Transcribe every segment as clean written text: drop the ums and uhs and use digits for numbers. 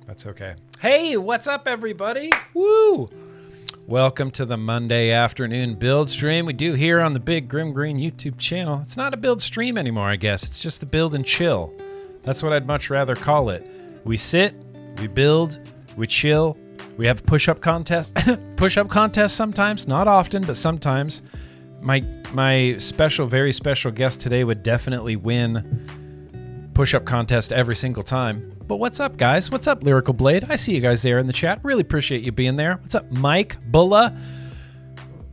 That's okay. Hey, what's up, everybody? Woo! Welcome to the Monday afternoon build stream we do here on the big GrimmGreen YouTube channel. It's not a build stream anymore, I guess. It's just the build and chill. That's what I'd much rather call it. We sit, we build, we chill. We have a push-up contest. Push-up contest sometimes, not often, but sometimes. My special, very special guest today would definitely win push-up contest every single time. But what's up, guys? What's up, Lyrical Blade? I see you guys there in the chat. Really appreciate you being there. What's up, Mike, Bulla?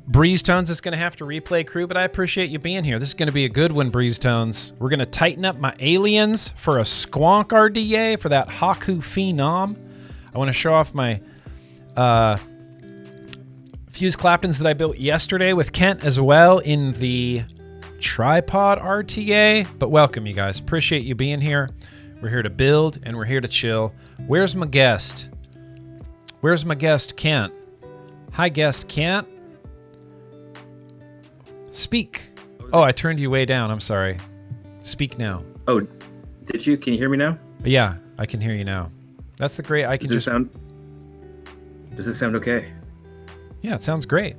Breeze Tones is going to have to replay crew, but I appreciate you being here. This is going to be a good one, Breeze Tones. We're going to tighten up my aliens for a Squonk RDA for that Haku Phenom. I want to show off my fuse claptons that I built yesterday with Kent as well in the Tripod RTA. But welcome, you guys. Appreciate you being here. We're here to build, and we're here to chill. Where's my guest? Where's my guest, Kent? Hi, guest, Kent. Speak. Oh, I turned you way down. I'm sorry. Speak now. Oh, did you? Can you hear me now? Yeah, I can hear you now. That's the great. I can Does it sound okay? Yeah, it sounds great.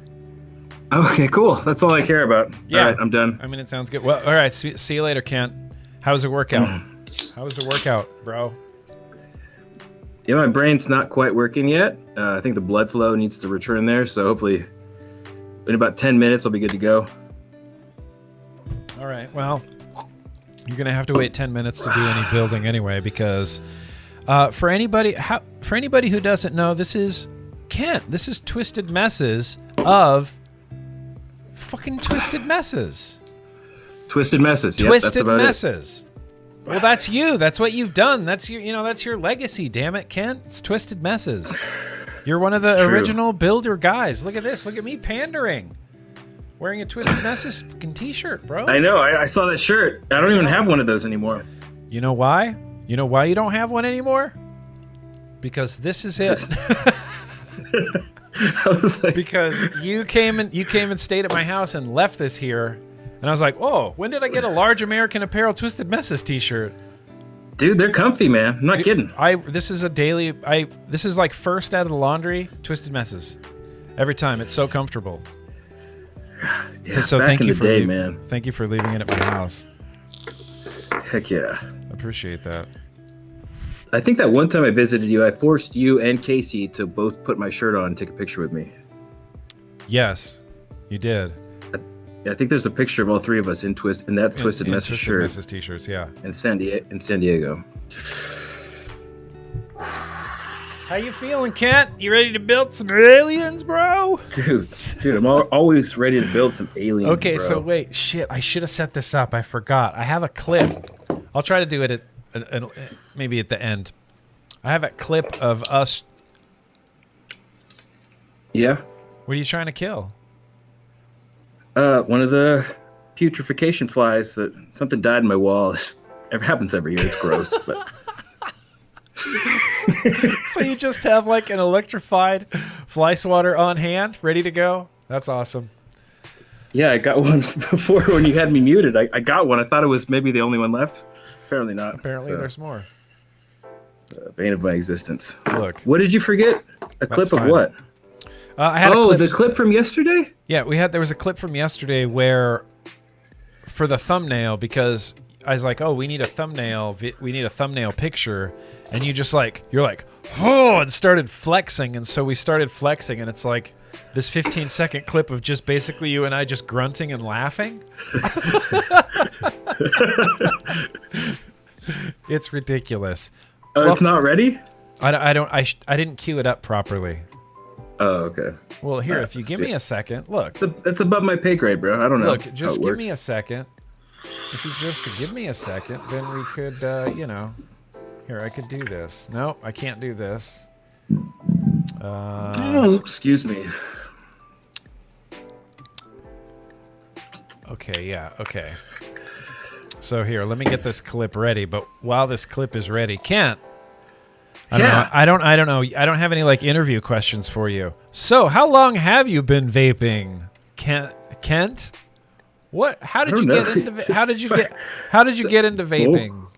Okay, cool. That's all I care about. Yeah, all right, I'm done. I mean, it sounds good. Well, all right. See you later, Kent. How was the workout? How was the workout, bro? Yeah, my brain's not quite working yet. I think the blood flow needs to return there, so hopefully in about 10 minutes I'll be good to go. All right, well, you're going to have to wait 10 minutes to do any building anyway, because for anybody who doesn't know, this is Kent. This is Twisted Messes of fucking Twisted Messes. Twisted Messes. Yep, Twisted that's about Messes. Well, that's you. That's what you've done. That's your, that's your legacy. Damn it, Kent. It's Twisted Messes. You're one of the original builder guys. Look at this. Look at me pandering, wearing a Twisted Messes fucking t-shirt, bro. I know. I saw that shirt. I don't even have one of those anymore. You know why? You know why you don't have one anymore? Because this is it. I was like, because you came and stayed at my house and left this here. And I was like, oh, when did I get a large American Apparel Twisted Messes t-shirt? dude, they're comfy, man. I'm not kidding. This is like first out of the laundry, Twisted Messes. Every time. It's so comfortable. Yeah, so back thank in you the for day, man. Thank you for leaving it at my house. Heck yeah. I appreciate that. I think that one time I visited you, I forced you and Casey to both put my shirt on and take a picture with me. Yes, you did. I think there's a picture of all three of us in Twisted Messes shirt. Messes t-shirts, yeah. In San Diego. How you feeling, Kent? You ready to build some aliens, bro? Dude, I'm always ready to build some aliens. Okay, bro. so wait, shit, I should have set this up. I forgot. I have a clip. I'll try to do it at maybe at the end. I have a clip of us. Yeah. What are you trying to kill? One of the putrefaction flies that something died in my wall. It happens every year. It's gross, but. So you just have like an electrified fly swatter on hand, ready to go? That's awesome. Yeah, I got one before when you had me muted. I got one. I thought it was maybe the only one left. Apparently not. Apparently there's more. Bane of my existence. Look. What did you forget? A clip of fine. what? I had a clip. The clip from yesterday? Yeah, there was a clip from yesterday where, for the thumbnail, because I was like, oh, we need a thumbnail picture, and you're like, oh, and started flexing, and so we started flexing, and it's like, this 15-second clip of just basically you and I just grunting and laughing. It's ridiculous. Oh, well, it's not ready? I didn't cue it up properly. Oh, okay. Well, here, if you give me a second, look. That's above my pay grade, bro. I don't know. Look, just give me a second. If you just give me a second, then we could, you know. Here, I could do this. No, I can't do this. Oh, excuse me. Okay, yeah, okay. So here, let me get this clip ready. But while this clip is ready, Kent, I don't know. I don't have any like interview questions for you. So, how long have you been vaping, Kent? What? How did you get into? How did you get into vaping?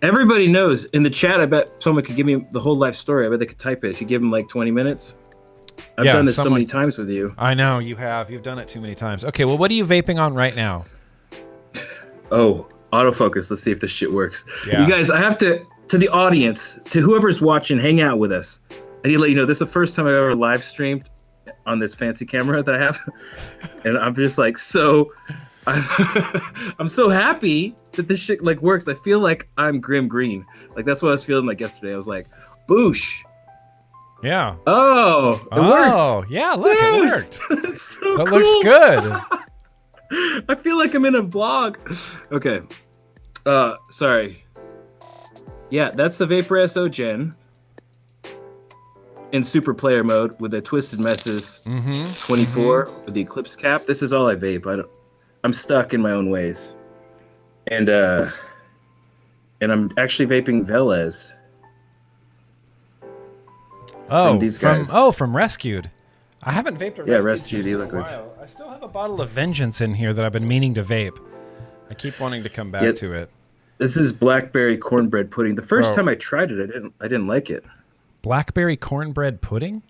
Everybody knows. In the chat, I bet someone could give me the whole life story. I bet they could type it. If you give them like 20 minutes. I've done this so many times with you. I know you have. You've done it too many times. Okay, well, what are you vaping on right now? Oh, autofocus. Let's see if this shit works. Yeah. You guys, I have to the audience, to whoever's watching, hang out with us. I need to let you know this is the first time I've ever live streamed on this fancy camera that I have, and I'm just like I'm so happy that this shit like works. I feel like I'm GrimmGreen. Like that's what I was feeling like yesterday. I was like, boosh. Yeah. Oh, it worked. Oh, yeah, look, it worked. So that cool. looks good. I feel like I'm in a vlog. Okay. Sorry. Yeah, that's the Vapor SO Gen in super player mode with the Twisted Messes 24 with the Eclipse cap. This is all I vape. I'm stuck in my own ways. And I'm actually vaping Velez. Oh, from these guys. From Rescued. I haven't vaped a Rescued in a while. I still have a bottle of Vengeance in here that I've been meaning to vape. I keep wanting to come back to it. This is blackberry cornbread pudding. The first time I tried it, I didn't like it. Blackberry cornbread pudding?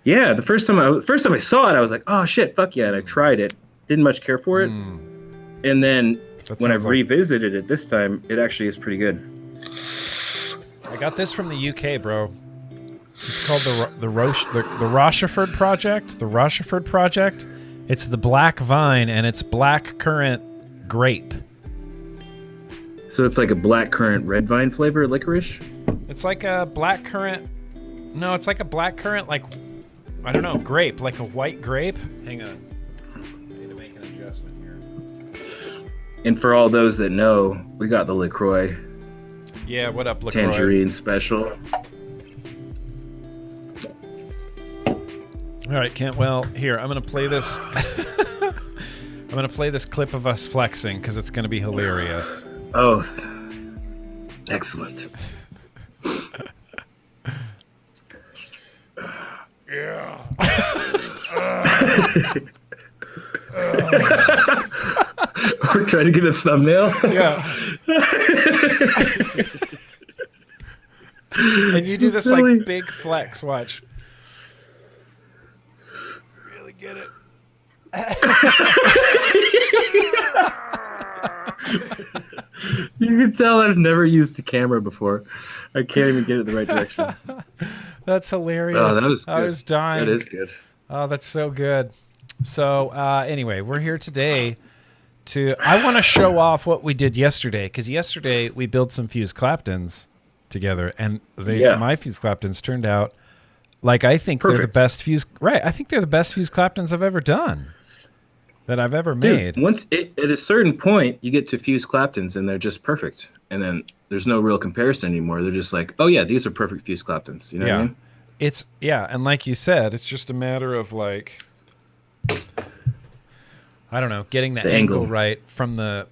Yeah, the first time I saw it, I was like, "Oh shit, fuck yeah!" And I tried it. Didn't much care for it. And then when I revisited it this time, it actually is pretty good. I got this from the UK, bro. It's called the Rochefort Project. The Rochefort Project. It's the black vine and it's black currant grape. So it's like a black currant red vine flavor licorice? It's like a black currant. No, it's like a black currant, like, I don't know, grape, like a white grape. Hang on. I need to make an adjustment here. And for all those that know, we got the LaCroix. Yeah, what up, LaCroix? Tangerine special. All right, Kent. Well, here, I'm going to play this. I'm going to play this clip of us flexing because it's going to be hilarious. Oh, excellent. Yeah. We're trying to get a thumbnail. Yeah. And you do this silly. like big flex. Watch. Really get it. You can tell I've never used a camera before. I can't even get it the right direction. That's hilarious. Oh, that was good. I was dying. That is good. Oh, that's so good. So anyway, we're here today I want to show off what we did yesterday, because yesterday we built some fused claptons together, and my fused claptons turned out like I think they're the best fused. Right, I think they're the best fused claptons I've ever done, that I've ever made. Once at a certain point, you get to fused claptons, and they're just perfect, and then there's no real comparison anymore. They're just like, oh yeah, these are perfect fused claptons. You know what I mean? And like you said, it's just a matter of like, I don't know, getting the angle right from the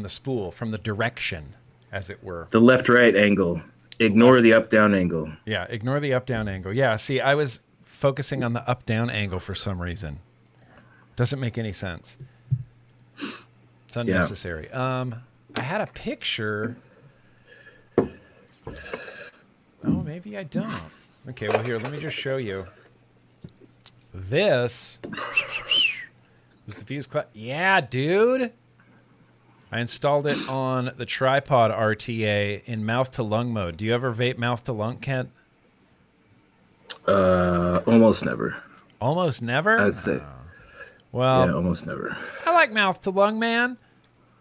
spool, from the direction, as it were. The left-right angle. Ignore the up-down angle. Yeah, ignore the up-down angle. Yeah, see, I was focusing on the up-down angle for some reason. Doesn't make any sense. It's unnecessary. I had a picture. Oh, maybe I don't. Okay, well, here, let me just show you. This was the fuse clap. Yeah, dude. I installed it on the Tripod RTA in mouth-to-lung mode. Do you ever vape mouth-to-lung, Kent? Almost never. Almost never? I'd say. Well, Yeah, almost never. I like mouth to lung, man.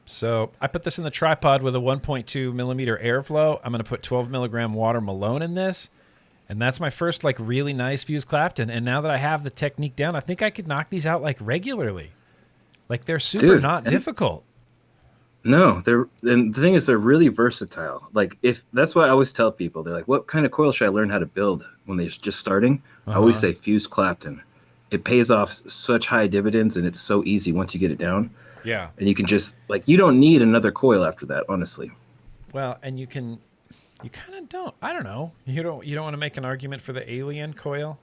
So I put this in the tripod with a 1.2 millimeter airflow. I'm going to put 12 milligram water Malone in this. And that's my first like really nice fused Clapton. And now that I have the technique down, I think I could knock these out like regularly. Like they're super not difficult. No, and the thing is they're really versatile. Like if that's what I always tell people. They're like, what kind of coil should I learn how to build when they're just starting? I always say fused Clapton. It pays off such high dividends and it's so easy once you get it down. Yeah. And you can just like you don't need another coil after that, honestly. Well, and you kind of don't. I don't know. You don't want to make an argument for the Alien coil?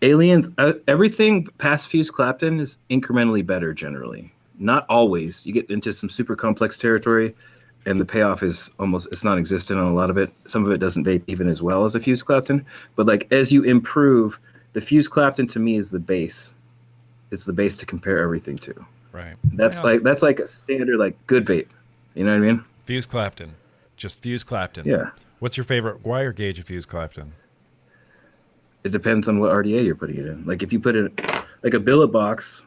Aliens, everything past fused Clapton is incrementally better generally. Not always. You get into some super complex territory and the payoff is it's non-existent on a lot of it. Some of it doesn't vape even as well as a fused Clapton. But like as you improve, the fused Clapton to me is the base. It's the base to compare everything to. Right. That's like a standard like good vape. You know what I mean? Fused Clapton. Just fused Clapton. Yeah. What's your favorite wire gauge of fused Clapton? It depends on what RDA you're putting it in. Like if you put it like a billet box,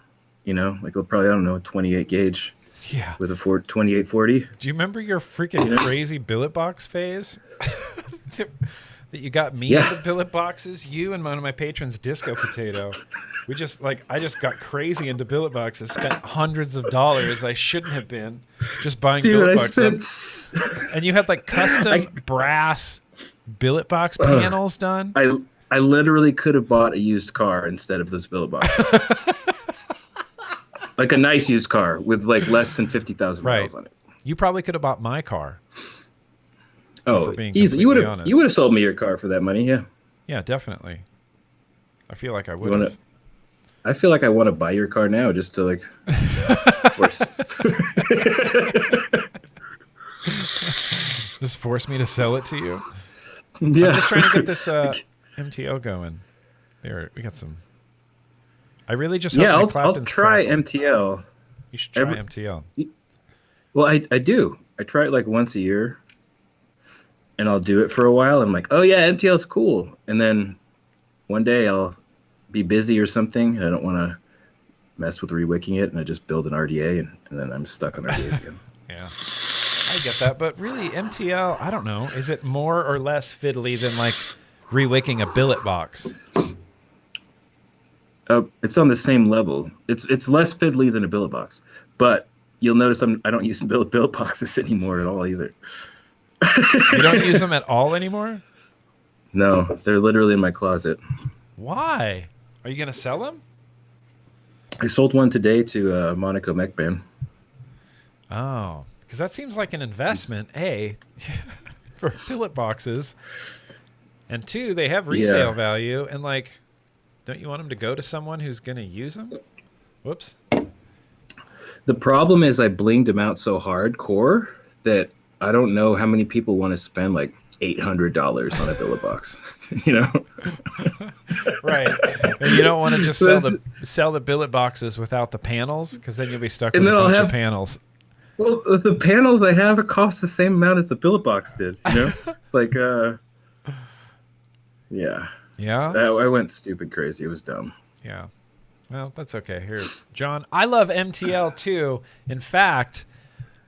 you know, like probably, I don't know, a 28 gauge. Yeah. With a 2840. Do you remember your freaking crazy billet box phase? That you got me into billet boxes? You and one of my patrons, Disco Potato. I just got crazy into billet boxes, spent hundreds of dollars I shouldn't have been just buying billet boxes. And you had like custom brass billet box panels done? I literally could have bought a used car instead of those billet boxes. Like a nice used car with like less than 50,000 miles on it. You probably could have bought my car. Oh, easy. You would have sold me your car for that money, yeah. Yeah, definitely. I feel like I would have. I feel like I want to buy your car now just to like force. Just force me to sell it to you. Yeah. I'm just trying to get this MTO going. There, we got some. I really just hope I'll try MTL. You should try MTL. Well, I do. I try it like once a year. And I'll do it for a while. I'm like, oh yeah, MTL is cool. And then one day I'll be busy or something, and I don't want to mess with rewicking it, and I just build an RDA, and then I'm stuck on RDAs again. Yeah, I get that. But really, MTL, I don't know. Is it more or less fiddly than like rewicking a billet box? It's on the same level. It's less fiddly than a billet box, but you'll notice I don't use billet boxes anymore at all either. You don't use them at all anymore? No, they're literally in my closet. Why? Are you going to sell them? I sold one today to Monaco Mech Band. Oh, because that seems like an investment, A, for billet boxes, and 2, they have resale value, and like, don't you want them to go to someone who's going to use them? Whoops. The problem is I blinged them out so hardcore that I don't know how many people want to spend like $800 on a billet box, you know? Right. And you don't want to just sell the billet boxes without the panels, because then you'll be stuck with a bunch of panels. Well, the panels I have cost the same amount as the billet box did, you know? It's like, yeah. Yeah? I went stupid crazy. It was dumb. Yeah. Well, that's okay. Here, John, I love MTL too. In fact,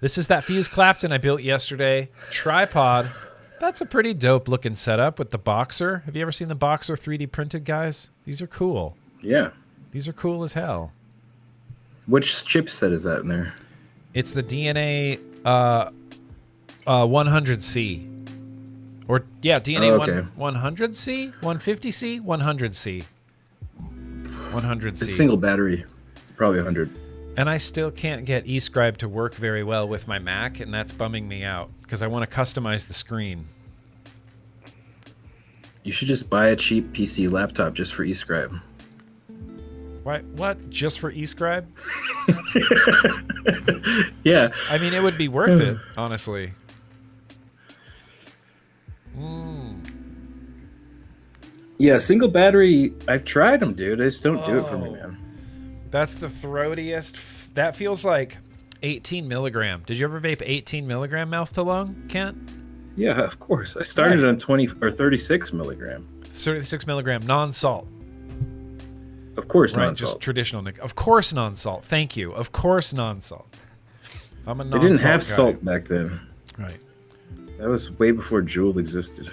this is that fused Clapton I built yesterday. Tripod. That's a pretty dope looking setup with the Boxer. Have you ever seen the Boxer 3D printed, guys? These are cool. Yeah. These are cool as hell. Which chipset is that in there? It's the DNA 100C. Or, yeah, DNA 100C, 150C, 100C. 100C. It's a single battery, probably 100. And I still can't get eScribe to work very well with my Mac, and that's bumming me out because I want to customize the screen. You should just buy a cheap PC laptop just for eScribe. Why? What? Just for eScribe? Yeah. I mean, it would be worth it, honestly. Yeah, single battery, I've tried them, dude. They just don't do it for me, man. That's the throatiest. That feels like 18 milligram. Did you ever vape 18 milligram mouth to lung, Kent? Yeah, of course. I started on 20 or 36 milligram. 36 milligram non-salt. course, right? non-salt. Just traditional nicotine. Of course, non-salt. Thank you. Of course, non-salt. I'm a non-salt They didn't have guy. salt back then. Right. That was way before Juul existed.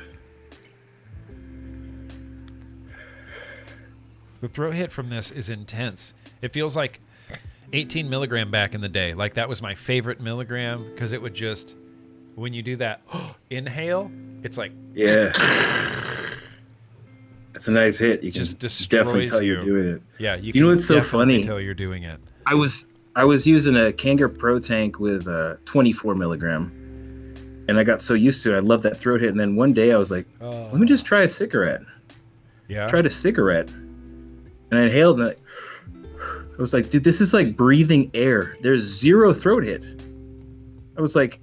The throat hit from this is intense. It feels like 18 milligram back in the day. Like that was my favorite milligram because it would just, when you do that inhale, it's like, Yeah. It's a nice hit. You can just definitely destroys tell you. you're doing it. Yeah, you know can what's so definitely funny? tell you're doing it. I was using a Kanger Pro tank with 24 milligram, and I got so used to it. I love that throat hit. And then one day I was like, let me just try a cigarette. Yeah. Tried a cigarette, and I inhaled, and I was like, dude, this is like breathing air. There's zero throat hit. I was like,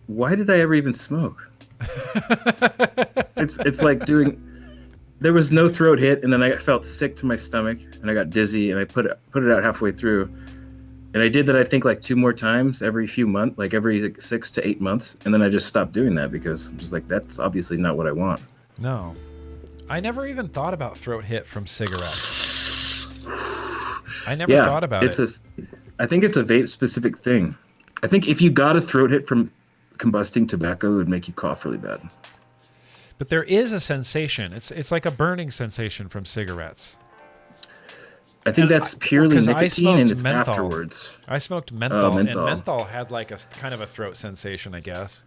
why did I ever even smoke? It's like doing. There was no throat hit, and then I felt sick to my stomach, and I got dizzy, and I put it out halfway through, and I did that I think like 2 more times every few months, like every 6 to 8 months, and then I just stopped doing that because I'm just like, that's obviously not what I want. No, I never even thought about throat hit from cigarettes. I never thought about it. I think it's a vape specific thing. I think if you got a throat hit from combusting tobacco, it would make you cough really bad. But there is a sensation. It's like a burning sensation from cigarettes. I think that's purely nicotine, and it's menthol. afterwards. I smoked menthol, menthol. and menthol had like a kind of a throat sensation, I guess.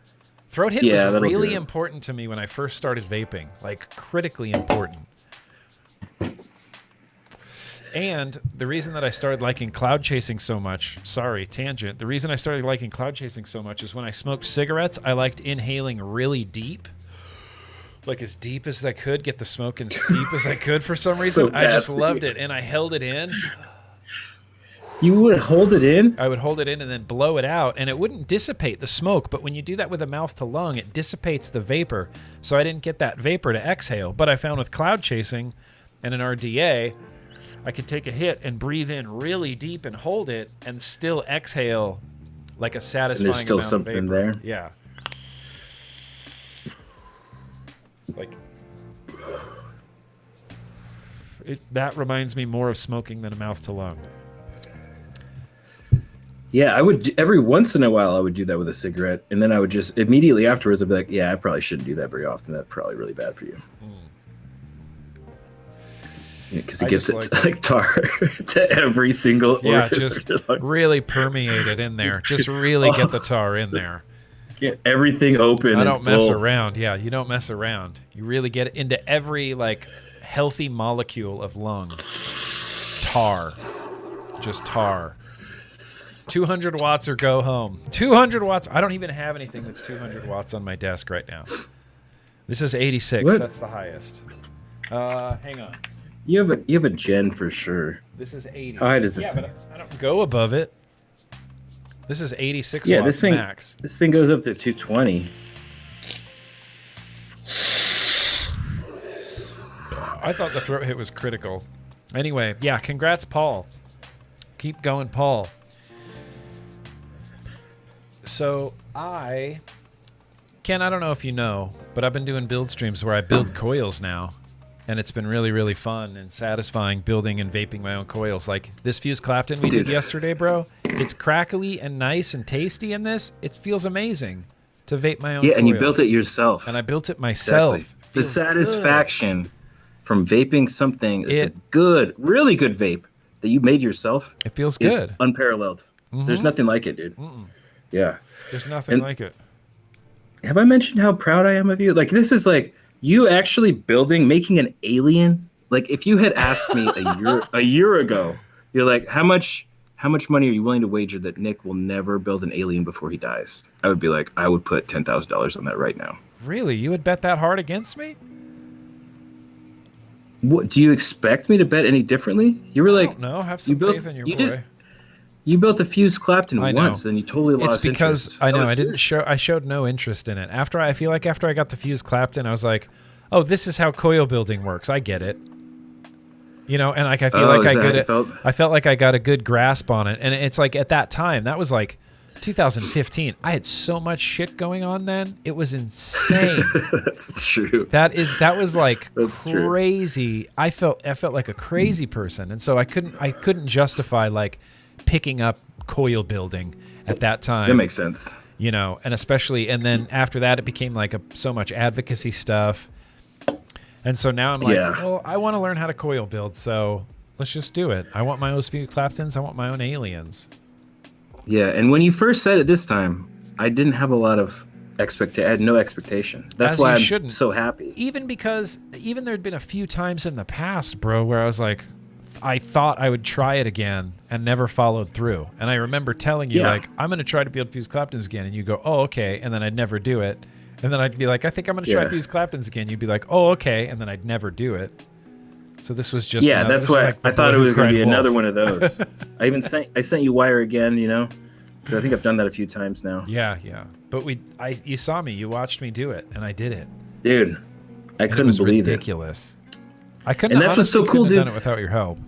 Throat hit Yeah, was that'll really do it. important to me when I first started vaping, like critically important. And the reason that I started liking cloud chasing so much, sorry, tangent. The reason I started liking cloud chasing so much is when I smoked cigarettes, I liked inhaling really deep. Like as deep as I could, get the smoke as deep as I could for some reason. So I just bad. loved it, and I held it in. You would hold it in? I would hold it in and then blow it out, and it wouldn't dissipate the smoke. But when you do that with a mouth to lung, it dissipates the vapor. So I didn't get that vapor to exhale. But I found with cloud chasing and an RDA, I could take a hit and breathe in really deep and hold it and still exhale like a satisfying And there's still amount something of vapor. there? Yeah. Like that reminds me more of smoking than a mouth to lung. Yeah, I would every once in a while I would do that with a cigarette, and then I would just immediately afterwards I'd be like, yeah, I probably shouldn't do that very often. That's probably really bad for you. Because it gives it like tar to every single orifice. Just really permeate it in there. Just really get the tar in there. Get everything open. I don't and mess full. around. Yeah, you don't mess around. You really get it into every like healthy molecule of lung. Tar. Just tar. 200 watts or go home. 200 watts. I don't even have anything that's 200 watts on my desk right now. This is 86. What? That's the highest. Hang on. You have a gen for sure. This is 80. How high does this? Yeah, but I don't go above it. This is 86 Yeah, watts this thing. max. This thing goes up to 220. I thought the throat hit was critical. Anyway, yeah, congrats, Paul. Keep going, Paul. So Ken, I don't know if you know, but I've been doing build streams where I build coils now. And it's been really, really fun and satisfying building and vaping my own coils. Like this fused Clapton we did yesterday, bro. It's crackly and nice and tasty in this. It feels amazing to vape my own Yeah, and you coils. built it yourself. And I built it myself. Exactly. It The feels satisfaction from vaping something that's a good, really good vape that you made yourself. It feels is good. unparalleled. There's nothing like it, dude. Yeah. There's nothing like it. Have I mentioned how proud I am of you? Like, this is like you actually making an alien. Like, if you had asked me a year ago, you're like, how much money are you willing to wager that Nick will never build an alien before he dies? I would be like, I would put $10,000 on that right now. Really? You would bet that hard against me? What do you expect me to bet any differently? You were like, I don't know. Have some faith in your boy. You built a fused Clapton I know. once, and you totally lost It's because interest. I know Oh, I didn't show. I showed no interest in it. After I got the fused Clapton, I was like, "Oh, this is how coil building works. I get it." You know, and like I feel like I felt like I got a good grasp on it. And it's like at that time, that was like 2015. I had so much shit going on then. It was insane. That's true. That was like That's crazy. True. I felt like a crazy person, and so I couldn't justify like picking up coil building at that time. That makes sense. You know, and then after that, it became like so much advocacy stuff. And so now I'm like, well, I want to learn how to coil build, so let's just do it. I want my own few claptons. I want my own aliens. Yeah, and when you first said it this time, I didn't have a lot of I had no expectation. That's why I'm so happy. Even because there'd been a few times in the past, bro, where I was like, I thought I would try it again and never followed through. And I remember telling you, like, I'm going to try to build fused claptons again. And you go, oh, okay. And then I'd never do it. And then I'd be like, I think I'm going to try fused claptons again. You'd be like, oh, okay. And then I'd never do it. So this was just that's why I thought it was going to be another one of those. I sent you wire again, you know. I think I've done that a few times now. Yeah. But you saw me, you watched me do it, and I did it. Dude, I couldn't believe ridiculous. I couldn't. And that's what's so cool, dude. Done it without your help.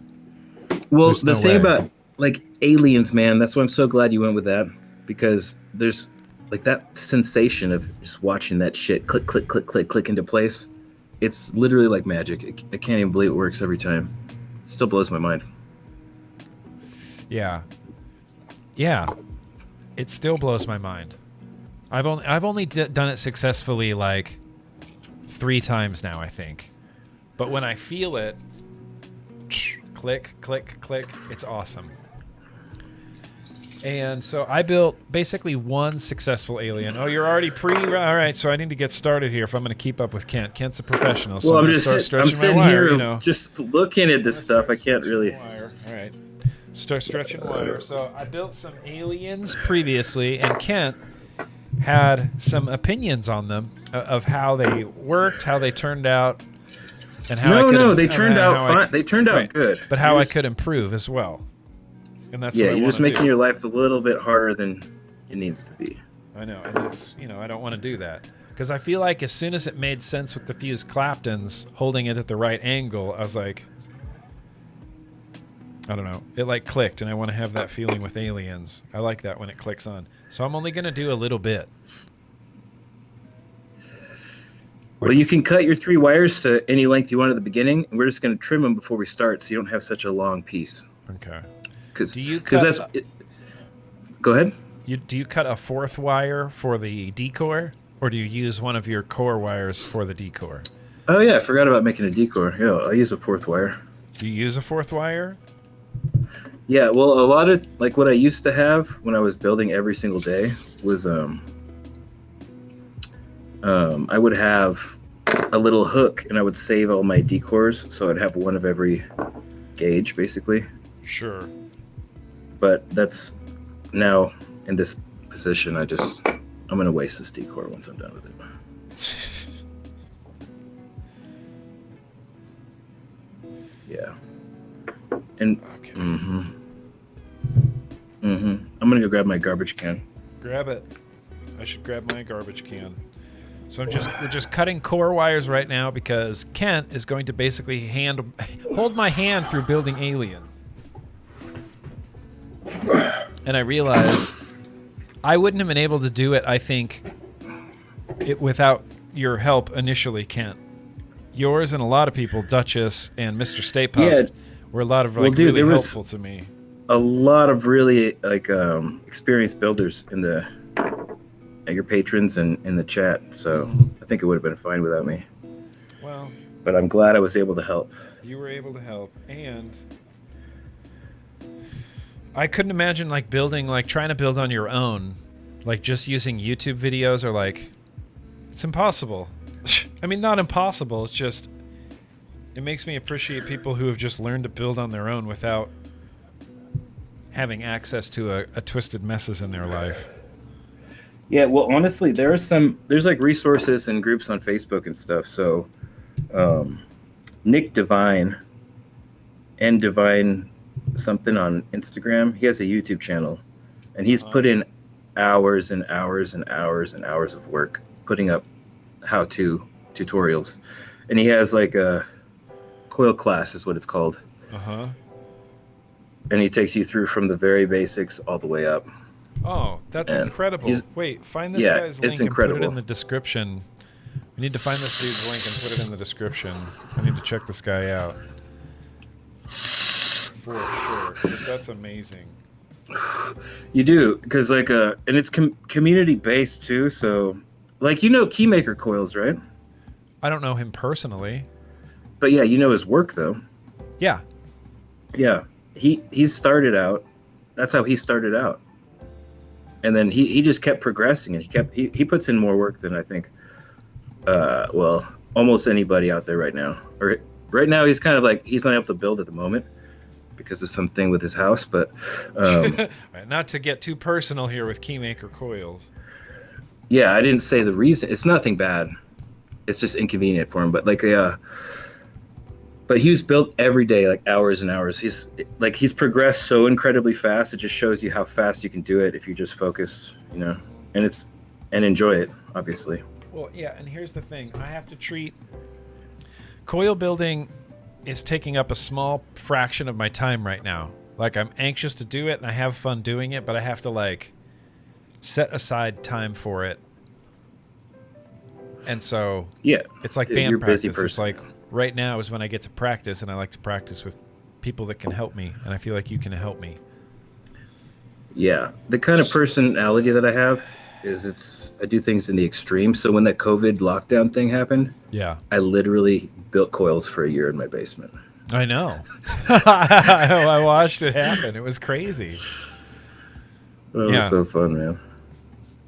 Well, the thing about like aliens, man, that's why I'm so glad you went with that, because there's like that sensation of just watching that shit click, click, click, click, click into place. It's literally like magic. I can't even believe it works every time. It still blows my mind. Yeah. It still blows my mind. I've only done it successfully like 3 times now, I think. But when I feel it, click, click, click, it's awesome. And so I built basically one successful alien. Oh, you're already all right, so I need to get started here if I'm going to keep up with Kent. Kent's a professional, so I'm just stretching my wire, you know. Just looking at this stuff. I can't really. All right. Start stretching wire. So I built some aliens previously, and Kent had some opinions on them of how they worked, how they turned out, and how they turned out fine. They turned out good. But how I could improve as well. And that's what I you're just making your life a little bit harder than it needs to be. I know, and that's I don't want to do that because I feel like as soon as it made sense with the fused claptons holding it at the right angle, I was like, I don't know, it like clicked, and I want to have that feeling with aliens. I like that when it clicks on. So I'm only going to do a little bit. Well, you can cut your 3 wires to any length you want at the beginning, and we're just going to trim them before we start so you don't have such a long piece. Okay. Because go ahead. Do you cut a 4th wire for the decore, or do you use one of your core wires for the decore? Oh yeah, I forgot about making a decore. Yeah, I use a 4th wire. Do you use a 4th wire? Yeah, well, a lot of like what I used to have when I was building every single day was I would have a little hook, and I would save all my decors, so I'd have one of every gauge basically. Sure. But that's now in this position. I'm gonna waste this decor once I'm done with it. Yeah. And okay. I'm gonna go grab my garbage can. Grab it. I should grab my garbage can. So we're just cutting core wires right now because Kent is going to basically hold my hand through building aliens. And I realize I wouldn't have been able to do it, I think, without your help initially, Kent. Yours and a lot of people, Duchess and Mr. Stay Puft, were a lot of really helpful to me. A lot of really experienced builders in your patrons and in the chat, so I think it would have been fine without me. Well, but I'm glad I was able to help. You were able to help, and I couldn't imagine trying to build on your own, like just using YouTube videos, or like it's impossible. I mean, not impossible. It's just it makes me appreciate people who have just learned to build on their own without having access to a twisted messes in their life. Yeah, well, honestly, there's like resources and groups on Facebook and stuff. So, Nick Divine and Divine something on Instagram, he has a YouTube channel, and he's put in hours and hours and hours and hours of work putting up how-to tutorials, and he has like a coil class is what it's called. And he takes you through from the very basics all the way up. Oh, that's And incredible. Wait, find this yeah, guy's it's link and incredible. put it in the description. We need to find this dude's link and put it in the description. I need to check this guy out. For sure, 'cause that's amazing. You do, because like and it's community based too. So, like Keymaker Coils, right? I don't know him personally. But yeah, you know his work though. Yeah. Yeah, he started out. That's how he started out, and then he just kept progressing, and he puts in more work than I think. Well, almost anybody out there right now. Or right now, he's kind of like he's not able to build at the moment because of something with his house. But not to get too personal here with Keymaker Coils. Yeah, I didn't say the reason. It's nothing bad. It's just inconvenient for him. But like, but he's built every day, like hours and hours. He's progressed so incredibly fast. It just shows you how fast you can do it if you just focus, and enjoy it, obviously. Well, yeah, and here's the thing. I have to treat coil building is taking up a small fraction of my time right now. Like, I'm anxious to do it and I have fun doing it, but I have to like set aside time for it. And so yeah, it's like band practice. It's like right now is when I get to practice, and I like to practice with people that can help me, and I feel like you can help me. Yeah, the kind of personality that I have is I do things in the extreme. So when that COVID lockdown thing happened, yeah, I literally built coils for a year in my basement. I know. I watched it happen. It was crazy. It was so fun, man.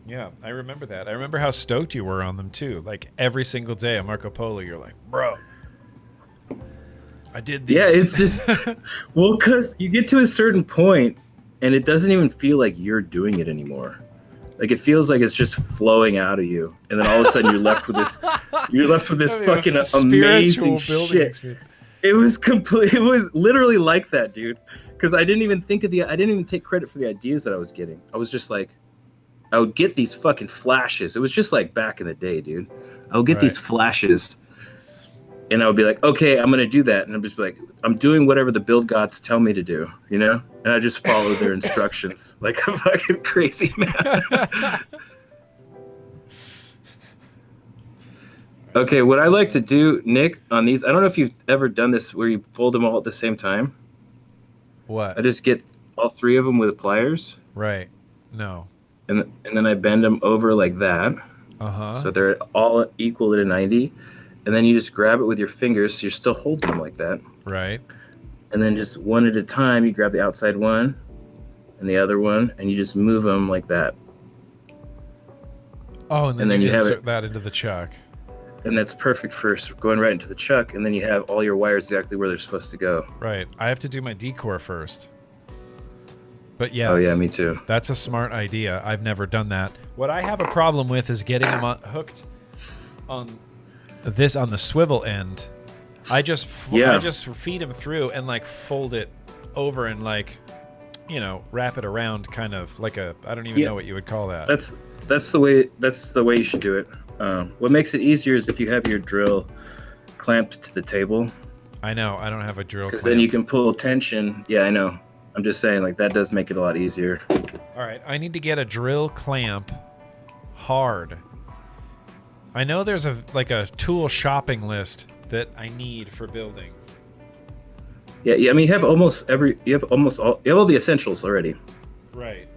Yeah, I remember that. I remember how stoked you were on them too. Like every single day on Marco Polo, you're like, bro, I did these. Yeah, it's just, well, because you get to a certain point and it doesn't even feel like you're doing it anymore. Like it feels like it's just flowing out of you. And then all of a sudden you're left with this fucking amazing shit. Experience. It was literally like that, dude. Because I didn't even take credit for the ideas that I was getting. I was just like, I would get these fucking flashes. It was just like back in the day, dude. I would get these flashes, and I would be like, okay, I'm going to do that. And I'm just like, I'm doing whatever the build gods tell me to do, And I just follow their instructions like a fucking crazy man. Okay, what I like to do, Nick, on these, I don't know if you've ever done this where you fold them all at the same time. What? I just get all three of them with pliers. Right. No. And then I bend them over like that. Uh-huh. So they're all equal at a 90. And then you just grab it with your fingers, so you're still holding them like that. Right. And then just one at a time, you grab the outside one and the other one, and you just move them like that. Oh, and then you insert that into the chuck. And that's perfect for going right into the chuck, and then you have all your wires exactly where they're supposed to go. Right. I have to do my decor first. But yes. Oh, yeah, me too. That's a smart idea. I've never done that. What I have a problem with is getting them hooked on the swivel end. I just feed them through and like fold it over and like, wrap it around, kind of like I don't even know what you would call that. That's the way you should do it. What makes it easier is if you have your drill clamped to the table. I know. I don't have a drill. Because then you can pull tension. Yeah, I know. I'm just saying, like, that does make it a lot easier. All right. I need to get a drill clamp hard. I know there's a tool shopping list that I need for building. Yeah. I mean, you have all the essentials already. Right.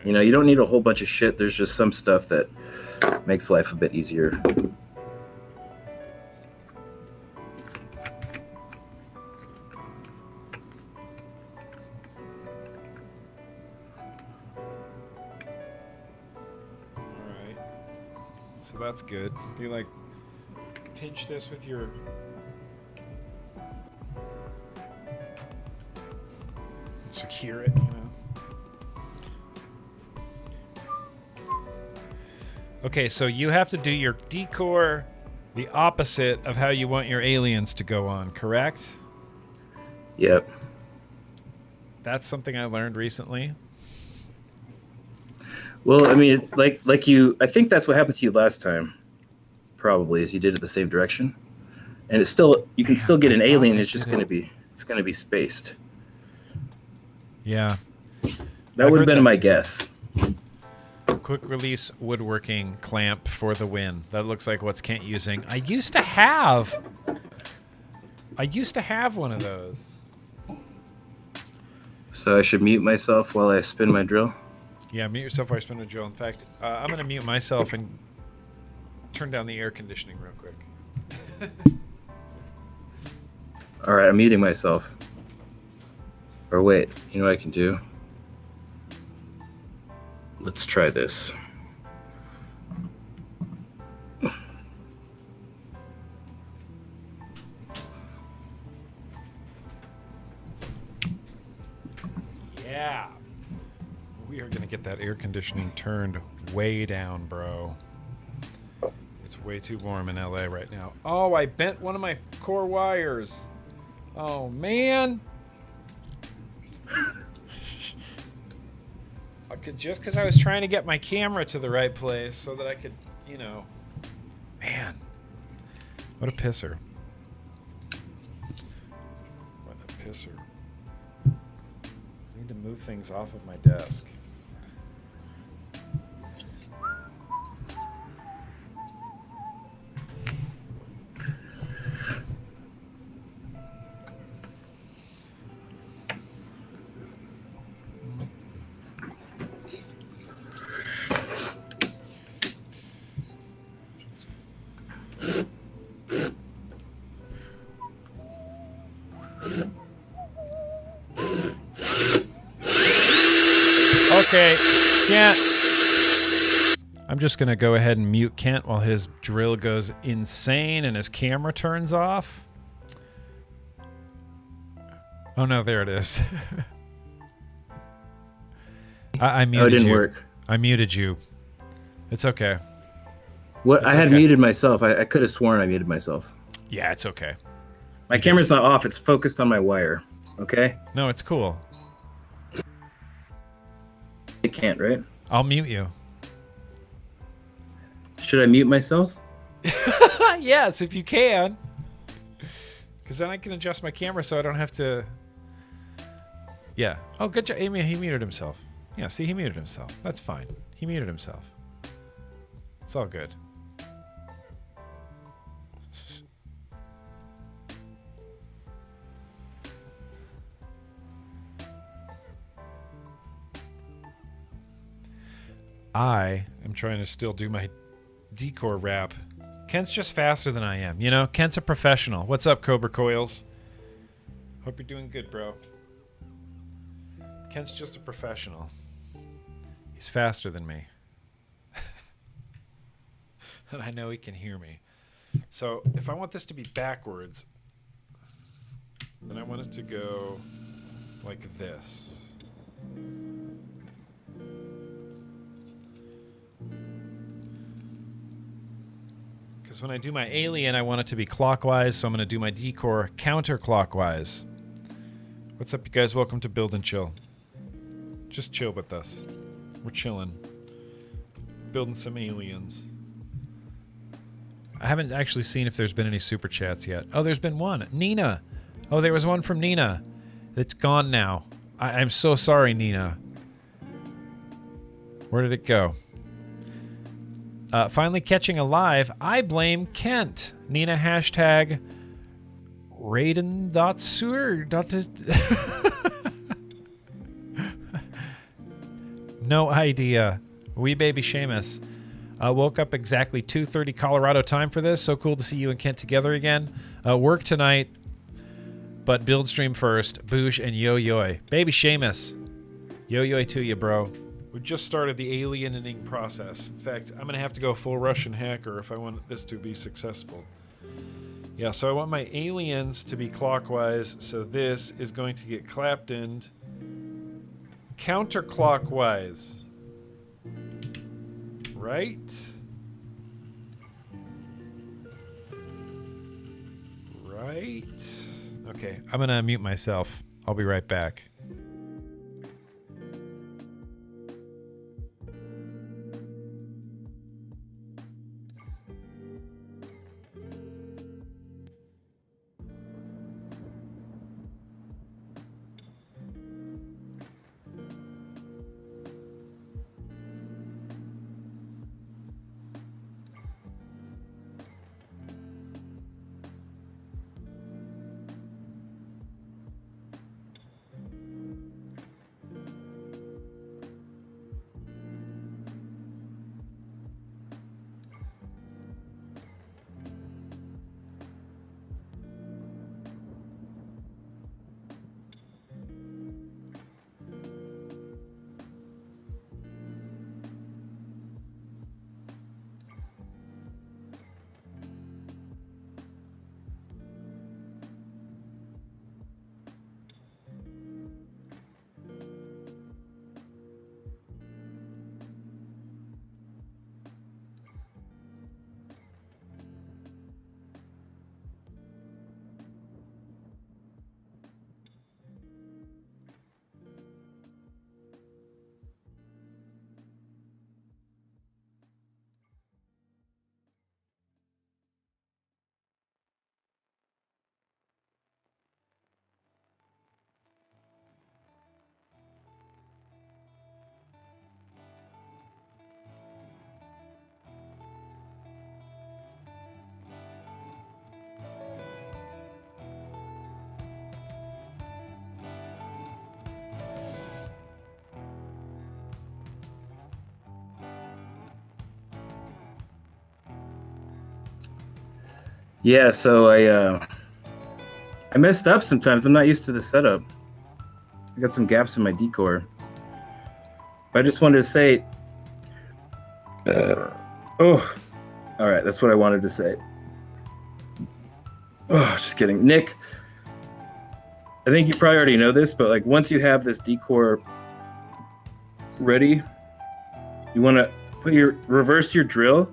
You don't need a whole bunch of shit. There's just some stuff that makes life a bit easier. Alright. So that's good. Do you like pinch this with your secure it, Okay, so you have to do your decor the opposite of how you want your aliens to go on, correct? Yep. That's something I learned recently. Well, I mean, I think that's what happened to you last time. Probably, is you did it the same direction, and you can still get an alien. It's just going to be spaced. Yeah. That would have been my guess. Quick release woodworking clamp for the win. That looks like what's Kent using. I used to have one of those. So I should mute myself while I spin my drill? Yeah, mute yourself while I spin a drill. In fact, I'm going to mute myself and turn down the air conditioning real quick. All right, I'm muting myself. Or wait, you know what I can do? Let's try this. Yeah. We are going to get that air conditioning turned way down, bro. It's way too warm in LA right now. Oh, I bent one of my core wires. Oh, man. Just because I was trying to get my camera to the right place so that I could, you know. Man. What a pisser. What a pisser. I need to move things off of my desk. Okay, Kent. I'm just going to go ahead and mute Kent while his drill goes insane and his camera turns off. Oh, no, there it is. I muted you. Oh, it didn't work. I muted you. It's okay. What? It's I had okay. muted myself. I could have sworn I muted myself. Yeah, it's okay. My camera's not off. It's focused on my wire. Okay? No, it's cool. It can't, right? I'll mute you. Should I mute myself? Yes, if you can. Because then I can adjust my camera so I don't have to... Yeah. Oh, good job. Amy, he muted himself. Yeah, see, he muted himself. That's fine. He muted himself. It's all good. I am trying to still do my decor wrap. Kent's just faster than I am. You know, Kent's a professional. What's up, Cobra Coils? Hope you're doing good, bro. Kent's just a professional. He's faster than me. And I know he can hear me. So if I want this to be backwards, then I want it to go like this. Because when I do my alien, I want it to be clockwise, so I'm going to do my decor counterclockwise. What's up, you guys? Welcome to Build and Chill. Just chill with us. We're chilling. Building some aliens. I haven't actually seen if there's been any super chats yet. Oh, there's been one. Nina. Oh, there was one from Nina. It's gone now. I'm so sorry, Nina. Where did it go? Finally catching alive. I blame Kent. Nina hashtag Raiden.sur. No idea. Wee baby Seamus. Woke up exactly 2:30 Colorado time for this. So cool to see you and Kent together again. Work tonight, but build stream first. Boosh and yo-yoy. Baby Seamus. Yo-yoy to you, bro. We just started the aliening process. In fact, I'm going to have to go full Russian hacker if I want this to be successful. Yeah, so I want my aliens to be clockwise, so this is going to get claptoned counterclockwise. Right? Right? Okay, I'm going to mute myself. I'll be right back. Yeah, so I messed up sometimes. I'm not used to the setup. I got some gaps in my decor. But I just wanted to say, oh, all right, that's what I wanted to say. Oh, just kidding. Nick, I think you probably already know this, but like once you have this decor ready, you want to reverse your drill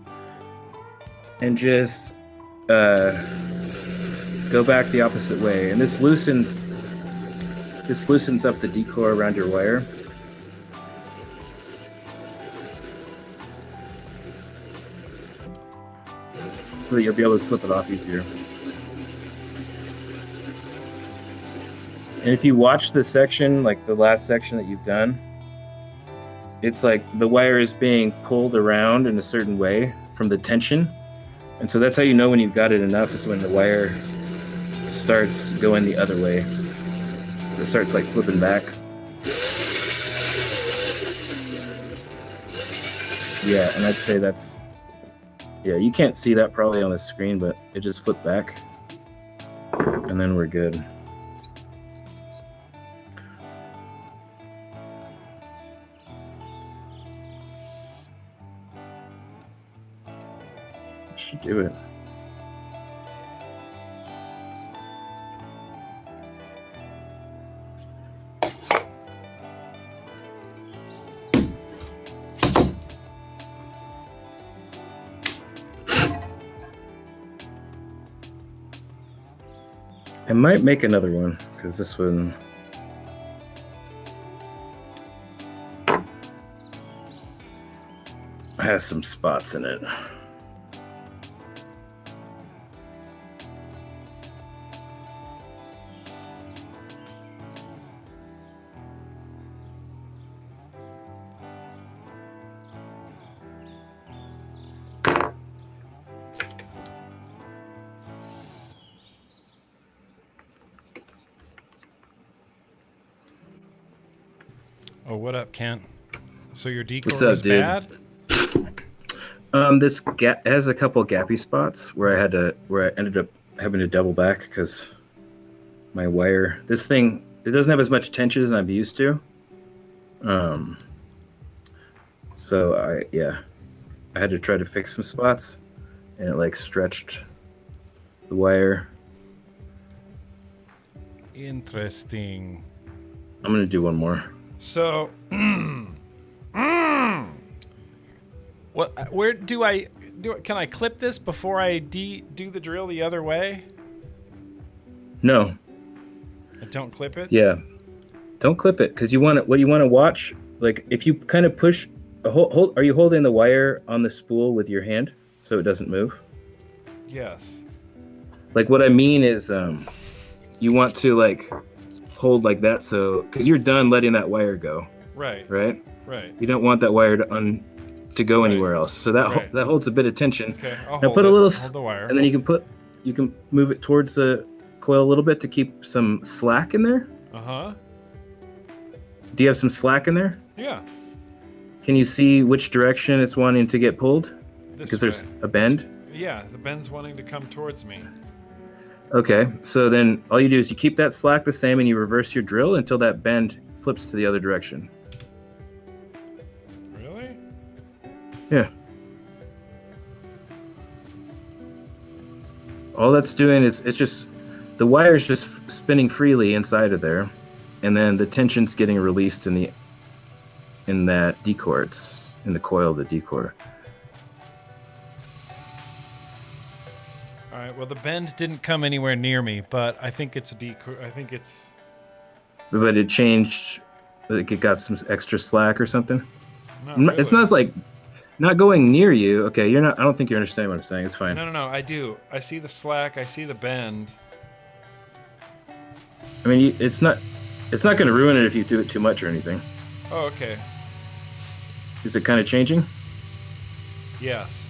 and just go back the opposite way. And this loosens up the decor around your wire. So that you'll be able to slip it off easier. And if you watch the section, like the last section that you've done, it's like the wire is being pulled around in a certain way from the tension. And so that's how you know when you've got it enough, is when the wire starts going the other way. So it starts like flipping back. Yeah, and I'd say that's, yeah, you can't see that probably on the screen, but it just flipped back. And then we're good. Should do it. I might make another one because this one has some spots in it. Oh, what up, Kent? So your decor What's up, was dude? bad? This gap has a couple gappy spots where I ended up having to double back because my wire, this thing, it doesn't have as much tension as I'm used to. So I had to try to fix some spots, and it like stretched the wire. Interesting. I'm gonna do one more. So, what? Where do I do it? Can I clip this before I do the drill the other way? No. I don't clip it. Yeah. Don't clip it because you want it. What you want to watch, like if you kind of push, are you holding the wire on the spool with your hand so it doesn't move? Yes. Like what I mean is, you want to like hold like that, so because you're done letting that wire go. Right. Right. Right. You don't want that wire to go anywhere else. So that that holds a bit of tension. Okay. I'll now hold put it. a little, Hold the wire. and then you can move it towards the coil a little bit to keep some slack in there. Uh-huh. Do you have some slack in there? Yeah. Can you see which direction it's wanting to get pulled? This Because way. there's a bend. Yeah, the bend's wanting to come towards me. Okay, so then all you do is you keep that slack the same and you reverse your drill until that bend flips to the other direction. Really? Yeah. All that's doing is it's just the wire's just spinning freely inside of there, and then the tension's getting released in that decor. It's in the coil of the decor. All right. Well, the bend didn't come anywhere near me, but I think it's a decor. I think it's. But it changed. Like it got some extra slack or something. Not really. It's not like not going near you. Okay, you're not. I don't think you understand what I'm saying. It's fine. No. I do. I see the slack. I see the bend. I mean, it's not going to ruin it if you do it too much or anything. Oh, okay. Is it kind of changing? Yes.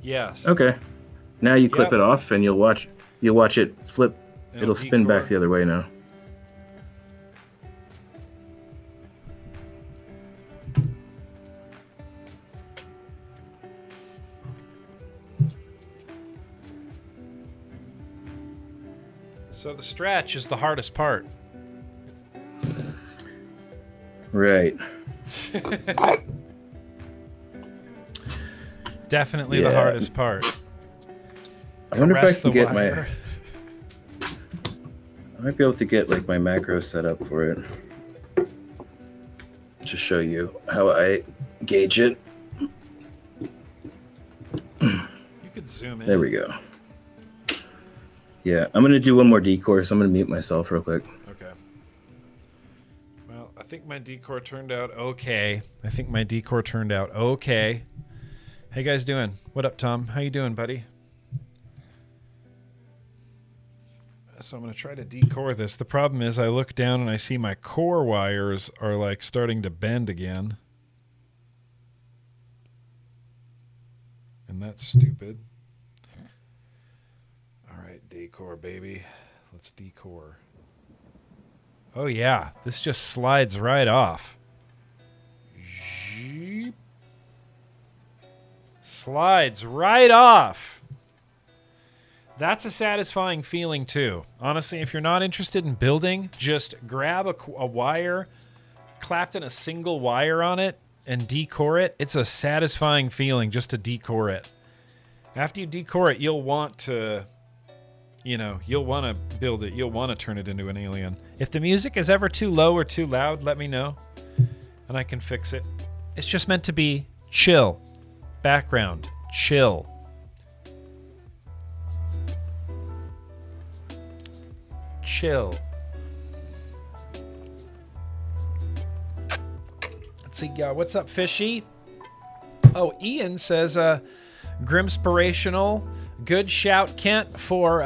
Yes. Okay. Now you clip Yep. it off, and you'll watch it flip. It'll spin back the other way now. So the stretch is the hardest part. Right. Definitely the hardest part. I wonder if I can get wire. I might be able to get like my macro set up for it. To show you how I gauge it. You could zoom in. There we go. Yeah, I'm gonna do one more decor, so I'm gonna mute myself real quick. Okay. Well, I think my decor turned out okay. How you guys doing? What up, Tom? How you doing, buddy? So I'm going to try to decore this. The problem is I look down and I see my core wires are like starting to bend again. And that's stupid. All right, decor, baby. Let's decor. Oh, yeah. This just slides right off. Jeep. Slides right off. That's a satisfying feeling, too. Honestly, if you're not interested in building, just grab a wire, clapton a single wire on it, and decore it. It's a satisfying feeling just to decore it. After you decore it, you'll want to, you'll want to build it. You'll want to turn it into an alien. If the music is ever too low or too loud, let me know, and I can fix it. It's just meant to be chill. Background, chill. Chill. Let's see, what's up, Fishy? Oh, Ian says, Grimmspirational. Good shout, Kent, for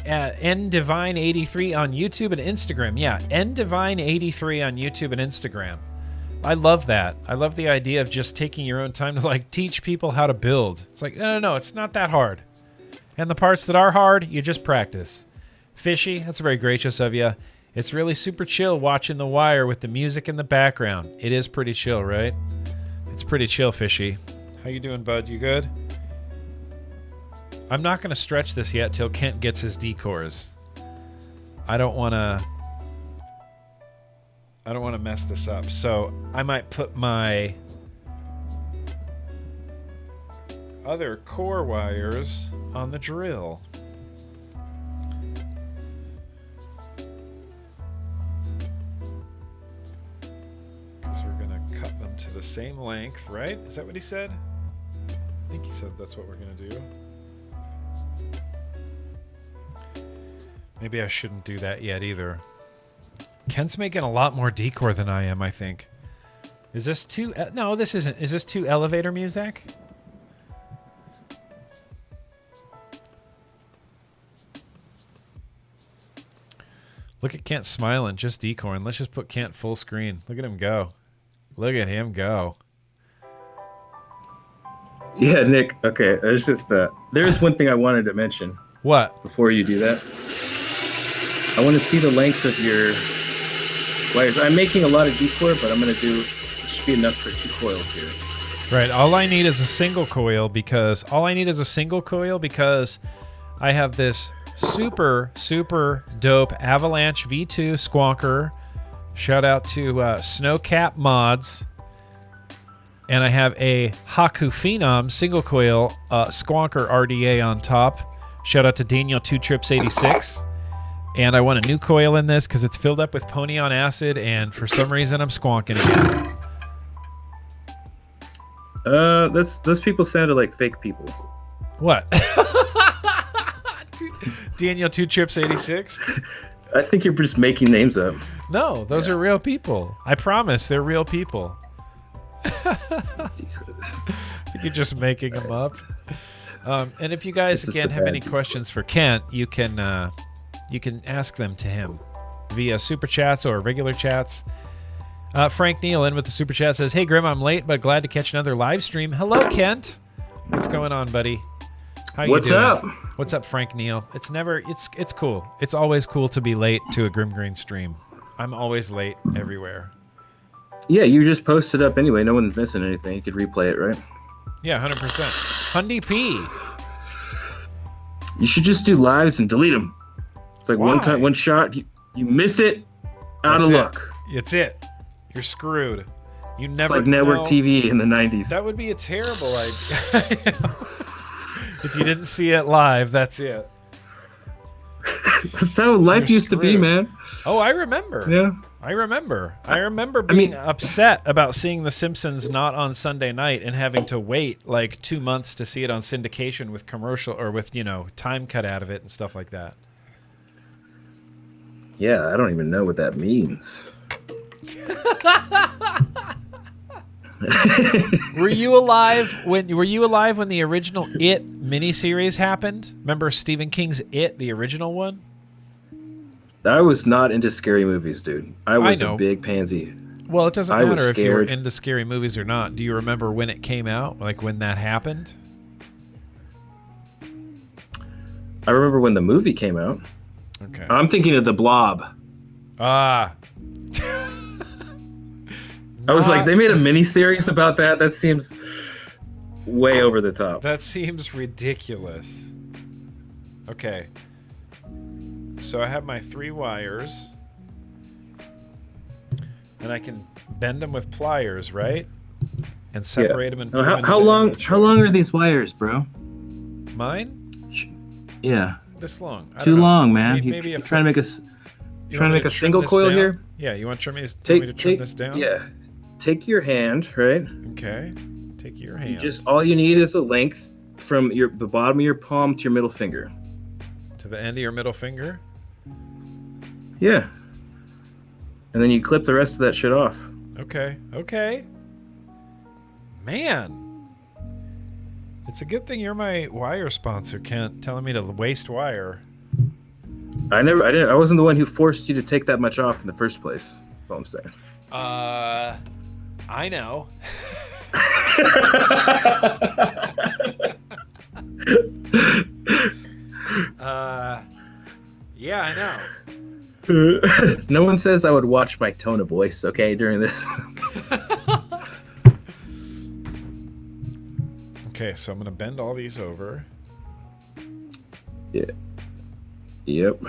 NDivine83 on YouTube and Instagram. Yeah, NDivine83 on YouTube and Instagram. I love that. I love the idea of just taking your own time to like teach people how to build. It's like, no, it's not that hard. And the parts that are hard, you just practice. Fishy, that's very gracious of you. It's really super chill watching The Wire with the music in the background. It is pretty chill, right? It's pretty chill, Fishy. How you doing, bud? You good? I'm not going to stretch this yet till Kent gets his decors. I don't want to mess this up. So I might put my other core wires on the drill. Because we're going to cut them to the same length, right? Is that what he said? I think he said that's what we're going to do. Maybe I shouldn't do that yet either. Kent's making a lot more decor than I am, I think. Is this too... no, this isn't. Is this too elevator music? Look at Kent smiling, just decoring. Let's just put Kent full screen. Look at him go. Look at him go. Yeah, Nick. Okay, there's just there's one thing I wanted to mention. What? Before you do that, I want to see the length of your wires. I'm making a lot of decor, but I'm gonna do. It should be enough for 2 coils here. Right. All I need is a single coil because I have this super dope Avalanche V2 squonker. Shout out to Snowcap Mods. And I have a Haku Phenom single coil squonker RDA on top. Shout out to Daniel 2Trips86. And I want a new coil in this because it's filled up with pony on acid, and for some reason I'm squonking again. Those people sounded like fake people. What? Daniel 2Trips86? I think you're just making names up. No, those are real people. I promise, they're real people. I think you're just making them up. And if you guys again have any questions for Kent, you can ask them to him via super chats or regular chats. Frank Neal in with the super chat says, "Hey Grimm, I'm late but glad to catch another live stream." Hello, Kent. What's going on, buddy? How you doing? What's up? What's up, Frank Neal? It's cool. It's always cool to be late to a GrimmGreen stream. I'm always late everywhere. Yeah, you just posted up anyway. No one's missing anything. You could replay it, right? Yeah, 100%. Hundy P. You should just do lives and delete them. It's like one time, one shot. You miss it, out of luck. It's it. You're screwed. You never. It's like network TV in the 90s. That would be a terrible idea. If you didn't see it live, that's it. That's how life used to be, man. Oh, I remember. Yeah. I remember being upset about seeing The Simpsons not on Sunday night and having to wait like 2 months to see it on syndication with commercial or with, time cut out of it and stuff like that. Yeah, I don't even know what that means. Were you alive when the original It miniseries happened? Remember Stephen King's It, the original one? I was not into scary movies, dude. I was a big pansy. Well, it doesn't matter if you were into scary movies or not. Do you remember when it came out? Like when that happened? I remember when the movie came out. Okay. I'm thinking of The Blob. Ah. I was like, they made a mini-series about that? That seems way over the top. That seems ridiculous. Okay. So I have my 3 wires. And I can bend them with pliers, right? And separate them and put them in how long are these wires, bro? Mine? Yeah. This long. Too long, man. Maybe you're trying to make a single coil down? here? Yeah, you want me to trim this down? Yeah. Take your hand, right? Okay. Take your hand. Just all you need is a length from the bottom of your palm to your middle finger. To the end of your middle finger? Yeah. And then you clip the rest of that shit off. Okay. Man. It's a good thing you're my wire sponsor, Kent, telling me to waste wire. I wasn't the one who forced you to take that much off in the first place. That's all I'm saying. I know. Yeah, I know. No one says I would watch my tone of voice, okay, during this. Okay, so I'm going to bend all these over. Yeah. Yep.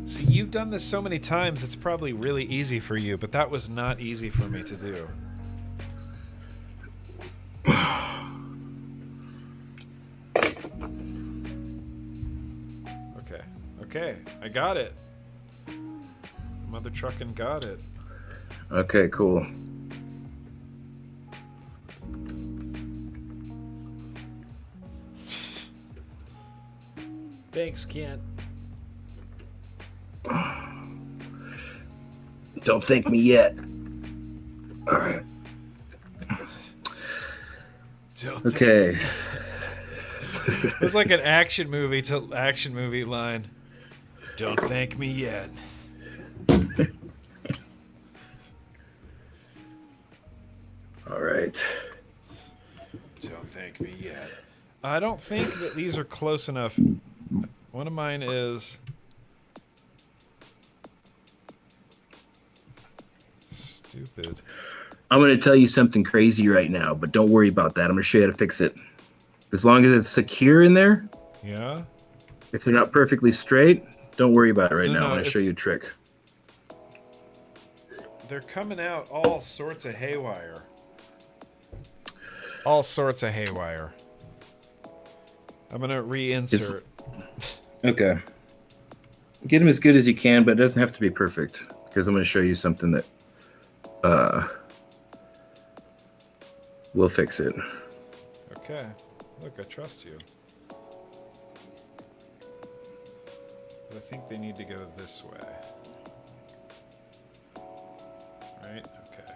See, you've done this so many times, it's probably really easy for you, but that was not easy for me to do. Okay, I got it. Mother truckin' got it. Okay, cool. Thanks, Kent. Don't thank me yet. All right. Okay. It was like an action movie line. Don't thank me yet. All right. Don't thank me yet. I don't think that these are close enough. One of mine is stupid. I'm going to tell you something crazy right now, but don't worry about that. I'm going to show you how to fix it. As long as it's secure in there. Yeah. If they're not perfectly straight, don't worry about it right now. I'm going to show you a trick. They're coming out all sorts of haywire. All sorts of haywire. I'm going to reinsert. Okay. Get them as good as you can, but it doesn't have to be perfect. Because I'm going to show you something that will fix it. Okay. Look, I trust you. But I think they need to go this way. Right? Okay.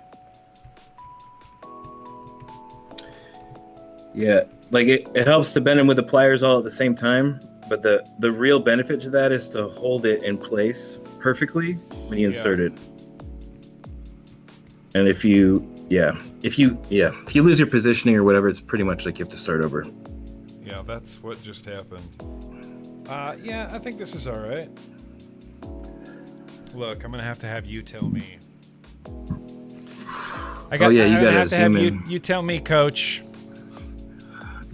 Yeah, like it helps to bend them with the pliers all at the same time, but the real benefit to that is to hold it in place perfectly when you insert it. And if you lose your positioning or whatever, it's pretty much like you have to start over. Yeah, that's what just happened. Yeah, I think this is all right. Look, I'm gonna have you tell me. You gotta zoom in. You tell me, Coach.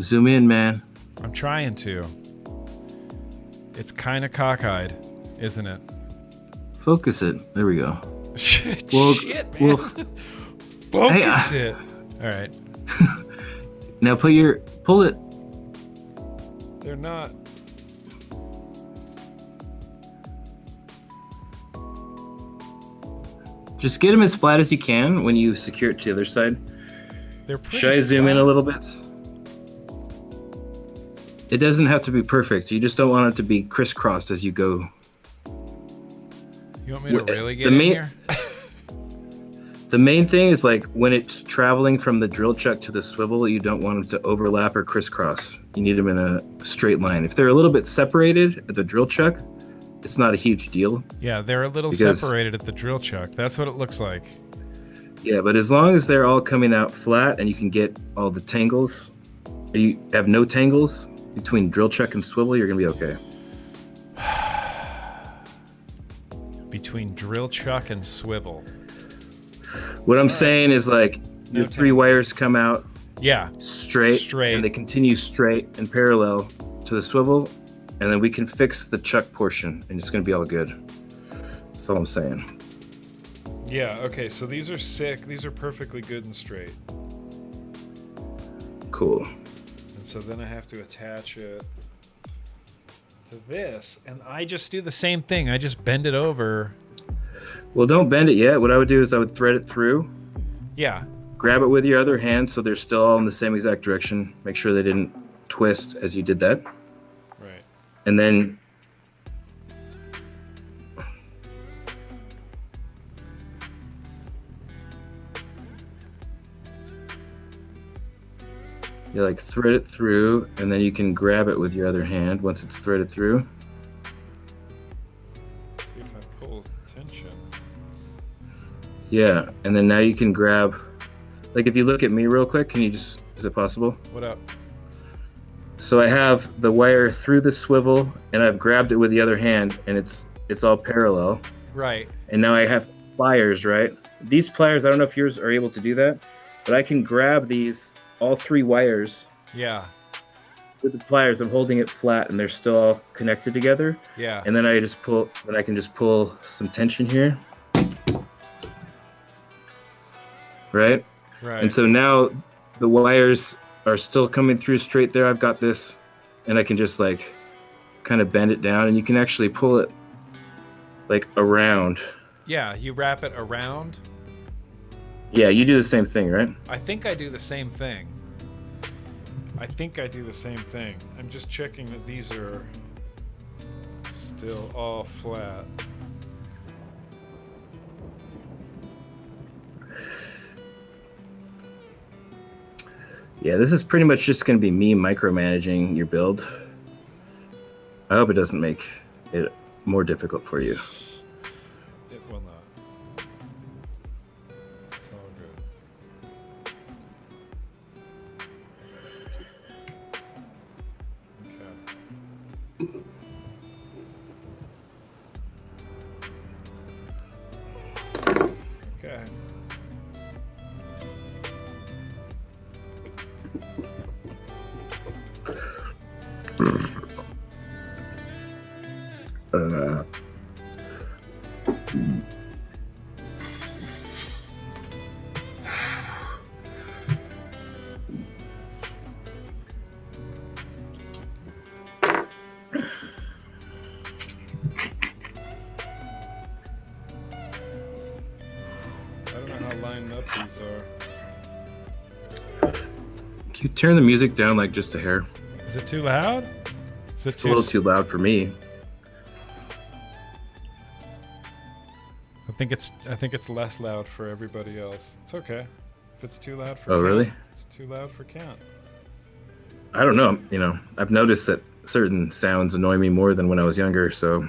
Zoom in, man. I'm trying to. It's kind of cockeyed, isn't it? Focus it. There we go. Shit, man. Focus it. All right. Now pull it. They're not. Just get them as flat as you can when you secure it to the other side. They're pretty Should I zoom flat. in a little bit? It doesn't have to be perfect. You just don't want it to be crisscrossed as you go. You want me to really get the in here? The main thing is like when it's traveling from the drill chuck to the swivel, you don't want them to overlap or crisscross. You need them in a straight line. If they're a little bit separated at the drill chuck, it's not a huge deal. Yeah, they're a little separated at the drill chuck. That's what it looks like. Yeah, but as long as they're all coming out flat and you can get all the tangles, you have no tangles between drill chuck and swivel, you're gonna be okay. Between drill chuck and swivel. What I'm saying is like your three wires come out straight, and they continue straight and parallel to the swivel, and then we can fix the chuck portion and it's gonna be all good. That's all I'm saying. Yeah, okay, so these are sick. These are perfectly good and straight. Cool. And so then I have to attach it to this, and I just do the same thing. I just bend it over. Well, don't bend it yet. What I would do is I would thread it through. Yeah. Grab it with your other hand so they're still all in the same exact direction. Make sure they didn't twist as you did that. Right. And then you like thread it through, and then you can grab it with your other hand once it's threaded through. See if I pull tension. Yeah, and then now you can grab, like if you look at me real quick, can you just, is it possible? What up? So I have the wire through the swivel and I've grabbed it with the other hand and it's all parallel. Right. And now I have pliers, right? These pliers, I don't know if yours are able to do that, but I can grab these, all three wires. Yeah. With the pliers, I'm holding it flat and they're still all connected together. Yeah. And then I can just pull some tension here. Right? Right. And so now the wires are still coming through straight there. I've got this, and I can just like kind of bend it down, and you can actually pull it like around. Yeah, you wrap it around. Yeah, you do the same thing, right? I think I do the same thing. I'm just checking that these are still all flat. Yeah, this is pretty much just going to be me micromanaging your build. I hope it doesn't make it more difficult for you. It will not. It's all good. Okay. Okay. I don't know how lined up these are. Can you turn the music down like just a hair? Is it too loud? Is it It's a little too loud for me. I think it's less loud for everybody else. It's okay. If it's too loud for Oh, Kent, really? It's too loud for Kent. I don't know. You know, I've noticed that certain sounds annoy me more than when I was younger, so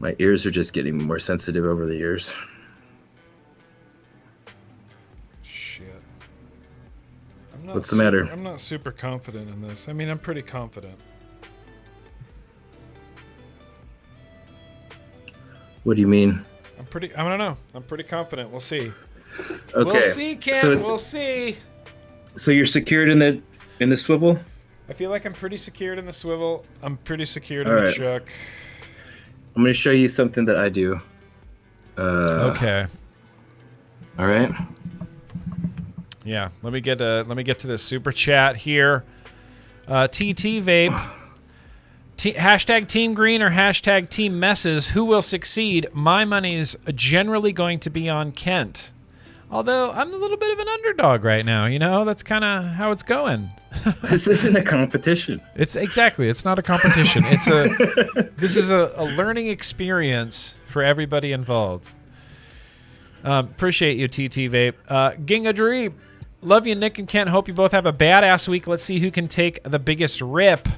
my ears are just getting more sensitive over the years. Shit. What's the matter? I'm not super confident in this. I mean, I'm pretty confident. What do you mean? I don't know. I'm pretty confident. We'll see. Okay. We'll see, Kent. We'll see. So you're secured in the swivel? I feel like I'm pretty secured in the swivel. I'm pretty secured All in the right. chuck. I'm going to show you something that I do. Okay. All right. Yeah. Let me get to this super chat here. TT Vape. Hashtag Team Green or hashtag Team Messes. Who will succeed? My money's generally going to be on Kent. Although I'm a little bit of an underdog right now, you know, that's kind of how it's going. This isn't a competition. It's not a competition. This is a learning experience for everybody involved. Appreciate you, TT Vape. Ginga Dreep. Love you, Nick and Kent. Hope you both have a badass week. Let's see who can take the biggest rip.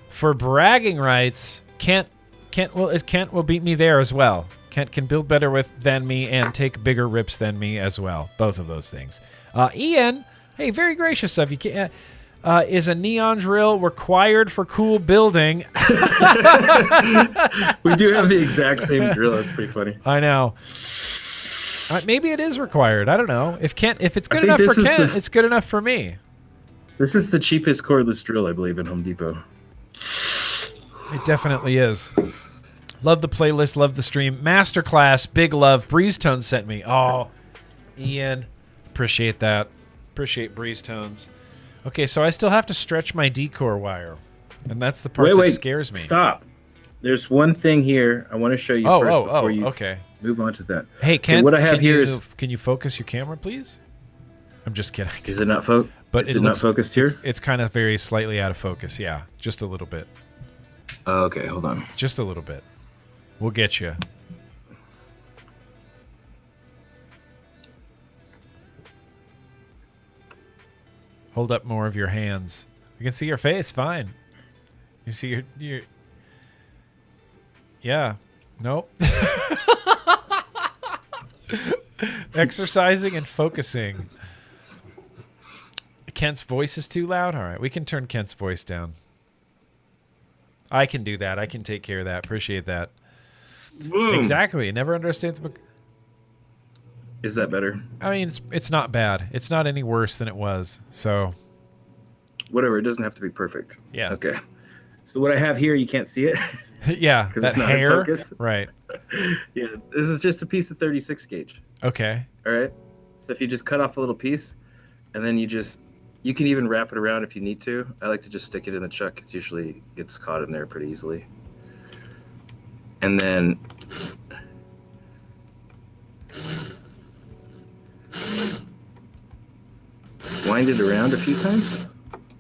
For bragging rights, Kent will beat me there as well. Kent can build better than me and take bigger rips than me as well. Both of those things. Ian, hey, very gracious of you. Is a neon drill required for cool building? We do have the exact same drill. That's pretty funny. I know. Maybe it is required. I don't know. If it's good enough for Kent, it's good enough for me. This is the cheapest cordless drill, I believe, in Home Depot. It definitely is. Love the playlist, love the stream. Masterclass, big love. Breeze Tones sent me. Oh, Ian, appreciate that. Appreciate Breeze Tones. Okay, so I still have to stretch my decor wire, and that's the part that scares me. Stop. There's one thing here I want to show you first before you move on to that. Hey, Ken, what I have here is... Can you focus your camera, please? I'm just kidding. Is it not focused? But is it not focused here? It's kind of very slightly out of focus. Yeah, just a little bit. Okay, hold on. Just a little bit. We'll get you. Hold up more of your hands. I can see your face fine. You see your yeah. Nope. Exercising and focusing. Kent's voice is too loud? All right, we can turn Kent's voice down. I can do that. I can take care of that. Appreciate that. Boom. Exactly. Never understands. Is that better? I mean, it's not bad. It's not any worse than it was. So, whatever. It doesn't have to be perfect. Yeah. Okay. So what I have here, you can't see it. Yeah, because that it's not hair. in focus. Right. Yeah. This is just a piece of 36 gauge. Okay. All right. So if you just cut off a little piece, and then you can even wrap it around if you need to. I like to just stick it in the chuck. It usually gets caught in there pretty easily. And then wind it around a few times.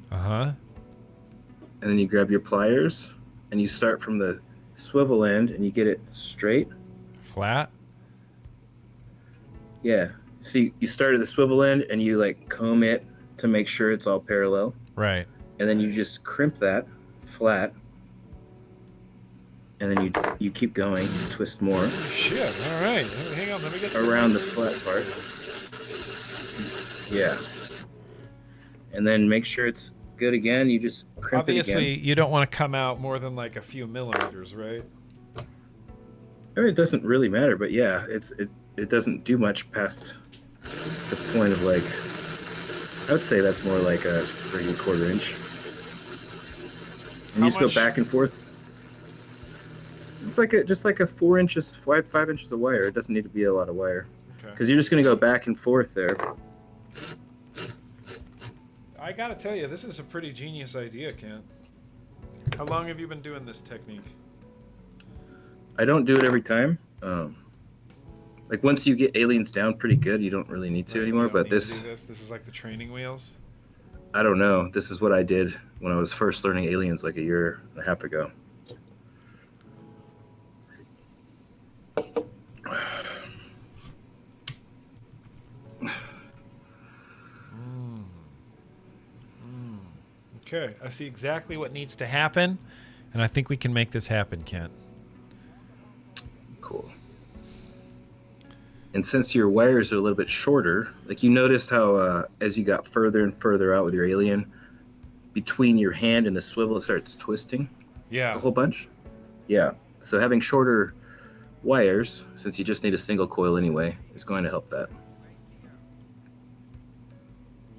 Uh-huh. And then you grab your pliers and you start from the swivel end and you get it straight. Flat? Yeah. See, you start at the swivel end and you like comb it to make sure it's all parallel. Right. And then you just crimp that flat. And then you keep going, you twist more. Shit. All right. Hang on. Let me get around the flat part. Yeah. And then make sure it's good again. You just crimp Obviously, it again. you don't want to come out more than like a few millimeters, right? I mean, it doesn't really matter, but yeah, it doesn't do much past the point of like, I would say that's more like a 3/4 inch. And you just go back and forth. It's like just like a 4 inches, 5 inches of wire. It doesn't need to be a lot of wire. Because you're just going to go back and forth there. I gotta tell you, this is a pretty genius idea, Ken. How long have you been doing this technique? I don't do it every time. Like once you get aliens down pretty good, you don't really need to anymore. But this is like the training wheels. I don't know. This is what I did when I was first learning aliens like a year and a half ago. Okay, I see exactly what needs to happen, and I think we can make this happen, Kent. Cool. And since your wires are a little bit shorter, like you noticed how as you got further and further out with your alien, between your hand and the swivel, it starts twisting. Yeah. A whole bunch. Yeah. So having shorter wires, since you just need a single coil anyway, is going to help that.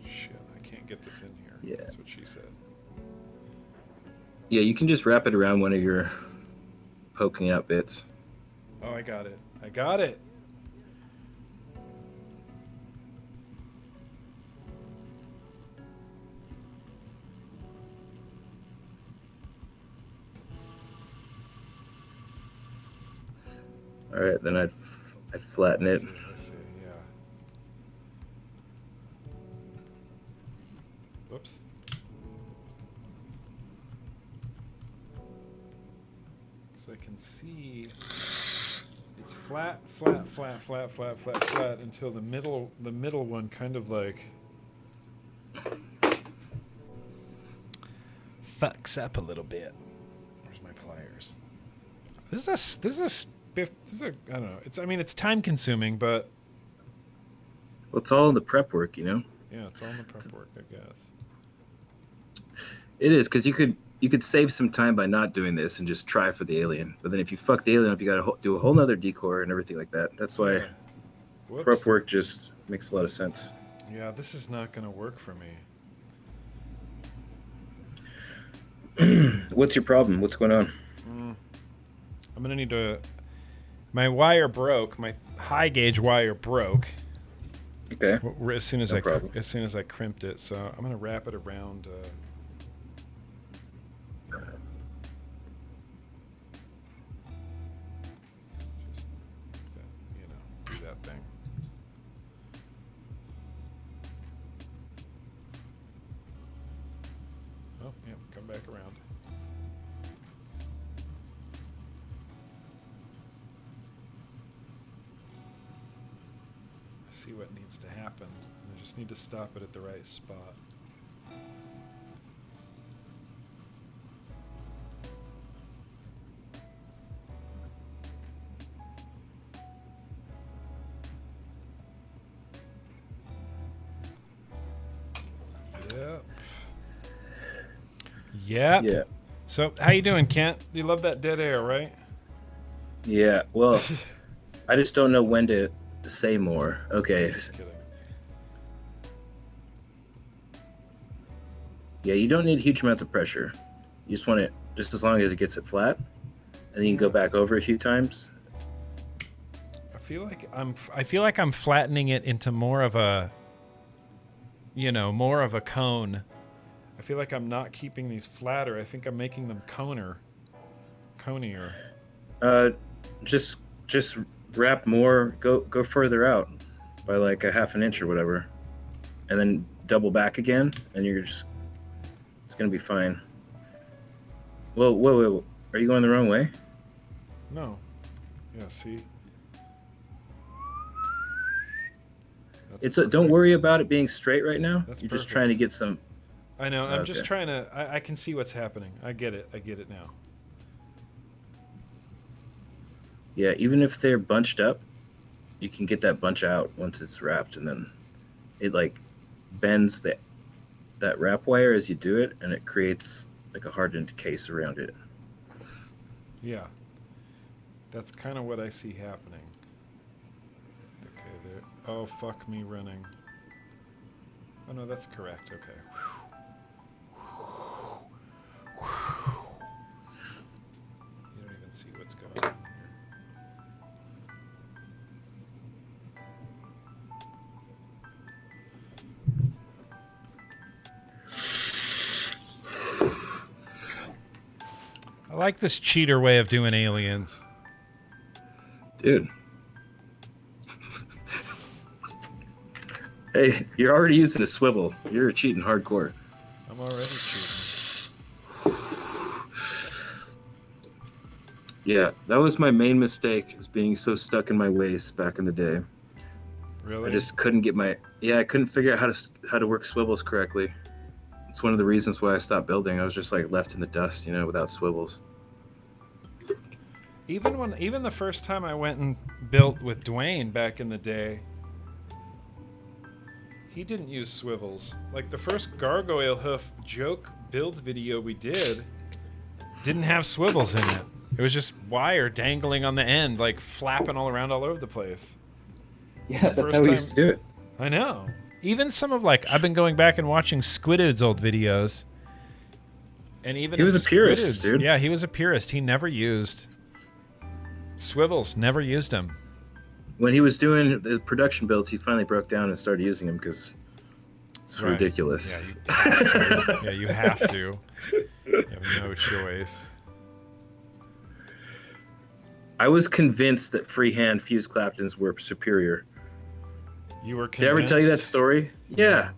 Shit, I can't get this in here. Yeah. That's what she said. Yeah, you can just wrap it around one of your poking out bits. Oh, I got it. I got it. All right, then I'd flatten it. I see, yeah. Whoops. So I can see it's flat, flat, flat, flat, flat, flat, flat until the middle one kind of like fucks up a little bit. Where's my pliers? This is a I don't know. It's time consuming, but Well, it's all in the prep work, you know. yeah, it's all in the prep work, I guess. It is, because you could save some time by not doing this and just try for the alien. But then if you fuck the alien up, you got to do a whole nother decor and everything like that. That's why prep work just makes a lot of sense. Yeah, this is not going to work for me. What's your problem? What's going on? I'm going to need to... My wire broke. My high gauge wire broke. Okay. As soon as I crimped it, so I'm going to wrap it around... do that thing. Oh, yeah, come back around. See what needs to happen. I just need to stop it at the right spot. Yep. Yeah. So, how you doing, Kent? You love that dead air, right? Yeah. Well, I just don't know when to say more. Okay. Just kidding. Yeah, you don't need huge amounts of pressure. You just want it just as long as it gets it flat, and then you can go back over a few times. I feel like I'm flattening it into more of a cone. I feel like I'm not keeping these flatter. I think I'm making them conier. Just wrap more. Go further out by like a half an inch or whatever, and then double back again, and it's gonna be fine. Whoa! Are you going the wrong way? No. Yeah. See. Don't worry about it being straight right now. That's You're perfect. just trying to get some. I know. I'm just trying to. I can see what's happening. I get it now. Yeah, even if they're bunched up, you can get that bunch out once it's wrapped, and then it like bends that wrap wire as you do it, and it creates like a hardened case around it. Yeah. That's kind of what I see happening. Okay, there. Oh, fuck me running. Oh, no, that's correct. Okay. You don't even see what's going on here. I like this cheater way of doing aliens. Dude. Hey, you're already using a swivel. You're cheating hardcore. I'm already cheating. Yeah, that was my main mistake, is being so stuck in my ways back in the day. Really? I just couldn't get I couldn't figure out how to work swivels correctly. It's one of the reasons why I stopped building. I was just like left in the dust, without swivels. Even the first time I went and built with Dwayne back in the day, he didn't use swivels. Like the first gargoyle hoof joke build video we did didn't have swivels in it. It was just wire dangling on the end, like flapping all around all over the place. Yeah, that's how we used to do it. I know. Even some of I've been going back and watching Squiddude's old videos. And even he was a purist, squids, dude. Yeah, he was a purist. He never used swivels. Never used them. When he was doing the production builds, he finally broke down and started using them because it's ridiculous. Yeah, you have to. Yeah, you have to. You have no choice. I was convinced that freehand fused claptons were superior. You were convinced? Did I ever tell you that story? Yeah.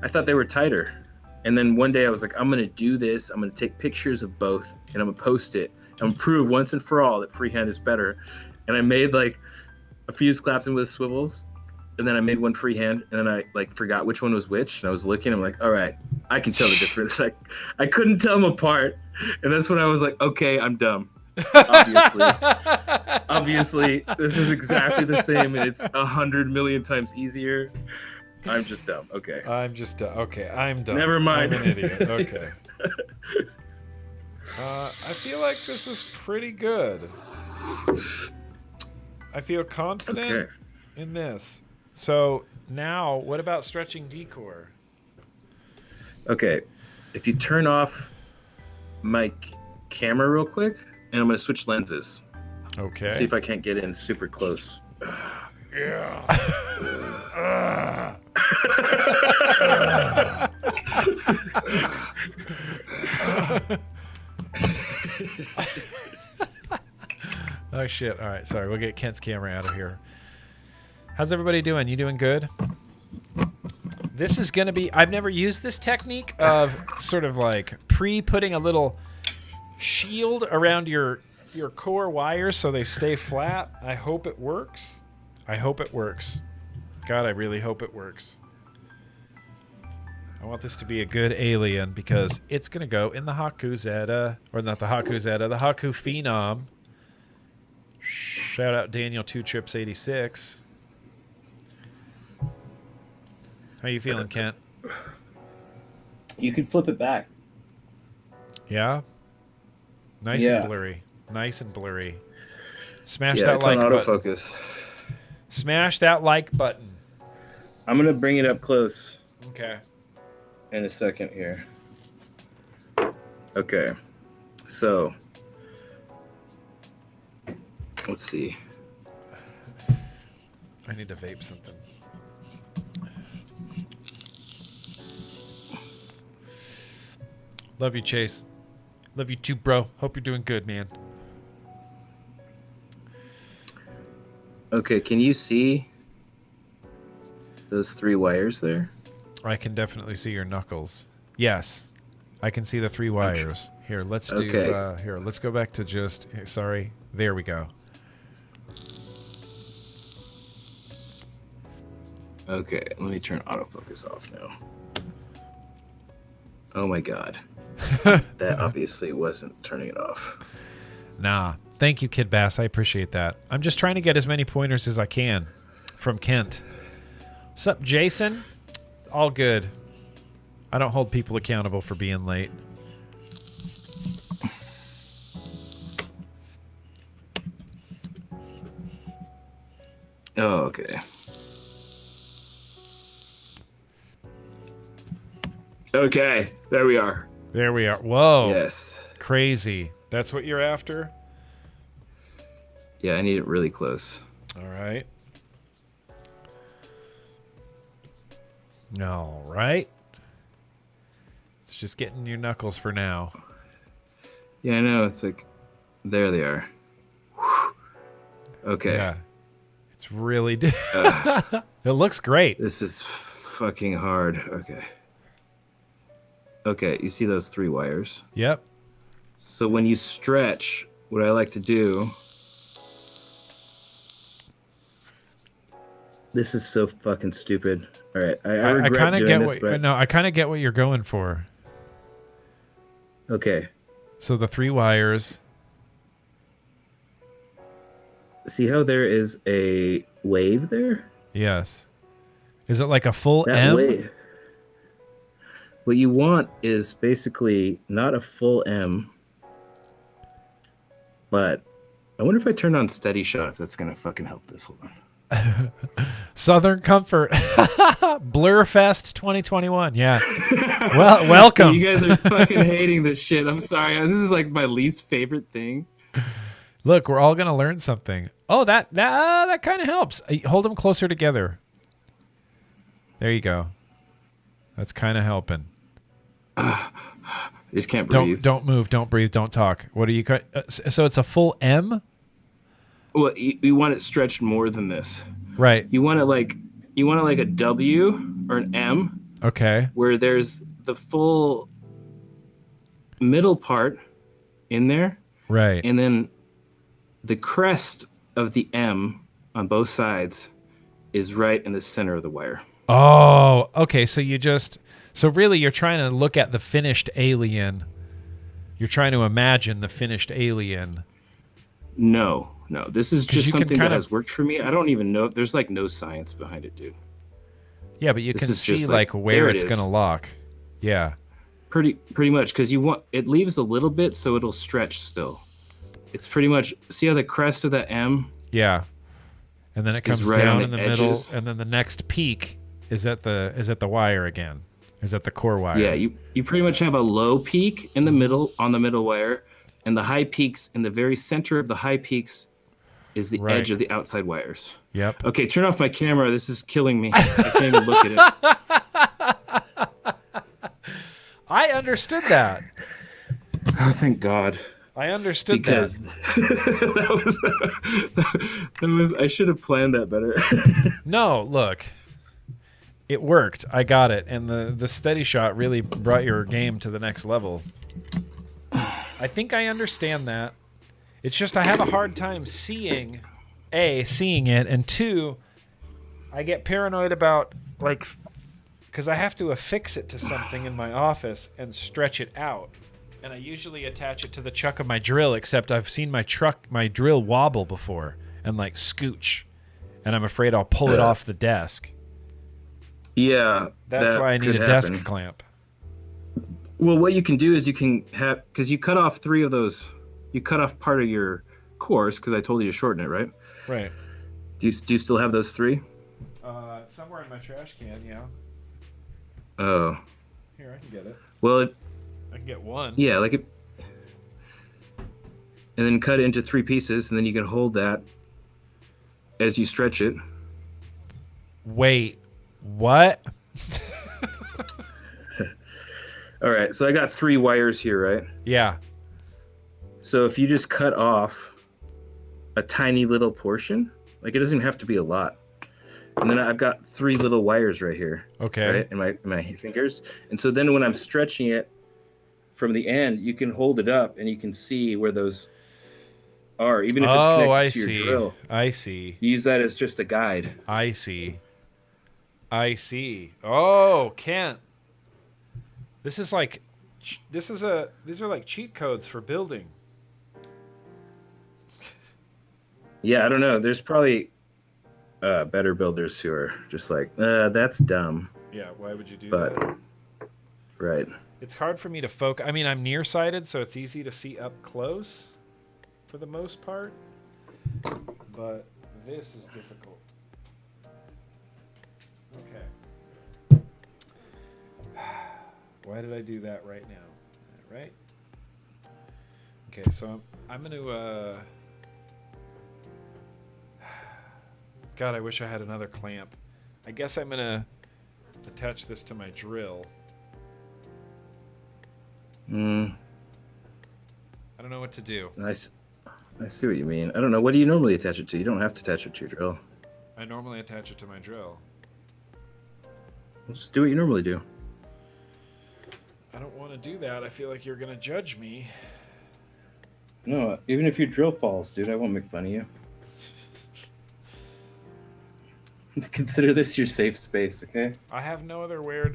I thought they were tighter. And then one day I was like, I'm going to do this. I'm going to take pictures of both and I'm going to post it. I'm going to prove once and for all that freehand is better. And I made like a fused clapton with swivels. And then I made one freehand and then I like forgot which one was which. And I was looking, I'm like, all right, I can tell the difference. Like I couldn't tell them apart. And that's when I was like, okay, I'm dumb. Obviously, this is exactly the same and it's 100 million times easier. I'm just dumb. Okay. I'm just okay. I'm dumb. Never mind. I'm an idiot. Okay. I feel like this is pretty good. I feel confident in this. So now, what about stretching decor? Okay. If you turn off my camera real quick, and I'm going to switch lenses. Okay. See if I can't get in super close. Yeah. Oh shit. All right, sorry. We'll get Kent's camera out of here. How's everybody doing? You doing good? This is going to be... I've never used this technique of sort of like putting a little shield around your core wires so they stay flat. I hope it works. I hope it works. God, I really hope it works. I want this to be a good alien because it's going to go in the Haku Zeta, or not the Haku Zeta, the Haku Phenom. Shout out Daniel 2Trips86. How you feeling, Kent? You could flip it back. Yeah? Nice and blurry. Nice and blurry. Smash that it's like on button. autofocus. Smash that like button. I'm going to bring it up close. Okay. In a second here. Okay. So, let's see. I need to vape something. Love you, Chase. Love you too, bro. Hope you're doing good, man. Okay, can you see those 3 wires there? I can definitely see your knuckles. Yes. I can see the 3 wires. Here, let's do here, let's go back to just sorry. There we go. Okay, let me turn autofocus off now. Oh my god. That obviously wasn't turning it off. Nah. Thank you, Kid Bass. I appreciate that. I'm just trying to get as many pointers as I can from Kent. What's up, Jason? All good. I don't hold people accountable for being late. Oh, okay. Okay, there we are. There we are. Whoa. Yes. Crazy. That's what you're after? Yeah, I need it really close. All right. All right. It's just getting your knuckles for now. Yeah, I know. It's like, there they are. Whew. Okay. Yeah. It's really... it looks great. This is fucking hard. Okay. Okay, you see those 3 wires? Yep. So when you stretch, what I like to do... This is so fucking stupid. All right, I regret kind of doing get this, but... No, I kind of get what you're going for. Okay. So the 3 wires. See how there is a wave there? Yes. Is it like a full That M? wave. What you want is basically not a full M, but I wonder if I turn on steady shot, if that's gonna fucking help this. Hold on. Southern Comfort. Blurfest 2021. Yeah. Well, welcome. You guys are fucking hating this shit. I'm sorry. This is like my least favorite thing. Look, we're all going to learn something. Oh, that kind of helps. Hold them closer together. There you go. That's kind of helping. I just can't breathe. Don't move. Don't breathe. Don't talk. What are you? So it's a full M? Well, you want it stretched more than this. Right. You want it like a W or an M. Okay. Where there's the full middle part in there. Right. And then the crest of the M on both sides is right in the center of the wire. Oh, okay. So really you're trying to look at the finished alien. You're trying to imagine the finished alien. No. This is just something that has worked for me. I don't even know. There's like no science behind it, dude. Yeah, but you can see like where it's going to lock. Yeah. Pretty much, because it leaves a little bit so it'll stretch still. It's pretty much, see how the crest of that M? Yeah. And then it comes right down in the edges. middle, and then the next peak is at the wire again. Is at the core wire. Yeah, you pretty much have a low peak in the middle, on the middle wire, and the high peaks in the very center of the high peaks is the edge of the outside wires. Yep. Okay, turn off my camera. This is killing me. I can't even look at it. I understood that. Oh, thank God. I understood because that was I should have planned that better. No, look. It worked. I got it. And the steady shot really brought your game to the next level. I think I understand that. It's just I have a hard time seeing it, and two, I get paranoid about, like, because I have to affix it to something in my office and stretch it out. And I usually attach it to the chuck of my drill, except I've seen my drill wobble before and, like, scooch. And I'm afraid I'll pull it off the desk. Yeah. That's why I need a desk clamp. Well, what you can do is you can have, because you cut off 3 of those. You cut off part of your course because I told you to shorten it, right? Right. Do you still have those 3? Somewhere in my trash can, yeah. Oh. Here, I can get it. Well, I can get 1. Yeah, like it. And then cut it into 3 pieces, and then you can hold that as you stretch it. Wait, what? All right, so I got 3 wires here, right? Yeah. So if you just cut off a tiny little portion, like it doesn't have to be a lot. And then I've got 3 little wires right here. Okay. Right, in my fingers. And so then when I'm stretching it from the end, you can hold it up and you can see where those are, even if it's connected to your drill. I see. You use that as just a guide. I see. Oh, Kent. These are like cheat codes for building. Yeah, I don't know. There's probably better builders who are just like, that's dumb. Yeah, why would you do that? Right. It's hard for me to focus. I mean, I'm nearsighted, so it's easy to see up close for the most part. But this is difficult. Okay. Why did I do that right now? Right? Okay, so I'm going to... God, I wish I had another clamp. I guess I'm going to attach this to my drill. I don't know what to do. I see what you mean. I don't know. What do you normally attach it to? You don't have to attach it to your drill. I normally attach it to my drill. Well, just do what you normally do. I don't want to do that. I feel like you're going to judge me. No, even if your drill falls, dude, I won't make fun of you. Consider this your safe space, okay? I have no other wear.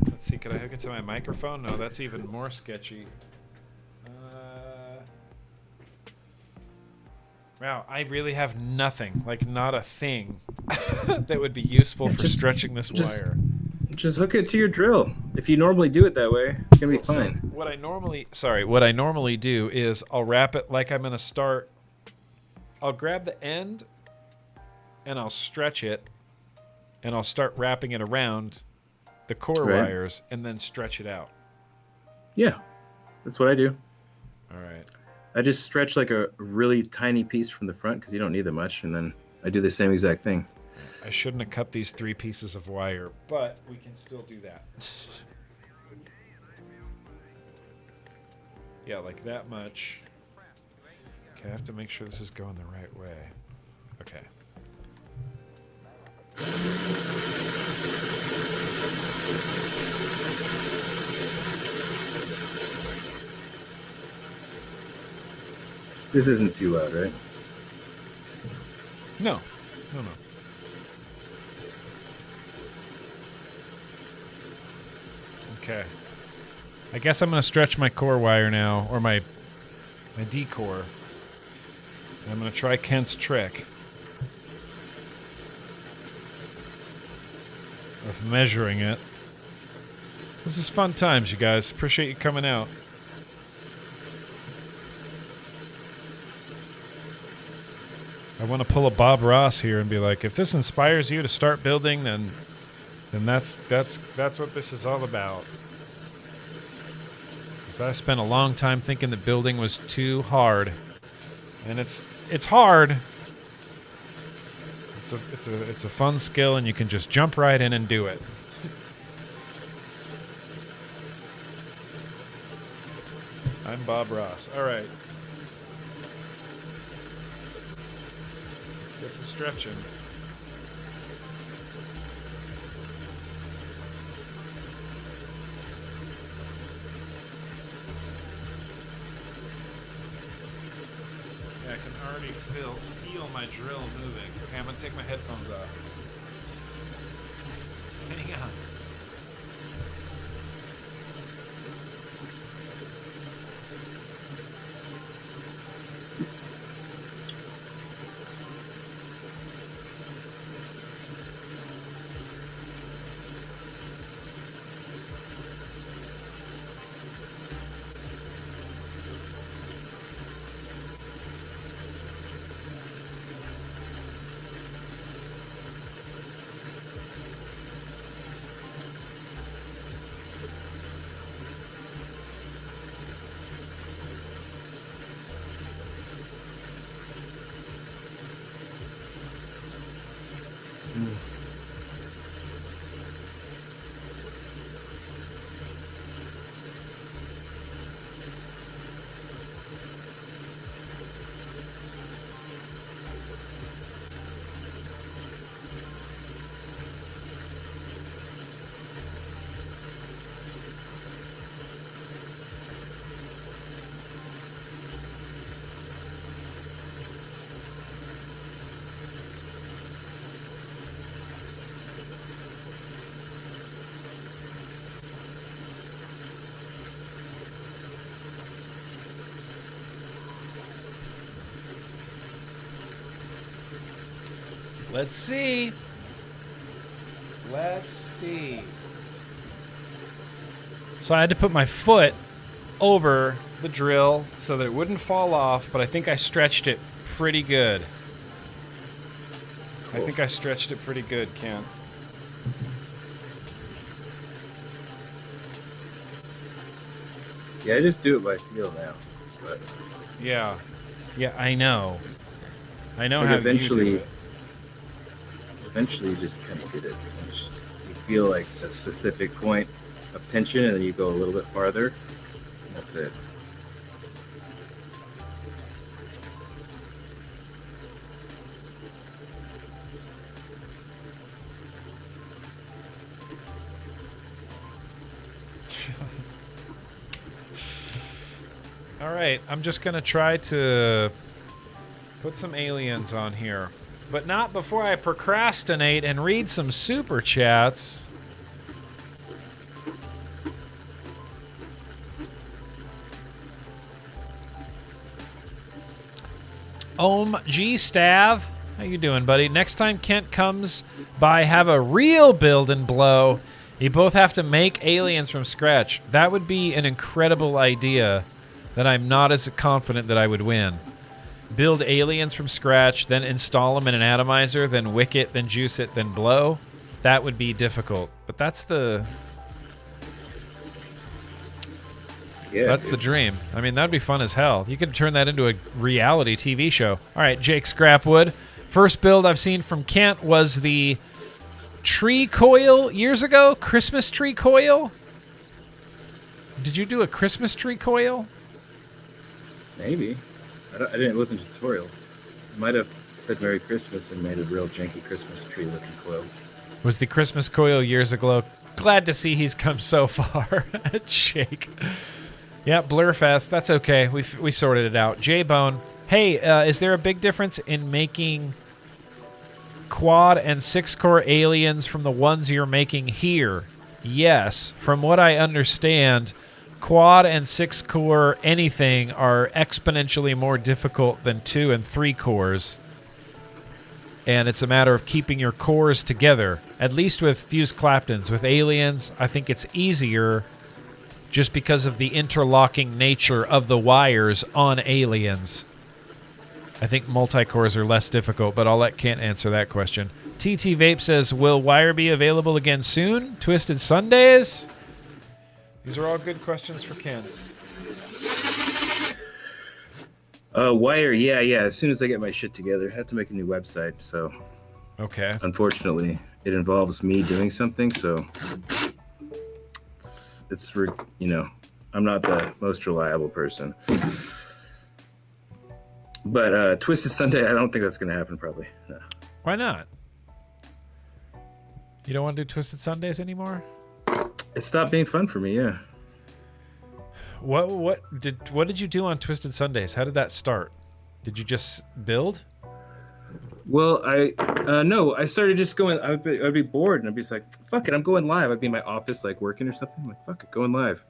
Let's see, could I hook it to my microphone? No, that's even more sketchy. Wow, I really have nothing, like not a thing that would be useful for stretching this wire. Just hook it to your drill. If you normally do it that way, it's gonna be fine. So what I normally do is I'll wrap it like I'm gonna start I'll grab the end and I'll stretch it and I'll start wrapping it around the core wires and then stretch it out. Yeah, that's what I do. All right. I just stretch like a really tiny piece from the front because you don't need that much, and then I do the same exact thing. I shouldn't have cut these 3 pieces of wire, but we can still do that. Yeah, like that much. Okay, I have to make sure this is going the right way. Okay. This isn't too loud, right? No. Okay. I guess I'm going to stretch my core wire now, or my D core. And I'm going to try Kent's trick of measuring it. This is fun times, you guys. Appreciate you coming out. I want to pull a Bob Ross here and be like, if this inspires you to start building, then that's what this is all about. Because I spent a long time thinking that building was too hard, and it's hard. It's a fun skill, and you can just jump right in and do it. I'm Bob Ross. All right. Get to stretching. Yeah, I can already feel my drill moving. Okay, I'm gonna take my headphones off. Hang on. Let's see. So I had to put my foot over the drill so that it wouldn't fall off, but I think I stretched it pretty good. Cool. I think I stretched it pretty good, Ken. Yeah, I just do it by feel now. But yeah, I know. Like how eventually, you do it. Eventually, you just kind of get it. And it's just, you feel like a specific point of tension, and then you go a little bit farther. And that's it. All right, I'm just going to try to put some aliens on here. But not before I procrastinate and read some super chats. G Stav, how you doing, buddy? Next time Kent comes by, have a real build and blow. You both have to make aliens from scratch. That would be an incredible idea that I'm not as confident that I would win. build aliens from scratch, then install them in an atomizer, then wick it, then juice it, then blow. That would be difficult. But that's the dream. I mean, that'd be fun as hell. You could turn that into a reality TV show. All right, Jake Scrapwood. First build I've seen from Kent was the tree coil years ago. Christmas tree coil. Did you do a Christmas tree coil? Maybe. I didn't listen to the tutorial. I might have said Merry Christmas and made a real janky Christmas tree looking coil. Was the Christmas coil years ago. Glad to see he's come so far. Jake. Yeah, Blurfest. That's okay. We sorted it out. J-Bone. Hey, is there a big difference in making quad and 6-core aliens from the ones you're making here? Yes. From what I understand, quad and 6-core anything are exponentially more difficult than 2 and 3 cores. And it's a matter of keeping your cores together. At least with fused claptons. With aliens, I think it's easier just because of the interlocking nature of the wires on aliens. I think multi-cores are less difficult, but I'll let Kent answer that question. TT Vape says, will wire be available again soon? Twisted Sundays? These are all good questions for Kent. Wire, yeah. As soon as I get my shit together, I have to make a new website. So, okay. Unfortunately, it involves me doing something. So, I'm not the most reliable person. But Twisted Sunday, I don't think that's going to happen. Probably. No. Why not? You don't want to do Twisted Sundays anymore? It stopped being fun for me. Yeah. What did you do on Twisted Sundays? How did that start? Did you just build? Well, I started just going. I'd be bored, and I'd be like, "Fuck it, I'm going live." I'd be in my office, like working or something. I'm like, "Fuck it, going live,"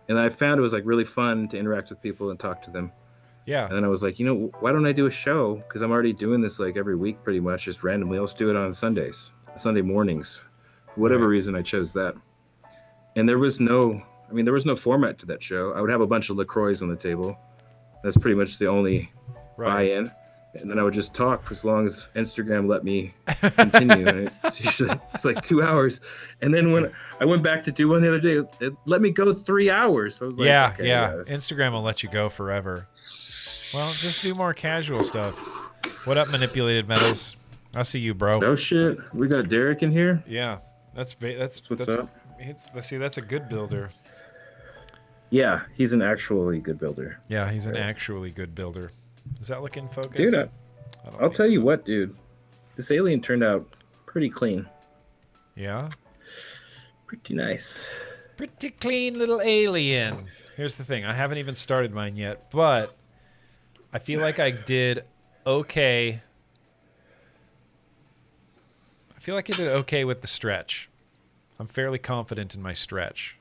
and I found it was like really fun to interact with people and talk to them. Yeah. And then I was like, why don't I do a show? Because I'm already doing this like every week, pretty much, just randomly. Let's do it on Sundays, Sunday mornings. For whatever reason, I chose that. And there was no format to that show. I would have a bunch of LaCroix on the table. That's pretty much the only buy-in. And then I would just talk for as long as Instagram let me continue. And it's like 2 hours. And then when I went back to do one the other day, it let me go 3 hours. So I was like, yeah. Yes. Instagram will let you go forever. Well, just do more casual stuff. What up, Manipulated Metals? I see you, bro. Oh shit, we got Derek in here. Yeah, that's what's up. Let's see, that's a good builder. Yeah, he's an actually good builder. Yeah, he's an actually good builder. Is that looking focused? Dude, I'll tell you what, dude. This alien turned out pretty clean. Yeah? Pretty nice. Pretty clean little alien. Here's the thing. I haven't even started mine yet, but I feel like I did okay. I feel like I did okay with the stretch. I'm fairly confident in my stretch.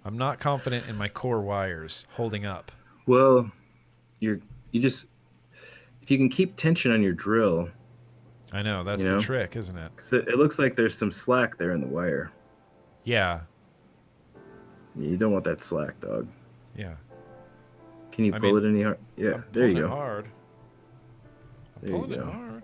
I'm not confident in my core wires holding up. Well, if you can keep tension on your drill. I know, that's the trick, isn't it? 'Cause it looks like there's some slack there in the wire. Yeah. You don't want that slack, dog. Yeah. Can you pull it any hard? Yeah, there you go. Hard. I'm pulling it hard.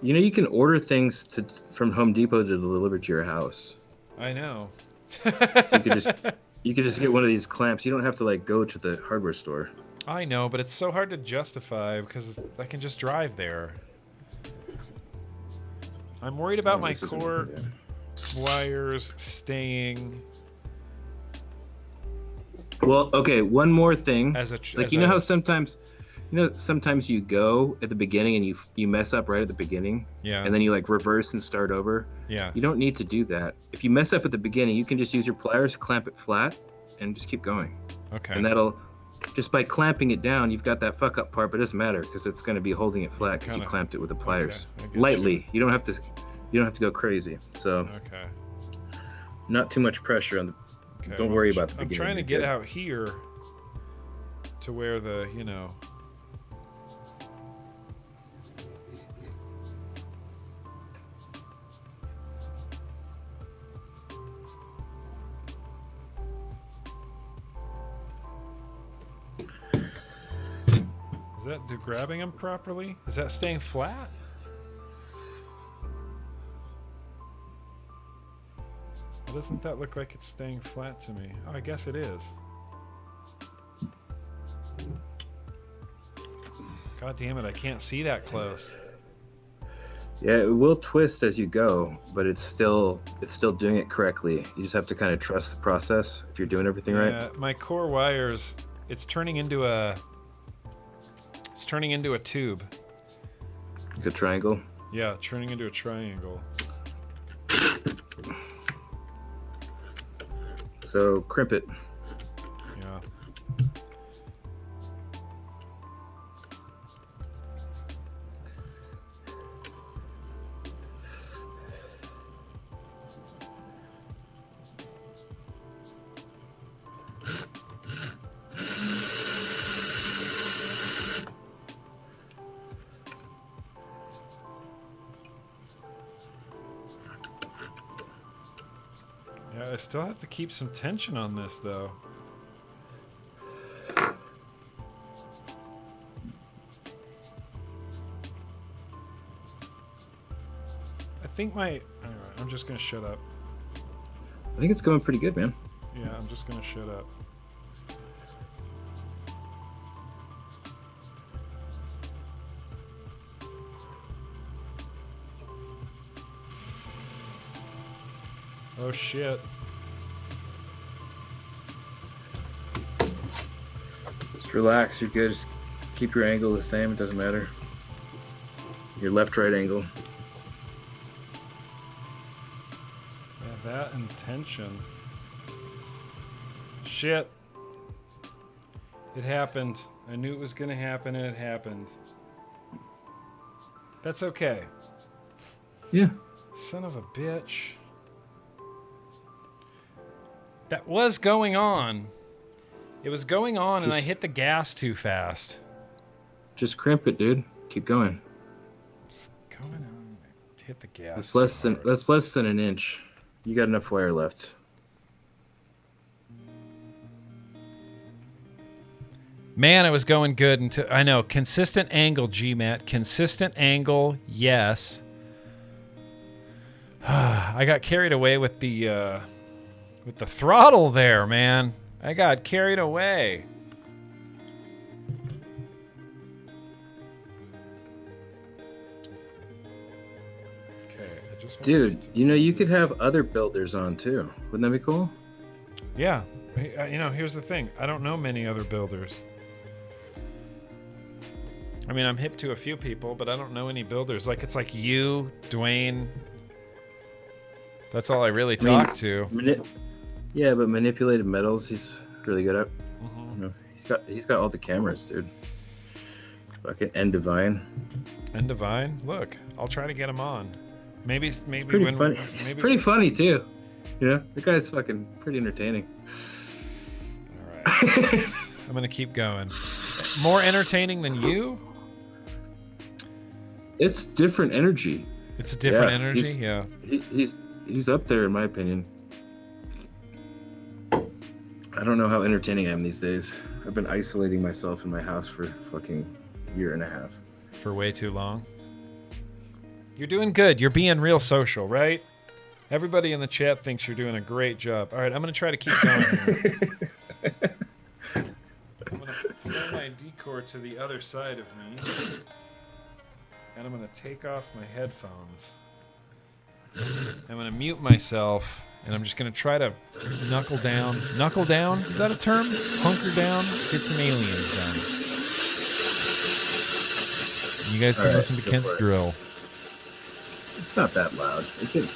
You can order things from Home Depot to deliver to your house. I know. So you could just get one of these clamps. You don't have to like go to the hardware store. I know, but it's so hard to justify because I can just drive there. I'm worried about my core wires staying. Well, okay, one more thing. How sometimes you go at the beginning and you mess up right at the beginning. Yeah. And then you like reverse and start over. Yeah. You don't need to do that. If you mess up at the beginning, you can just use your pliers, clamp it flat, and just keep going. Okay. And that'll, just by clamping it down, you've got that fuck up part, but it doesn't matter because it's going to be holding it flat because you clamped it with the pliers. Okay, lightly. You don't have to go crazy. So. Okay. Not too much pressure on the. Okay, don't worry about the beginning. I'm trying to get out here to where the, Is that grabbing them properly? Is that staying flat? Well, doesn't that look like it's staying flat to me? Oh, I guess it is. God damn it, I can't see that close. Yeah, it will twist as you go, but it's still doing it correctly. You just have to kind of trust the process if you're doing everything right. Yeah, my core wires, it's turning into a tube. Like a triangle. Yeah, turning into a triangle. So crimp it. Yeah. Yeah, I still have to keep some tension on this, though. I think anyway, I'm just gonna shut up. I think it's going pretty good, man. Yeah, I'm just gonna shut up. Oh shit. Just relax, you're good. Just keep your angle the same, it doesn't matter. Your left-right angle. Yeah, that and tension. Shit. It happened. I knew it was gonna happen and it happened. That's okay. Yeah. Son of a bitch. That was going on. It was going on and I hit the gas too fast. Just crimp it, dude. Keep going. It's going on. Hit the gas. That's less than an inch. You got enough wire left. Man, it was going good until I know. Consistent angle, GMAT. Consistent angle, yes. I got carried away with the throttle there, man. I got carried away. Okay, I just Dude, you know, you could have other builders on too. Wouldn't that be cool? Yeah. You know, here's the thing. I don't know many other builders. I mean, I'm hip to a few people, but I don't know any builders. Like, it's like you, Dwayne. That's all I really talk to. Yeah, but manipulated metals, he's really good at. Mm-hmm. You know, he's got all the cameras, dude. Fucking End Divine. End Divine. Look, I'll try to get him on. Maybe pretty funny. He's pretty funny too. You know, the guy's fucking pretty entertaining. All right. I'm gonna keep going. More entertaining than you? It's different energy. It's a different energy. Yeah. He's up there in my opinion. I don't know how entertaining I am these days. I've been isolating myself in my house for fucking a year and a half. For way too long. You're doing good. You're being real social, right? Everybody in the chat thinks you're doing a great job. All right, I'm going to try to keep going here. I'm going to pull my decor to the other side of me. And I'm going to take off my headphones. I'm going to mute myself. And I'm just going to try to knuckle down. Knuckle down? Is that a term? Hunker down? Get some aliens done. You guys can listen to Kent's drill. It's not that loud. Is it?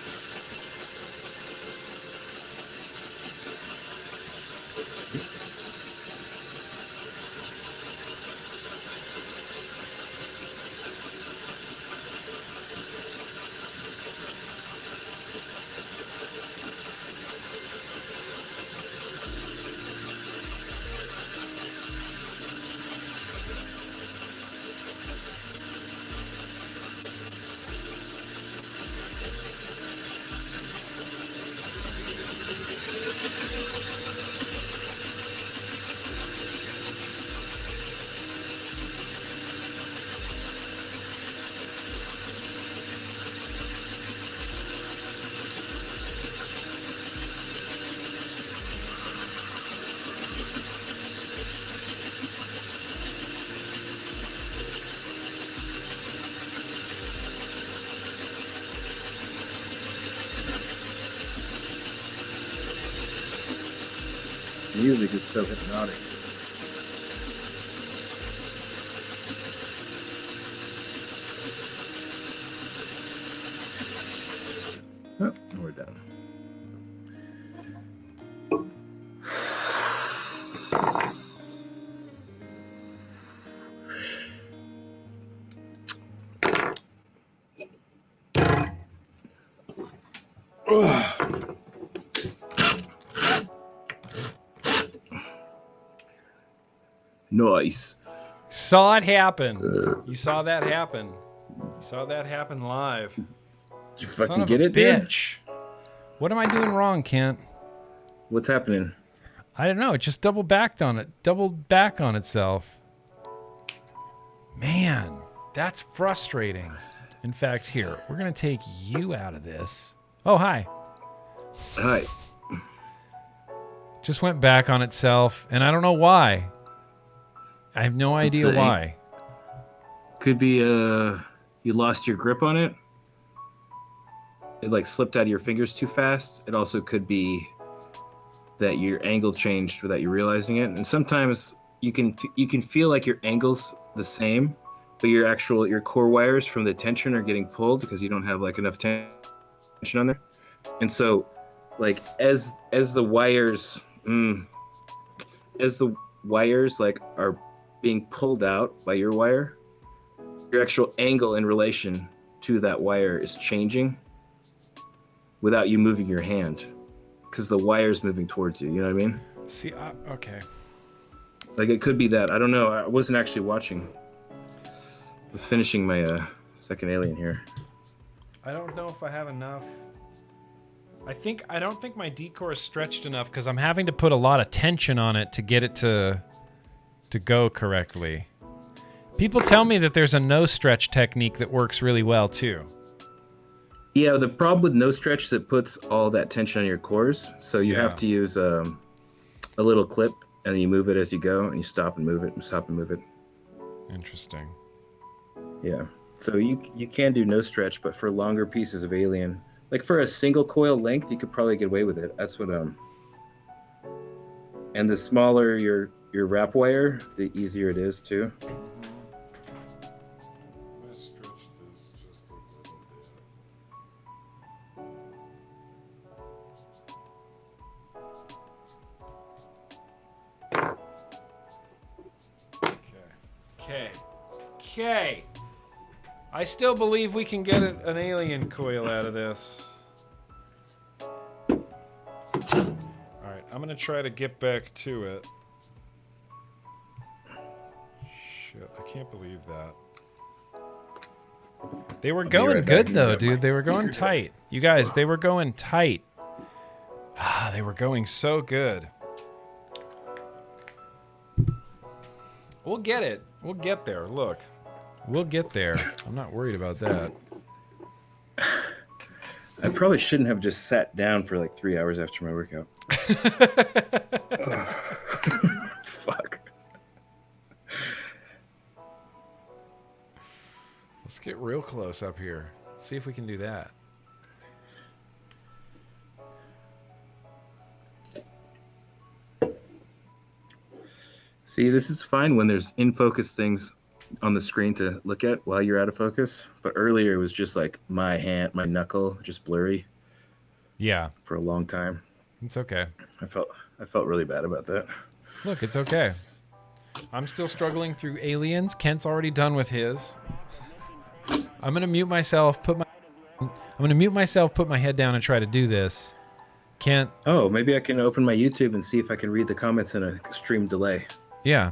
music is so hypnotic. Oh, we're done. Nice. Saw it happen. You saw that happen. You saw that happen live. Did you Son fucking of get a it, dude? bitch. What am I doing wrong, Kent? What's happening? I don't know. It just doubled back on itself. Man, that's frustrating. In fact, here, we're going to take you out of this. Oh, hi. Hi. Just went back on itself, and I don't know why. I have no idea why. Could be you lost your grip on it. It like slipped out of your fingers too fast. It also could be that your angle changed without you realizing it. And sometimes you can feel like your angle's the same, but your core wires from the tension are getting pulled because you don't have like enough tension on there. And so like as the wires like are being pulled out by your wire, your actual angle in relation to that wire is changing without you moving your hand, because the wire's moving towards you. You know what I mean? See, okay. Like it could be that. I don't know. I wasn't actually watching. I'm finishing my second alien here. I don't know if I have enough. I don't think my decor is stretched enough because I'm having to put a lot of tension on it to get it to go correctly. People tell me that there's a no stretch technique that works really well too. Yeah, the problem with no stretch is it puts all that tension on your cores. So you have to use a little clip, and then you move it as you go, and you stop and move it, and stop and move it. Interesting. Yeah. So you can do no stretch, but for longer pieces of alien, like for a single coil length, you could probably get away with it. That's what and the smaller your wrap wire, the easier it is too. Okay. I still believe we can get an alien coil out of this. Alright, I'm gonna try to get back to it. Shit, I can't believe that. They were going good though, dude. They were going tight. You guys, they were going tight. Ah, they were going so good. We'll get it. We'll get there. Look. We'll get there. I'm not worried about that. I probably shouldn't have just sat down for like 3 hours after my workout. Fuck. Let's get real close up here. See if we can do that. See, this is fine when there's in focus things on the screen to look at while you're out of focus. But earlier it was just like my hand, my knuckle, just blurry. Yeah. For a long time. It's okay. I felt really bad about that. Look, it's okay. I'm still struggling through aliens. Kent's already done with his. I'm gonna mute myself. Put my head down and try to do this. Kent. Oh, maybe I can open my YouTube and see if I can read the comments in a extreme delay. Yeah.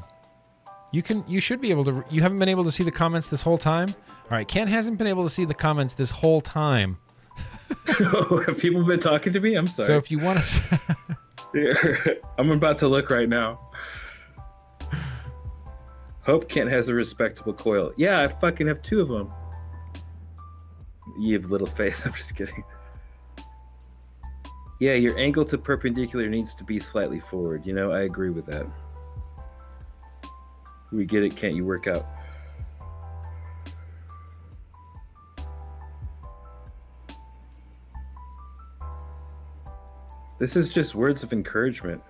You should be able to. You haven't been able to see the comments this whole time? All right, Kent hasn't been able to see the comments this whole time. Have people been talking to me? I'm sorry. So if you want to... I'm about to look right now. Hope Kent has a respectable coil. Yeah, I fucking have 2 of them. You have little faith. I'm just kidding. Yeah, your angle to perpendicular needs to be slightly forward. You know, I agree with that. We get it, Kent. You work out. This is just words of encouragement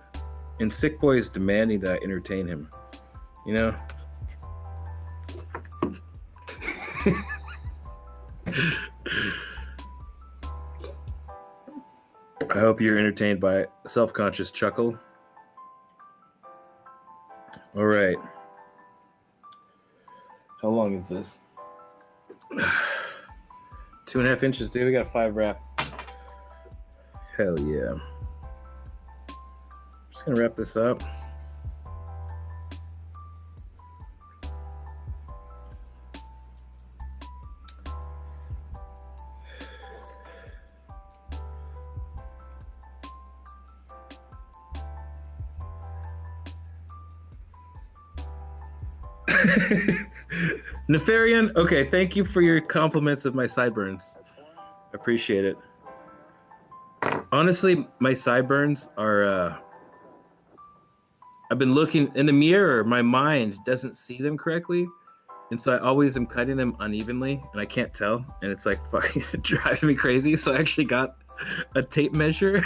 And Sick Boy is demanding that I entertain him. You know? I hope you're entertained by a self-conscious chuckle. All right. How long is this? 2.5 inches, dude. We got a 5 wrap. Hell yeah. Just gonna wrap this up. Nefarian, okay, thank you for your compliments of my sideburns. I appreciate it. Honestly, my sideburns are I've been looking in the mirror, my mind doesn't see them correctly. And so I always am cutting them unevenly and I can't tell. And it's like fucking driving me crazy. So I actually got a tape measure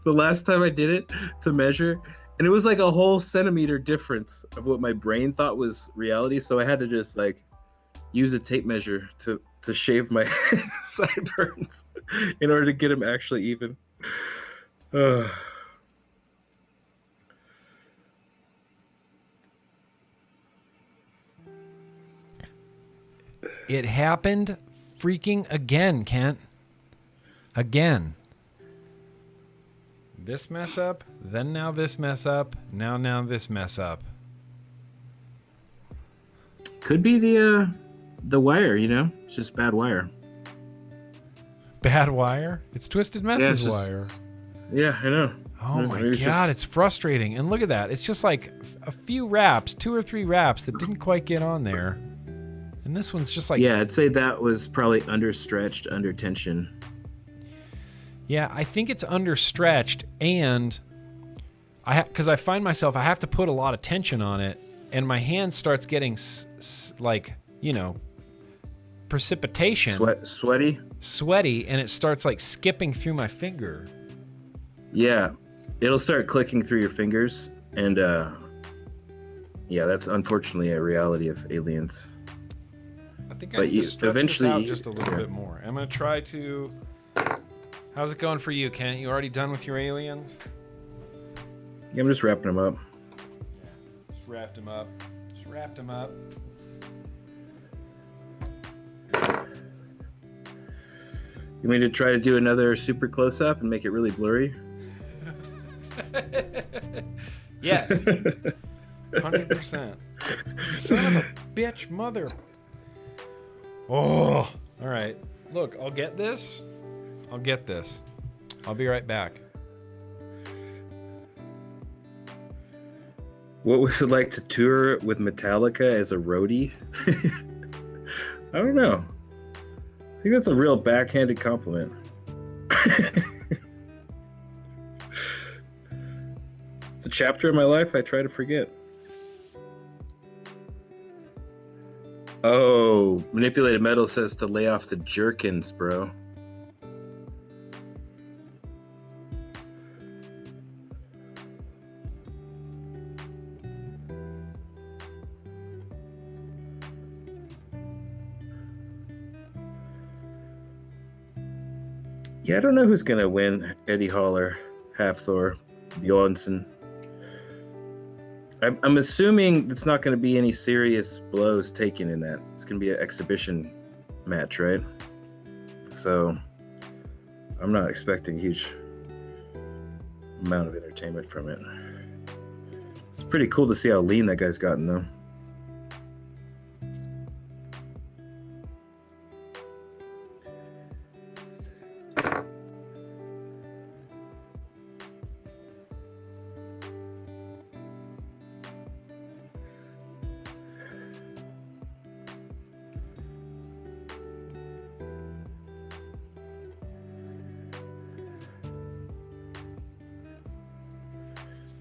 the last time I did it to measure. And it was like a whole centimeter difference of what my brain thought was reality. So I had to just like use a tape measure to shave my sideburns in order to get them actually even. It happened freaking again, Kent. Again. This mess up, then now this mess up, now this mess up. Could be the wire, you know? It's just bad wire. Bad wire? It's Twisted Mess's just, wire. Yeah, I know. Oh my God, it's frustrating. And look at that. It's just like a few wraps, 2 or 3 wraps that didn't quite get on there. And this one's just like... Yeah, I'd say that was probably understretched, under tension. Yeah, I think it's understretched, and because I find myself, I have to put a lot of tension on it, and my hand starts getting like, you know, precipitation. Sweaty, and it starts like skipping through my finger. Yeah, it'll start clicking through your fingers, and yeah, that's unfortunately a reality of aliens. I think I need to stretch this out just a little bit more. I'm going to try to... How's it going for you, Kent? You already done with your aliens? Yeah, I'm just wrapping them up. Yeah, just wrapped them up. Just wrapped them up. You want me to try to do another super close-up and make it really blurry? Yes. 100%. Son of a bitch, mother. Oh, all right. Look, I'll get this. I'll be right back. What was it like to tour with Metallica as a roadie? I don't know. I think that's a real backhanded compliment. It's a chapter of my life I try to forget. Oh, Manipulated Metal says to lay off the jerkins, bro. Yeah, I don't know who's gonna win, Eddie Hall or Half Thor, Bjornsson. I'm assuming it's not going to be any serious blows taken in that. It's going to be an exhibition match, right? So I'm not expecting a huge amount of entertainment from it. It's pretty cool to see how lean that guy's gotten, though.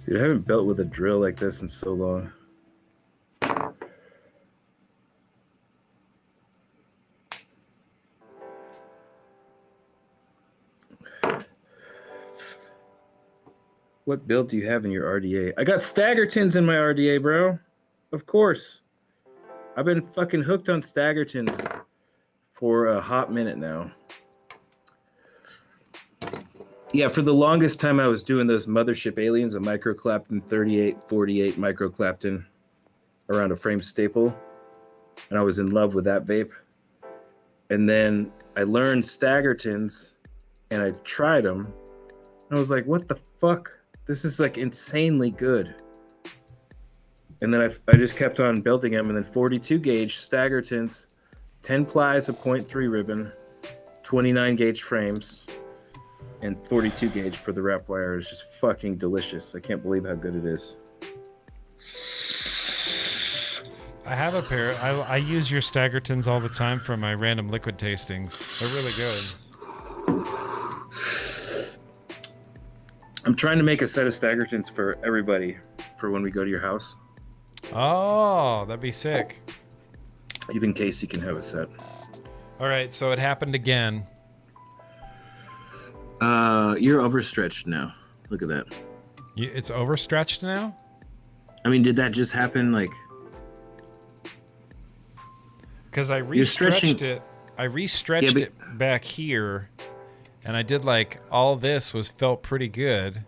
Dude, I haven't built with a drill like this in so long. What build do you have in your RDA? I got Staggertons in my RDA, bro. Of course. I've been fucking hooked on Staggertons for a hot minute now. Yeah, for the longest time I was doing those mothership aliens, a micro clapton 3848 micro clapton around a frame staple. And I was in love with that vape. And then I learned Staggertons and I tried them. And I was like, what the fuck? This is like insanely good. And then I just kept on building them. And then 42 gauge Staggertons, 10 plies of 0.3 ribbon, 29 gauge frames, and 42 gauge for the wrap wire is just fucking delicious. I can't believe how good it is. I have a pair. I use your Staggertons all the time for my random liquid tastings. They're really good. I'm trying to make a set of Staggertons for everybody for when we go to your house. Oh, that'd be sick. Even Casey can have a set. All right, so it happened again. You're overstretched now. Look at that. It's overstretched now? I mean, did that just happen like... Because I restretched it. I restretched it back here, and I did like all this felt pretty good.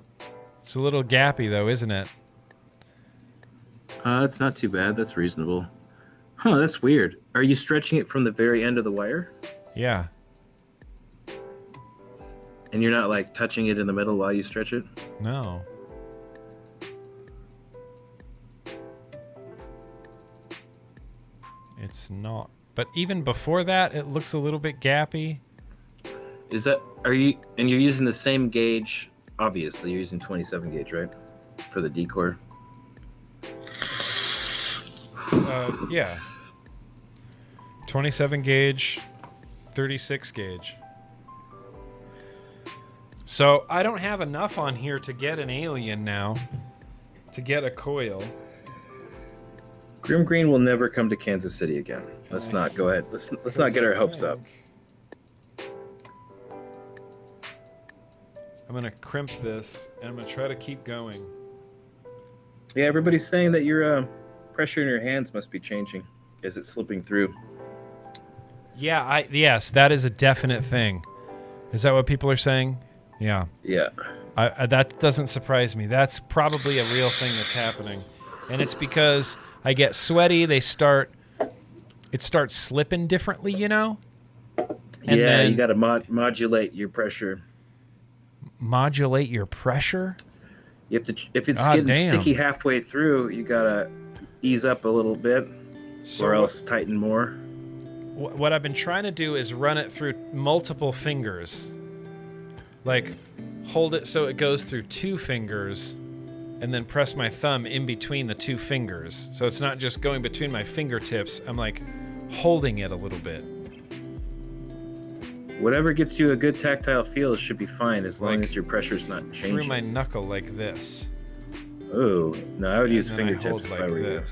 It's a little gappy though, isn't it? It's not too bad. That's reasonable. Huh, that's weird. Are you stretching it from the very end of the wire? Yeah. And you're not like touching it in the middle while you stretch it? No. It's not. But even before that, it looks a little bit gappy. Is that, and you're using the same gauge, obviously, you're using 27 gauge, right? For the decor. Yeah. 27 gauge, 36 gauge. So I don't have enough on here to get an alien now, to get a coil. GrimmGreen will never come to Kansas City again. Let's not go ahead. Let's not get our hopes up. I'm gonna crimp this, and I'm gonna try to keep going. Yeah, everybody's saying that your pressure in your hands must be changing as it's slipping through. Yeah, yes, that is a definite thing. Is that what people are saying? Yeah. Yeah. That doesn't surprise me. That's probably a real thing that's happening, and it's because I get sweaty. It starts slipping differently, you know. And yeah, then you got to modulate your pressure. Modulate your pressure. You have to, if it's getting sticky halfway through, you gotta ease up a little bit, or else tighten more. What I've been trying to do is run it through multiple fingers, like hold it so it goes through 2 fingers, and then press my thumb in between the 2 fingers, so it's not just going between my fingertips. I'm like holding it a little bit. Whatever gets you a good tactile feel should be fine, as long as your pressure's not changing. Through my knuckle like this. Oh, no, I would use fingertips if I were you.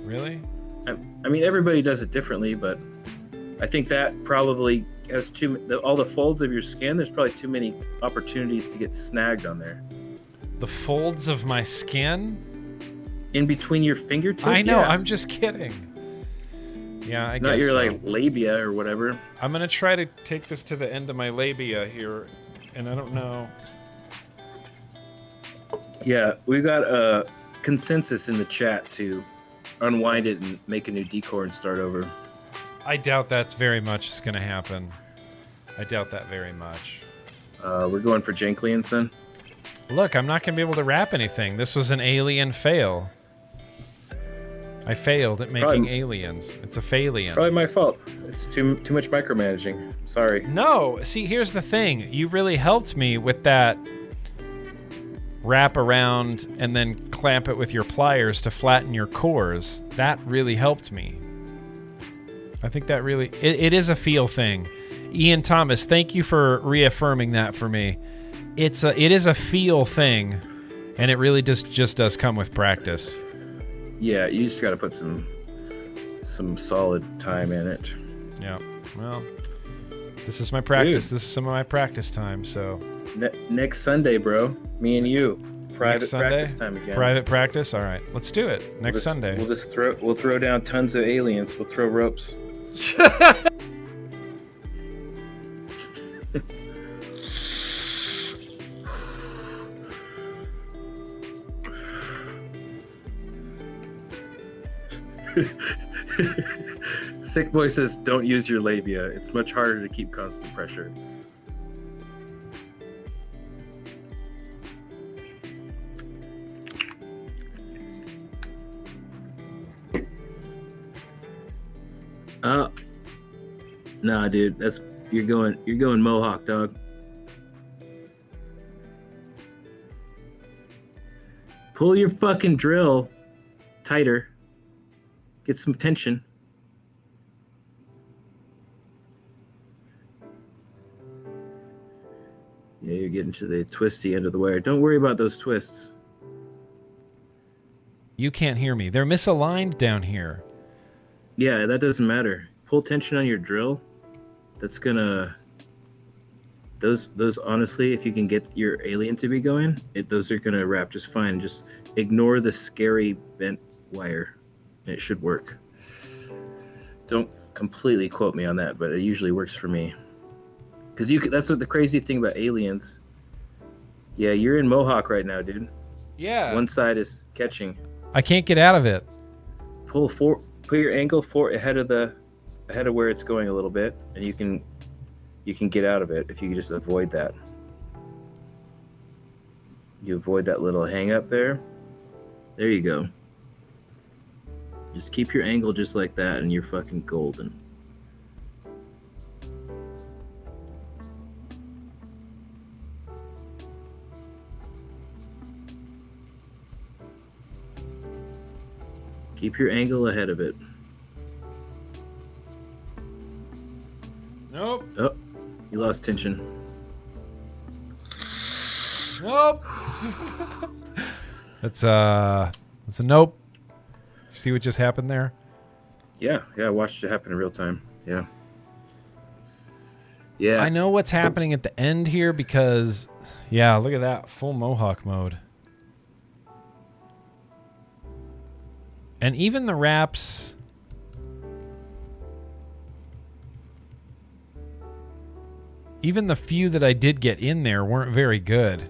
Really? I mean, everybody does it differently, but I think that probably has all the folds of your skin, there's probably too many opportunities to get snagged on there. The folds of my skin? In between your fingertips? I know, yeah. I'm just kidding. Yeah, I guess not your like labia or whatever. I'm gonna try to take this to the end of my labia here, and I don't know. Yeah, we got a consensus in the chat to unwind it and make a new decor and start over. I doubt that's very much is gonna happen. I doubt that very much. We're going for Jenklians then? Look, I'm not gonna be able to wrap anything. This was an alien fail. I failed at making aliens. It's a failien. It's probably my fault. It's too much micromanaging. Sorry. No, see, here's the thing. You really helped me with that wrap around and then clamp it with your pliers to flatten your cores. That really helped me. I think that really... It is a feel thing. Ian Thomas, thank you for reaffirming that for me. It is a feel thing, and it really just does come with practice. Yeah, you just got to put some solid time in it. Yeah. Well, this is my practice. Dude. This is some of my practice time. So next Sunday, bro, me and you. Private Sunday? practice time again. Private practice? All right. Let's do it. Next Sunday. We'll throw down tons of aliens. We'll throw ropes. Sick Boy says, don't use your labia. It's much harder to keep constant pressure. Nah, dude, you're going Mohawk, dog. Pull your fucking drill tighter. Get some tension. Yeah, you're getting to the twisty end of the wire. Don't worry about those twists. You can't hear me. They're misaligned down here. Yeah, that doesn't matter. Pull tension on your drill. That's gonna... Those honestly, if you can get your alien to be going, those are gonna wrap just fine. Just ignore the scary bent wire. And it should work. Don't completely quote me on that, but it usually works for me. Because that's what the crazy thing about aliens. Yeah, you're in Mohawk right now, dude. Yeah. One side is catching. I can't get out of it. Put your angle ahead of where it's going a little bit, and you can get out of it if you can just avoid that. You avoid that little hang up there. There you go. Just keep your angle just like that, and you're fucking golden. Keep your angle ahead of it. Nope. Oh, you lost tension. Nope. That's a nope. See what just happened there? Yeah, I watched it happen in real time. Yeah. Yeah. I know what's happening at the end here because, yeah, look at that. Full Mohawk mode. And even the wraps... Even the few that I did get in there weren't very good.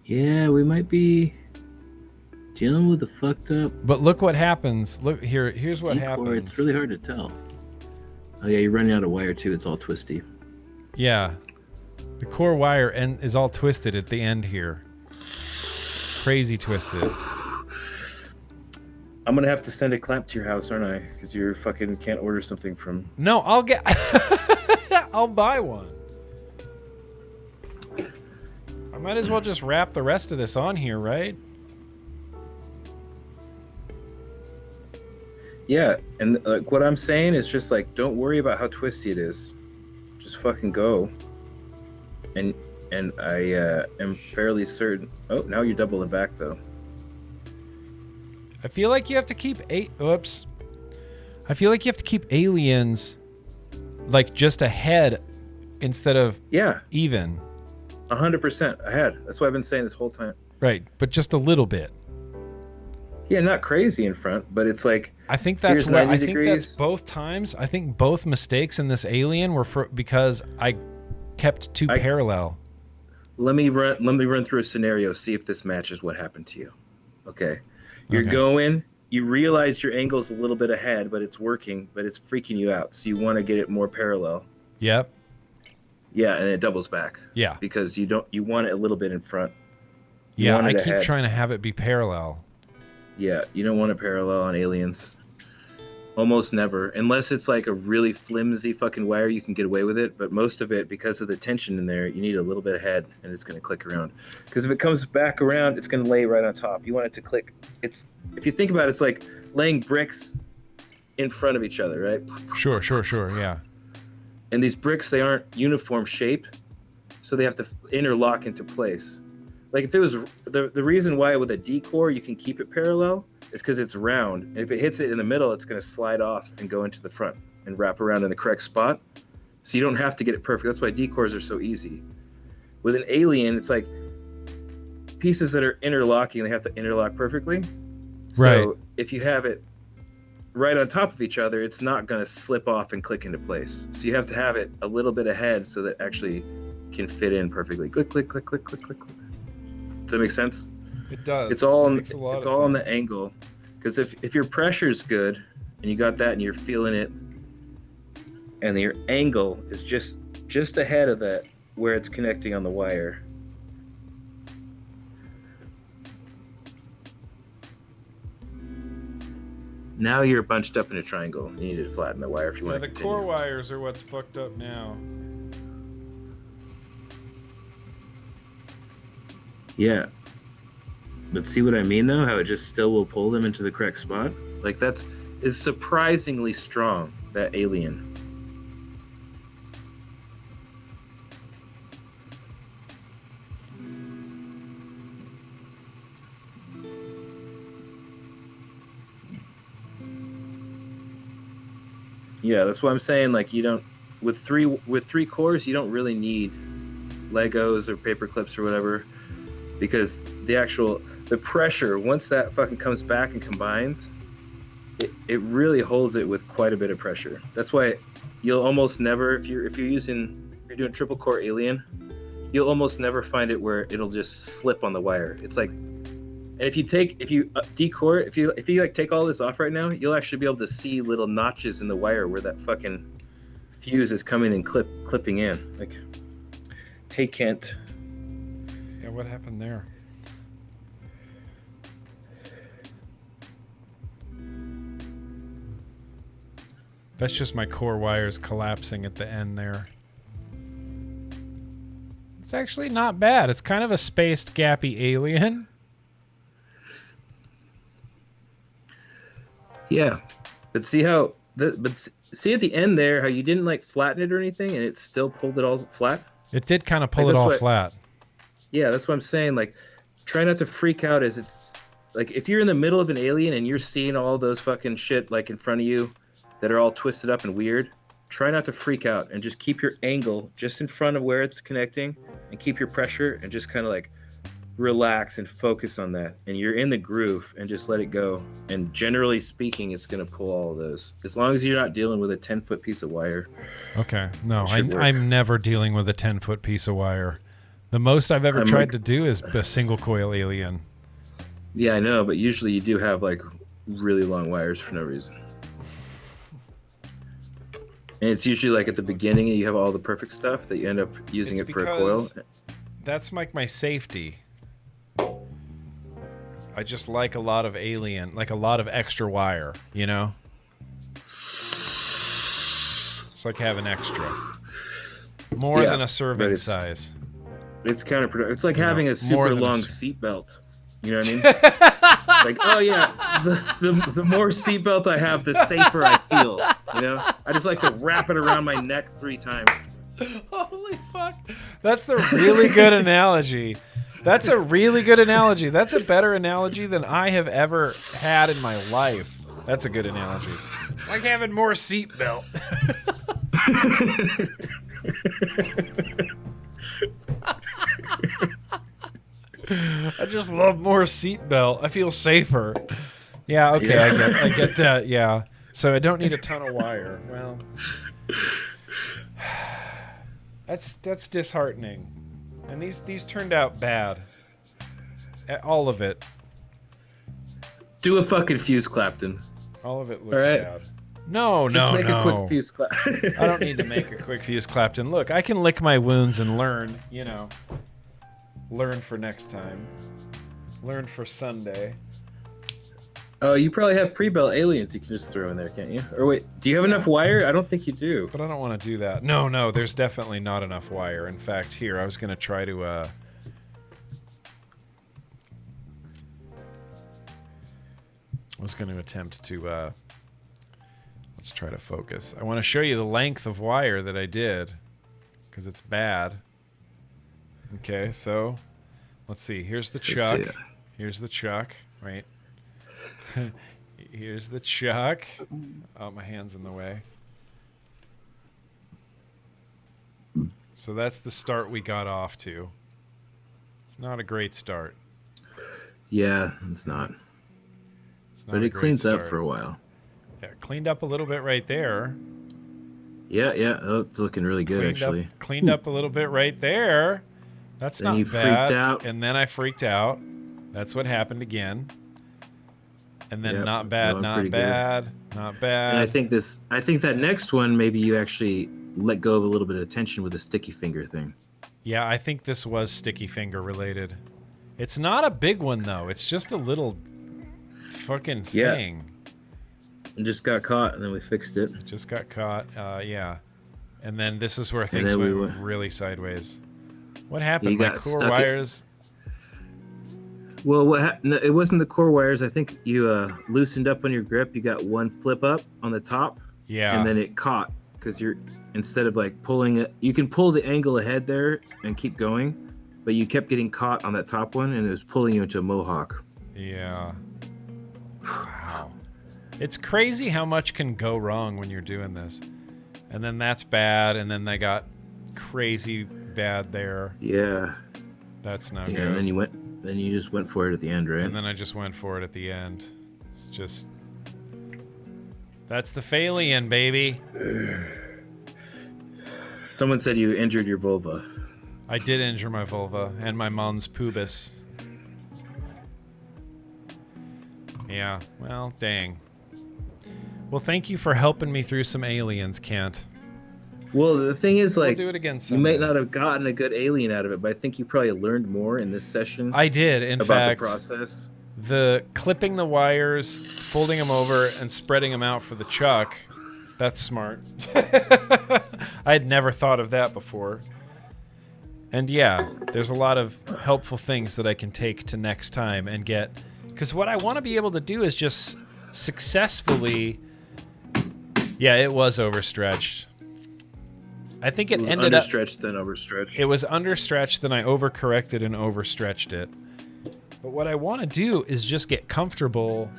Yeah, we might be dealing with a fucked up... But look what happens. Look here. Here's what happens. It's really hard to tell. Oh yeah, you're running out of wire too. It's all twisty. Yeah. The core wire is all twisted at the end here. Crazy twisted. I'm gonna have to send a clamp to your house, aren't I? Because you fucking can't order something from... No, I'll get... I'll buy one. I might as well just wrap the rest of this on here, right? Yeah, and like what I'm saying is just like, don't worry about how twisty it is. Just fucking go. And I am fairly certain... Oh, now you're doubling back though. I feel like you have to keep Oops. I feel like you have to keep aliens like just ahead instead of even. 100% ahead. That's what I've been saying this whole time. Right, but just a little bit. Yeah, not crazy in front, but it's like... I think that's what I think that's both times. I think both mistakes in this alien were because I kept too parallel. Let me run through a scenario, see if this matches what happened to you. Okay. You're going, you realize your angle's a little bit ahead, but it's working, but it's freaking you out. So you want to get it more parallel. Yep. Yeah, and it doubles back. Yeah. Because you want it a little bit in front. Yeah, I keep trying to have it be parallel. Yeah, you don't want it parallel on aliens. Almost never. Unless it's like a really flimsy fucking wire, you can get away with it. But most of it, because of the tension in there, you need a little bit ahead, and it's going to click around. Because if it comes back around, it's going to lay right on top. You want it to click. If you think about it, it's like laying bricks in front of each other, right? Sure, yeah. And these bricks, they aren't uniform shape, so they have to interlock into place. Like if it was the reason why with a D core you can keep it parallel is because it's round. And if it hits it in the middle, it's going to slide off and go into the front and wrap around in the correct spot. So you don't have to get it perfect. That's why decors are so easy. With an alien, it's like pieces that are interlocking, they have to interlock perfectly. Right. So if you have it right on top of each other, it's not going to slip off and click into place. So you have to have it a little bit ahead so that actually can fit in perfectly. Click, click, click, click, click, click, click. Does that make sense? It does. It's all Makes a lot it's of all on the sense. angle. Because if your pressure's good and you got that and you're feeling it, and your angle is just ahead of that where it's connecting on the wire. Now you're bunched up in a triangle. You need to flatten the wire if you want to The continue. core wires are what's fucked up now. Yeah. But see what I mean though? How it just still will pull them into the correct spot? Like is surprisingly strong, that alien. Yeah, that's what I'm saying. Like you don't with three cores, you don't really need Legos or paper clips or whatever, because the pressure, once that fucking comes back and combines, it really holds it with quite a bit of pressure. That's why you'll almost never, if you're doing triple core alien, you'll almost never find it where it'll just slip on the wire. It's like, and if you decore, if you like take all this off right now, you'll actually be able to see little notches in the wire where that fucking fuse is coming and clipping in. Like, hey Kent. Yeah, what happened there? That's just my core wires collapsing at the end there. It's actually not bad. It's kind of a spaced, gappy alien. Yeah, but see how see at the end there how you didn't like flatten it or anything, and it still pulled it all flat. It did kind of pull it all flat. Yeah, that's what I'm saying. Like, try not to freak out as it's like if you're in the middle of an alien and you're seeing all those fucking shit like in front of you that are all twisted up and weird. Try not to freak out and just keep your angle just in front of where it's connecting, and keep your pressure and just kind of like relax and focus on that, and you're in the groove, and just let it go. And generally speaking, it's going to pull all of those, as long as you're not dealing with a 10-foot piece of wire. Okay. No, I'm never dealing with a 10-foot piece of wire. The most I've ever tried to do is a single coil alien. Yeah, I know, but usually you do have like really long wires for no reason. And it's usually like at the beginning you have all the perfect stuff that you end up using it for a coil. That's like my safety. I just like a lot of like a lot of extra wire, you know? It's like having extra. More than a serving size. It's counterproductive. It's like having a super long seat belt. You know what I mean? Like, oh yeah, the more seat belt I have, the safer I feel. You know? I just like to wrap it around my neck 3 times. Holy fuck. That's the really good analogy. That's a really good analogy. That's a better analogy than I have ever had in my life. That's a good analogy. It's like having more seatbelt. I just love more seatbelt. I feel safer. Yeah, okay, yeah. I get that, yeah. So I don't need a ton of wire. Well, that's disheartening. And these turned out bad. All of it. Do a fucking fuse, Clapton. All of it looks bad. No. Just make a quick fuse, Clapton. I don't need to make a quick fuse, Clapton. Look, I can lick my wounds and learn, you know. Learn for next time. Learn for Sunday. Oh, you probably have pre-built aliens you can just throw in there, can't you? Or wait, do you have enough wire? I don't think you do. But I don't want to do that. No, there's definitely not enough wire. In fact, here, I was going to try to... I was going to attempt to... let's try to focus. I want to show you the length of wire that I did, because it's bad. Okay, so let's see. Here's the chuck. Here's the chuck. Wait. Here's the chuck. Oh, my hand's in the way. So that's the start we got off to. It's not a great start. Yeah, it's not. Not but it cleans up for a while. Yeah, cleaned up a little bit right there. Yeah. Oh, it's looking really good, actually. Cleaned up a little bit right there. That's then not you bad. Freaked out. And then I freaked out. That's what happened again. And then not bad. And I think that next one, maybe you actually let go of a little bit of tension with the sticky finger thing. Yeah, I think this was sticky finger related. It's not a big one, though. It's just a little fucking thing. And just got caught, and then we fixed it. Just got caught, yeah. And then this is where things went really sideways. What happened? My core wires... Well, it wasn't the core wires. I think you loosened up on your grip. You got one flip up on the top. Yeah. And then it caught because instead of like pulling it, you can pull the angle ahead there and keep going, but you kept getting caught on that top one, and it was pulling you into a mohawk. Yeah. Wow. It's crazy how much can go wrong when you're doing this. And then that's bad, and then they got crazy bad there. Yeah. That's not good. And then you just went for it at the end, right? And then I just went for it at the end. It's just... That's the Phalian, baby. Someone said you injured your vulva. I did injure my vulva and my mons pubis. Yeah, well, dang. Well, thank you for helping me through some aliens, Kent. Well, the thing is, like, we'll do it again someday. You might not have gotten a good alien out of it, but I think you probably learned more in this session. I did, in fact. About the process. The clipping the wires, folding them over, and spreading them out for the chuck. That's smart. I had never thought of that before. And yeah, there's a lot of helpful things that I can take to next time and get... Because what I want to be able to do is just successfully... Yeah, it was overstretched. I think it ended up... understretched, then overstretched. It was understretched, then I overcorrected and overstretched it. But what I want to do is just get comfortable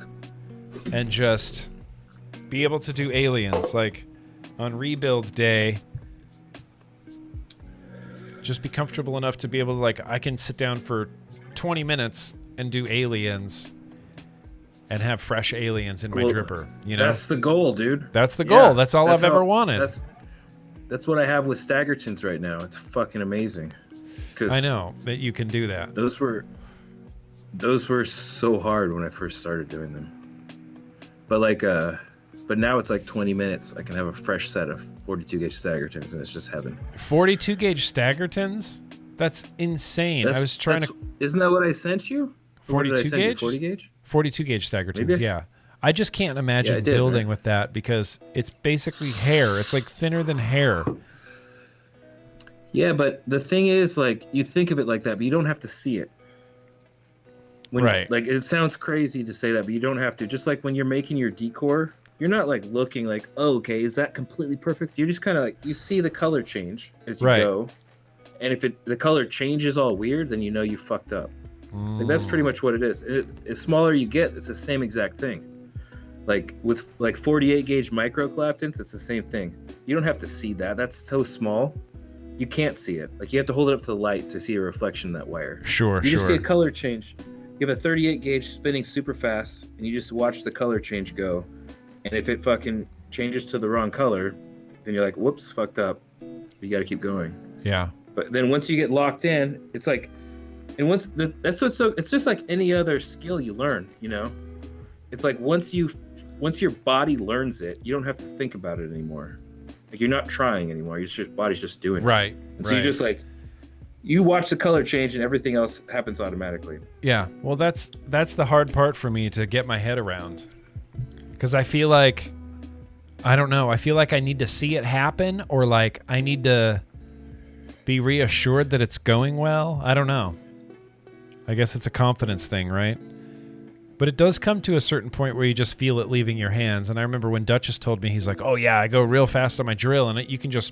and just be able to do aliens. Like, on rebuild day, just be comfortable enough to be able to, like, I can sit down for 20 minutes and do aliens and have fresh aliens in my dripper, you know? That's the goal, dude. That's the goal. That's all I've ever wanted. That's what I have with Staggertons right now. It's fucking amazing. I know that you can do that. Those were so hard when I first started doing them. But like, but now it's like 20 minutes. I can have a fresh set of 42 gauge Staggertons, and it's just heaven. 42 gauge Staggertons? That's insane. I was trying to. Isn't that what I sent you? 42 gauge? 40 gauge? 42 gauge Staggertons, yeah. I just can't imagine building with that because it's basically hair. It's like thinner than hair. Yeah, but the thing is, like, you think of it like that, but you don't have to see it. Right. Like, it sounds crazy to say that, but you don't have to. Just like when you're making your decor, you're not like looking like, oh, okay, is that completely perfect? You're just kind of like, you see the color change as you go. And if the color changes all weird, then you know you fucked up. Like, that's pretty much what it is. The smaller you get, it's the same exact thing. Like with like 48 gauge micro claptons, it's the same thing. You don't have to see that. That's so small. You can't see it. Like, you have to hold it up to the light to see a reflection in that wire. Sure. You just see a color change. You have a 38 gauge spinning super fast, and you just watch the color change go. And if it fucking changes to the wrong color, then you're like, whoops, fucked up. You got to keep going. Yeah. But then once you get locked in, it's like, and it's just like any other skill you learn, you know? It's like once your body learns it, you don't have to think about it anymore. Like, you're not trying anymore. Your body's just doing it. Right. And so you just like, you watch the color change and everything else happens automatically. Yeah. Well, that's the hard part for me to get my head around. Because I feel like, I don't know, I feel like I need to see it happen, or like I need to be reassured that it's going well. I don't know. I guess it's a confidence thing, right? But it does come to a certain point where you just feel it leaving your hands. And I remember when Duchess told me, he's like, oh yeah, I go real fast on my drill, and you can just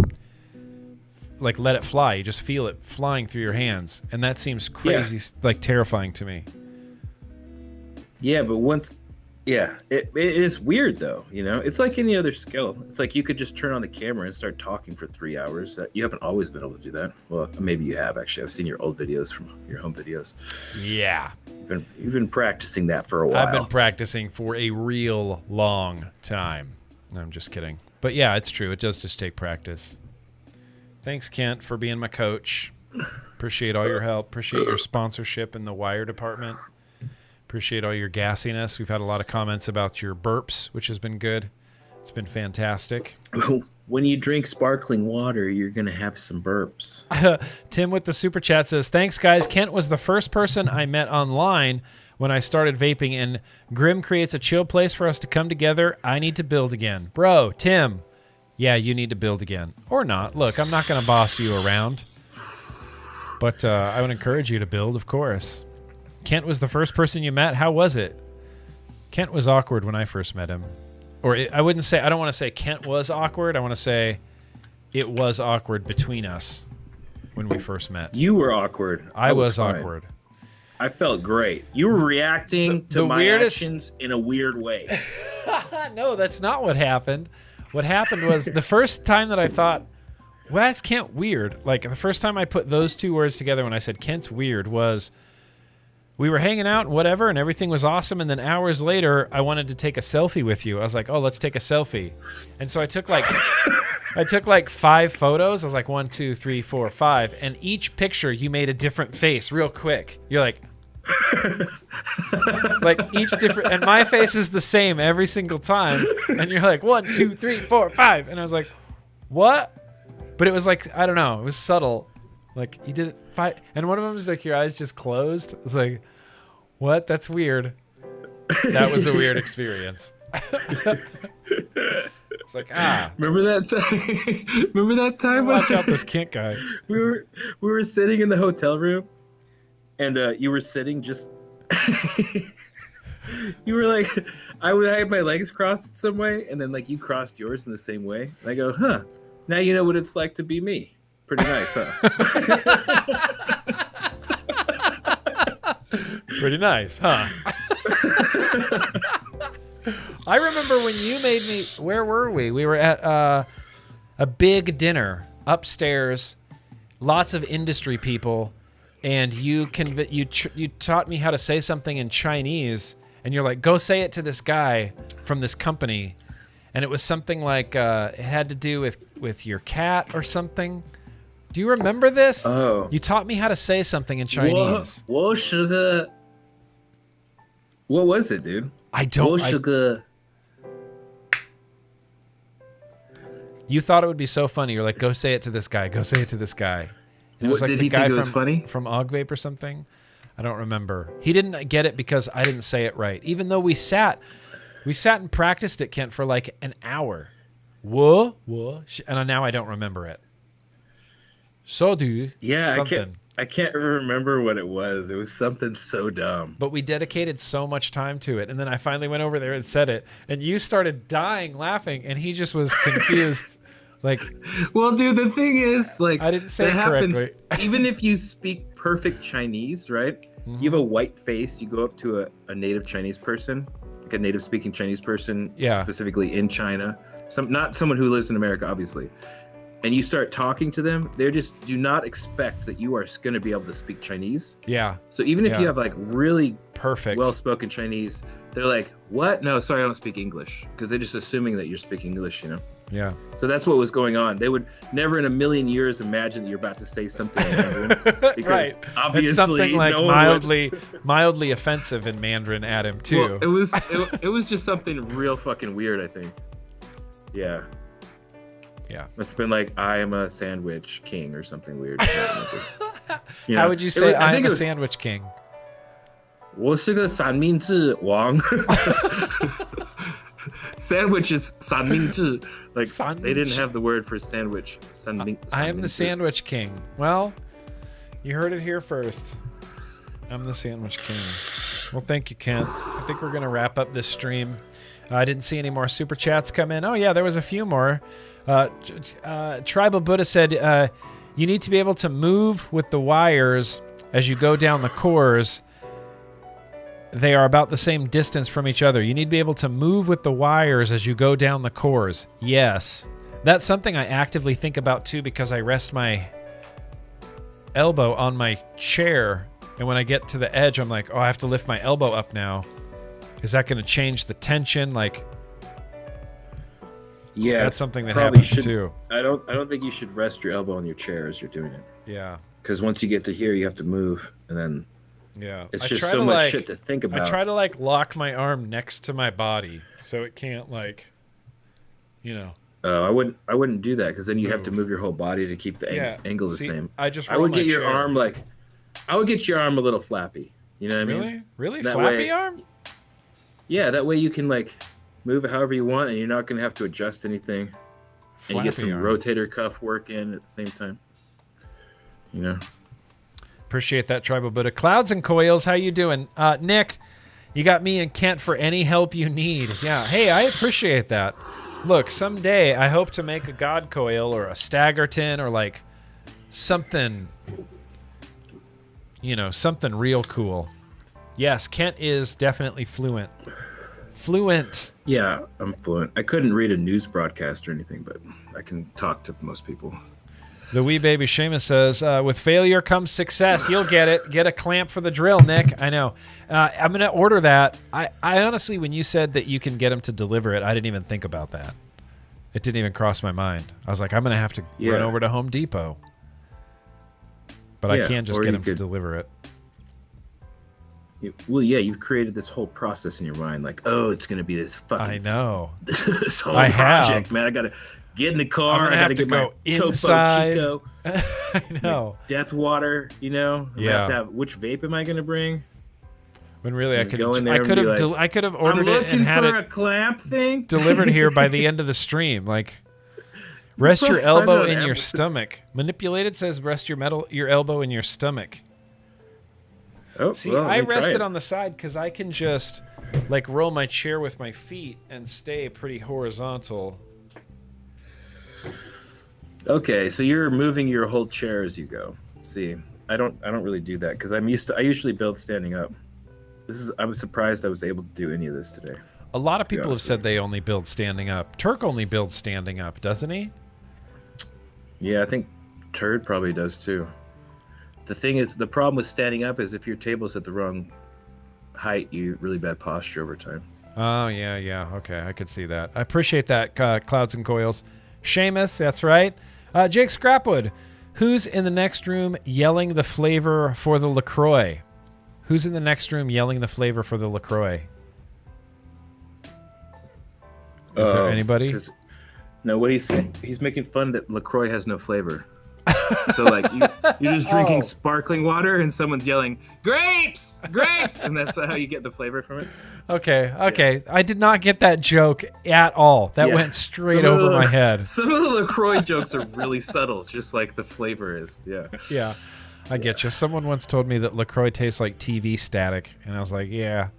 like let it fly. You just feel it flying through your hands. And that seems crazy, like terrifying to me. Yeah, but once Yeah, it is weird though. It's like any other skill. It's like you could just turn on the camera and start talking for 3 hours. You haven't always been able to do that. Well, maybe you have actually. I've seen your old videos from your home videos. Yeah. You've been practicing that for a while. I've been practicing for a real long time. No, I'm just kidding. But yeah, it's true. It does just take practice. Thanks, Kent, for being my coach. Appreciate all your help. Appreciate your sponsorship in the wire department. Appreciate all your gassiness. We've had a lot of comments about your burps, which has been good. It's been fantastic. When you drink sparkling water, you're going to have some burps. Tim with the super chat says, thanks, guys. Kent was the first person I met online when I started vaping, and Grimm creates a chill place for us to come together. I need to build again. Bro, Tim, yeah, you need to build again. Or not. Look, I'm not going to boss you around. But I would encourage you to build, of course. Kent was the first person you met. How was it? Kent was awkward when I first met him. Or I don't want to say Kent was awkward. I want to say it was awkward between us when we first met. You were awkward. I was awkward. I felt great. You were reacting to my actions in a weird way. No, that's not what happened. What happened was the first time that I thought, well, that's Kent weird. Like the first time I put those two words together when I said Kent's weird was we were hanging out and whatever, and everything was awesome. And then hours later, I wanted to take a selfie with you. I was like, oh, let's take a selfie. And so I took like 5 photos. I was like 1, 2, 3, 4, 5. And each picture you made a different face real quick. You're like, like each different, and my face is the same every single time. And you're like 1, 2, 3, 4, 5. And I was like, what? But it was like, I don't know. It was subtle. Like you did it 5, and one of them was like your eyes just closed. It's like, what? That's weird. That was a weird experience. It's like Remember that time? Remember that time? Watch out, this Kent guy. We were sitting in the hotel room, and you were sitting just. You were like, I had my legs crossed in some way, and then like you crossed yours in the same way, and I go, huh? Now you know what it's like to be me. Pretty nice, huh? Pretty nice, huh? I remember when you made me. Where were we? We were at a big dinner upstairs, lots of industry people, and you taught me how to say something in Chinese, and you're like, go say it to this guy from this company, and it was something like it had to do with your cat or something. Do you remember this? Oh. You taught me how to say something in Chinese. What was it, dude? I don't. You thought it would be so funny. You're like, go say it to this guy. Go say it to this guy. And it was like did the he guy think it was funny? From Og Vape or something. I don't remember. He didn't get it because I didn't say it right. Even though we sat and practiced it, Kent, for like an hour. Whoa. And now I don't remember it. So do something. I can't remember what it was. It was something so dumb. But we dedicated so much time to it, and then I finally went over there and said it, and you started dying laughing, and he just was confused. Like, well, dude, the thing is, like, I didn't say it correctly. Even if you speak perfect Chinese, right? Mm-hmm. You have a white face. You go up to a native Chinese person, like a native speaking Chinese person, specifically in China. Not someone who lives in America, obviously. And you start talking to them, they just do not expect that you are going to be able to speak Chinese. Yeah. So even if you have like really perfect, well-spoken Chinese, they're like, what? No, sorry, I don't speak English. Because they're just assuming that you're speaking English, you know? Yeah. So that's what was going on. They would never in a million years imagine that you're about to say something in Mandarin. Because right. Obviously, it's something like mildly offensive in Mandarin at him, too. Well, it was just something real fucking weird, I think. Yeah. Yeah. Must have been like, I am a sandwich king or something weird. How would you say I am a sandwich king? 我是个三明治王. Sandwich is 三明治. Like, they didn't have the word for sandwich. I am the sandwich king. Well, you heard it here first. I'm the sandwich king. Well, thank you, Kent. I think we're going to wrap up this stream. I didn't see any more super chats come in. Oh, yeah, there was a few more. Tribal Buddha said, you need to be able to move with the wires as you go down the cores. they are about the same distance from each other. You need to be able to move with the wires as you go down the cores. Yes. That's something I actively think about too, because I rest my elbow on my chair, and when I get to the edge, I'm like, oh, I have to lift my elbow up now. Is that going to change the tension? Like, yeah, that's something that happens too. I don't think you should rest your elbow on your chair as you're doing it. Yeah. Because once you get to here, you have to move, and then it's just so much shit to think about. I try to like lock my arm next to my body so it can't like, you know. I wouldn't do that, because then you have to move your whole body to keep the angle the same. I would get your arm I would get your arm a little flappy. You know what I mean? Really? Flappy arm? Yeah, that way you can like move it however you want, and you're not going to have to adjust anything. And you get some rotator cuff work in at the same time. You know? Appreciate that, Tribal Buddha. Clouds and Coils, how you doing? Nick, you got me and Kent for any help you need. Yeah, hey, I appreciate that. Look, someday I hope to make a God Coil or a Staggerton or like something, you know, something real cool. Yes, Kent is definitely fluent. Fluent. Yeah, I'm fluent. I couldn't read a news broadcast or anything, but I can talk to most people. The wee baby Seamus says, with failure comes success. You'll get it. Get a clamp for the drill, Nick. I know. I'm going to order that. I honestly, when you said that you can get them to deliver it, I didn't even think about that. It didn't even cross my mind. I was like, I'm going to have to run over to Home Depot. But I can't just get them to deliver it. Well, yeah, you've created this whole process in your mind. Like, oh, it's going to be this fucking... I know. This whole project, man. I got to... Get in the car. I got to get go my inside. Topo Chico. I know. Death water, you know. Yeah. Have to have, which vape am I going to bring? When really I could have like, ordered it and had it a clamp thing delivered here by the end of the stream. Like, rest your elbow in your stomach. Manipulated says rest your elbow in your stomach. Oh, see, I rested on the side because I can just like roll my chair with my feet and stay pretty horizontal. Okay, so you're moving your whole chair as you go. See, I don't really do that because I usually build standing up. I'm surprised I was able to do any of this today. A lot of people have said they only build standing up. Turk only builds standing up, doesn't he? Yeah, I think Turd probably does too. The thing is, the problem with standing up is if your table's at the wrong height, you really bad posture over time. Oh, yeah. Okay, I could see that. I appreciate that, Clouds and Coils. Seamus, that's right. Jake Scrapwood, who's in the next room yelling the flavor for the LaCroix? Who's in the next room yelling the flavor for the LaCroix? Is there anybody? No, what he's saying, he's making fun that LaCroix has no flavor. So like you're just drinking sparkling water and someone's yelling grapes, and that's how you get the flavor from it. Okay. Yeah. I did not get that joke at all. That went straight over my head. Some of the LaCroix jokes are really subtle, just like the flavor is. Yeah. I get you. Someone once told me that LaCroix tastes like TV static, and I was like, yeah,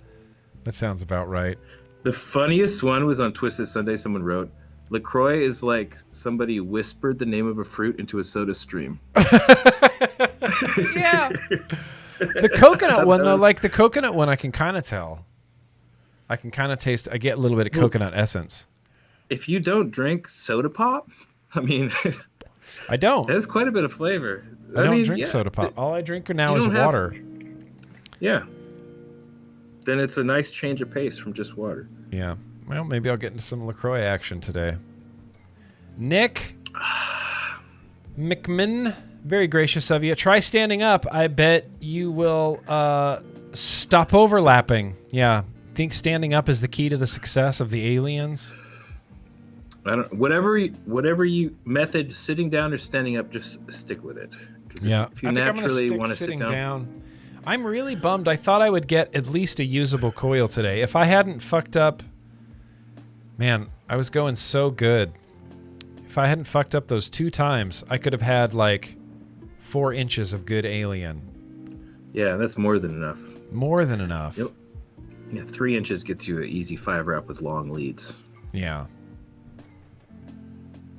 that sounds about right. The funniest one was on Twisted Sunday. Someone wrote, LaCroix is like somebody whispered the name of a fruit into a soda stream. Yeah. The coconut one, though, like the coconut one, I can kind of tell. I can kind of taste, I get a little bit of coconut essence. If you don't drink soda pop, I mean... I don't. It has quite a bit of flavor. I don't drink soda pop. All I drink now is water. Yeah. Then it's a nice change of pace from just water. Yeah. Well, maybe I'll get into some LaCroix action today. Nick McMinn, very gracious of you. Try standing up. I bet you will stop overlapping. Yeah. Think standing up is the key to the success of the aliens? I don't. Whatever you method, sitting down or standing up, just stick with it. Yeah. If you naturally want to sit down. I'm really bummed. I thought I would get at least a usable coil today. If I hadn't fucked up... Man, I was going so good. If I hadn't fucked up those 2 times, I could have had like 4 inches of good alien. Yeah, that's more than enough. More than enough. Yep. Yeah, 3 inches gets you an easy 5 wrap with long leads. Yeah.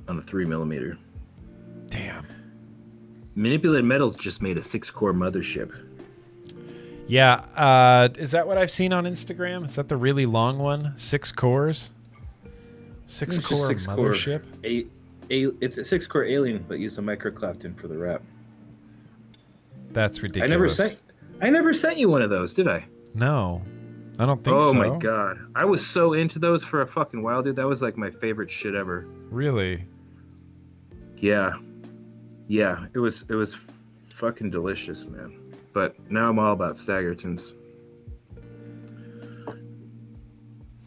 On a 3mm. Damn. Manipulated Metals just made a 6-core mothership. Yeah. Is that what I've seen on Instagram? Is that the really long one? 6 cores? 6-core mothership? It's a 6-core Alien, but use a micro clapton for the wrap. That's ridiculous. I never sent you one of those, did I? No. I don't think so. Oh my god. I was so into those for a fucking while, dude. That was like my favorite shit ever. Really? Yeah. Yeah, it was fucking delicious, man. But now I'm all about Staggertons.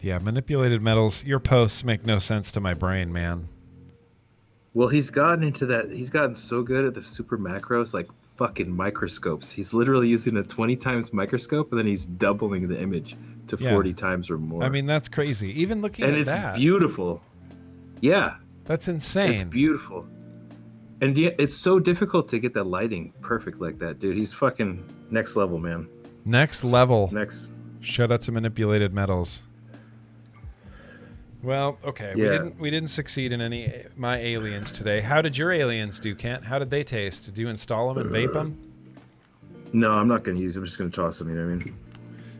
Yeah, manipulated metals. Your posts make no sense to my brain, man. Well, he's gotten into that. He's gotten so good at the super macros, like fucking microscopes. He's literally using a 20 times microscope, and then he's doubling the image to 40 times or more. I mean, that's crazy. Even looking at that. And it's beautiful. Yeah. That's insane. It's beautiful. And yet it's so difficult to get that lighting perfect like that, dude. He's fucking next level, man. Next level. Next. Shout out to manipulated metals. Well, okay. Yeah. We didn't succeed in any my aliens today. How did your aliens do, Kent? How did they taste? Did you install them and vape them? No, I'm not going to use them. I'm just going to toss them, you know what I mean?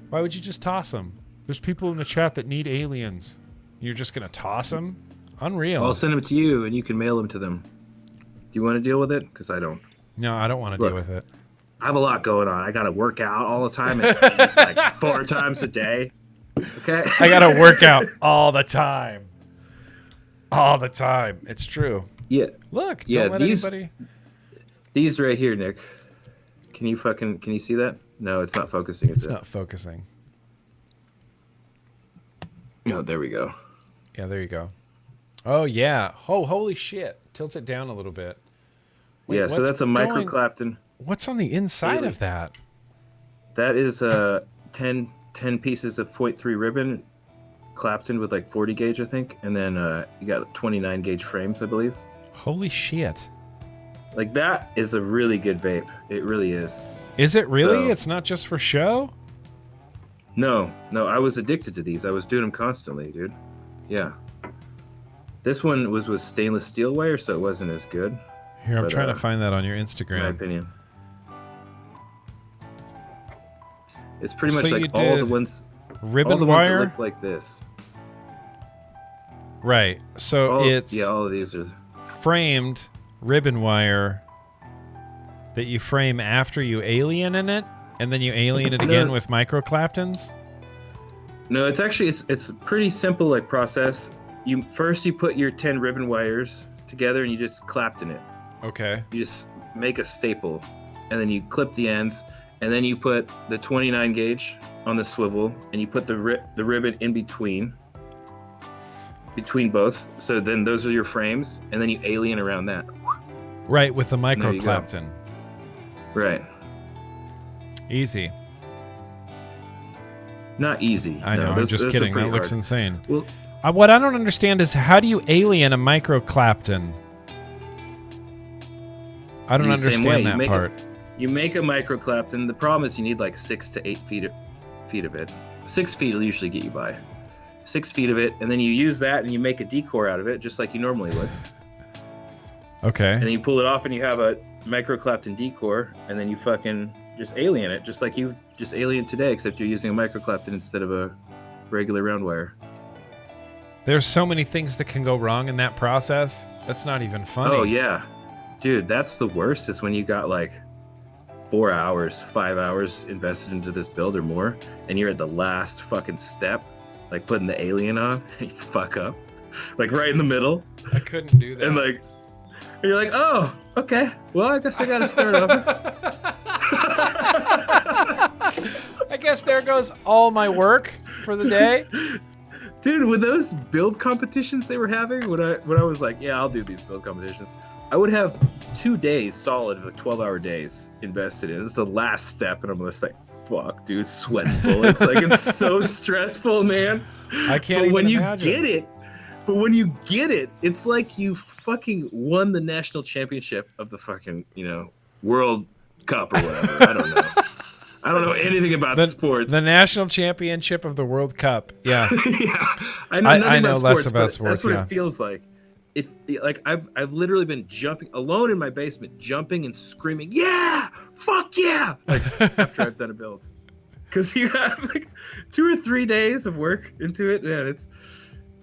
Why would you just toss them? There's people in the chat that need aliens. You're just going to toss them? Unreal. I'll send them to you, and you can mail them to them. Do you want to deal with it? Because I don't. No, I don't want to deal with it. I have a lot going on. I got to work out all the time, and like 4 times a day. Okay. I got to work out all the time. All the time. It's true. Yeah. Look, don't let anybody. These right here, Nick. Can you see that? No, it's not focusing. It's not focusing. Oh, there we go. Yeah, there you go. Oh, yeah. Oh, holy shit. Tilt it down a little bit. Wait, yeah, so that's a micro Clapton. What's on the inside of that? That is 10 pieces of 0.3 ribbon, Clapton with like 40 gauge, I think. And then you got 29 gauge frames, I believe. Holy shit. Like, that is a really good vape. It really is. Is it really? It's not just for show? No, I was addicted to these. I was doing them constantly, dude. Yeah. This one was with stainless steel wire, so it wasn't as good. Here, I'm trying to find that on your Instagram. In my opinion. It's pretty much like all the ones... Ribbon wire? That look like this. Right. So it's... Yeah, all of these are... framed ribbon wire that you frame after you alien in it, and then you alien it again with micro Claptons? No, it's actually... It's a pretty simple like process. First you put your 10 ribbon wires together and you just Clapton it. Okay. You just make a staple, and then you clip the ends, and then you put the 29 gauge on the swivel, and you put the ribbon in between both. So then those are your frames, and then you alien around that. Right, with the micro Clapton. Right. Easy. Not easy. I know. I'm just kidding. That looks insane. Well, what I don't understand is, how do you alien a micro Clapton? I don't understand that part. You make a micro Clapton. The problem is you need like 6 to 8 feet of it. 6 feet will usually get you by. 6 feet of it, and then you use that and you make a decor out of it, just like you normally would. Okay. And then you pull it off and you have a micro Clapton decor, and then you fucking just alien it, just like you just alien today, except you're using a micro Clapton instead of a regular round wire. There's so many things that can go wrong in that process. That's not even funny. Oh, yeah. Dude, that's the worst, is when you got like 4 hours, 5 hours invested into this build or more, and you're at the last fucking step, like putting the alien on, and you fuck up. Like right in the middle. I couldn't do that. And you're like, oh, okay. Well, I guess I gotta start over. I guess there goes all my work for the day. Dude, with those build competitions they were having, when I was like, yeah, I'll do these build competitions, I would have 2 days solid of 12-hour days invested in. This is the last step, and I'm just like, fuck, dude, sweating bullets. Like, it's so stressful, man. I can't even imagine. But when you get it, it's like you fucking won the national championship of the fucking, World Cup or whatever. I don't know. I don't know anything about sports. The national championship of the World Cup. Yeah. Yeah. I know less about sports. That's what it feels like. I've literally been jumping alone in my basement, jumping and screaming, yeah, fuck yeah, like after I've done a build. because you have like 2 or 3 days of work into it. Man,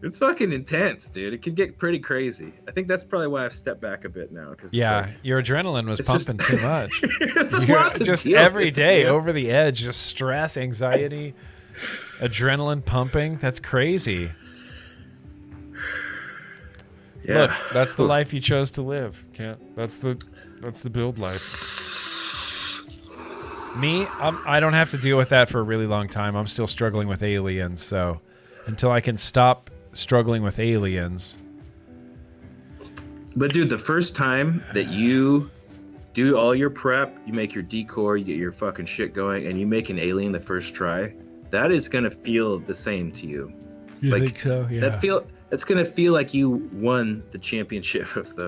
it's fucking intense, dude. It can get pretty crazy. I think that's probably why I've stepped back a bit now. Because your adrenaline was pumping too much. It's a You're lot to just deal every with, day man. over the edge, just stress, anxiety, adrenaline pumping. That's crazy. Yeah. Look, that's the life you chose to live, Kent. That's the build life. Me, I don't have to deal with that for a really long time. I'm still struggling with aliens, so until I can stop struggling with aliens. But dude, the first time that you do all your prep, you make your decor, you get your fucking shit going, and you make an alien the first try, that is gonna feel the same to you. You think so? Yeah. It's gonna feel like you won the championship of the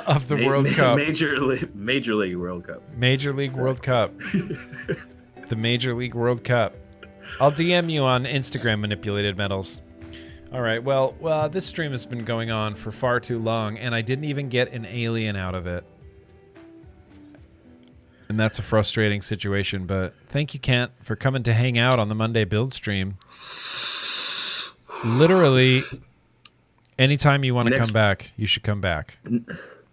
of the World Cup. Major League World Cup. Major League World Cup. The Major League World Cup. I'll DM you on Instagram, Manipulated Metals. All right. Well, this stream has been going on for far too long, and I didn't even get an alien out of it. And that's a frustrating situation, but thank you, Kent, for coming to hang out on the Monday build stream. Literally, anytime you want to come back, you should come back.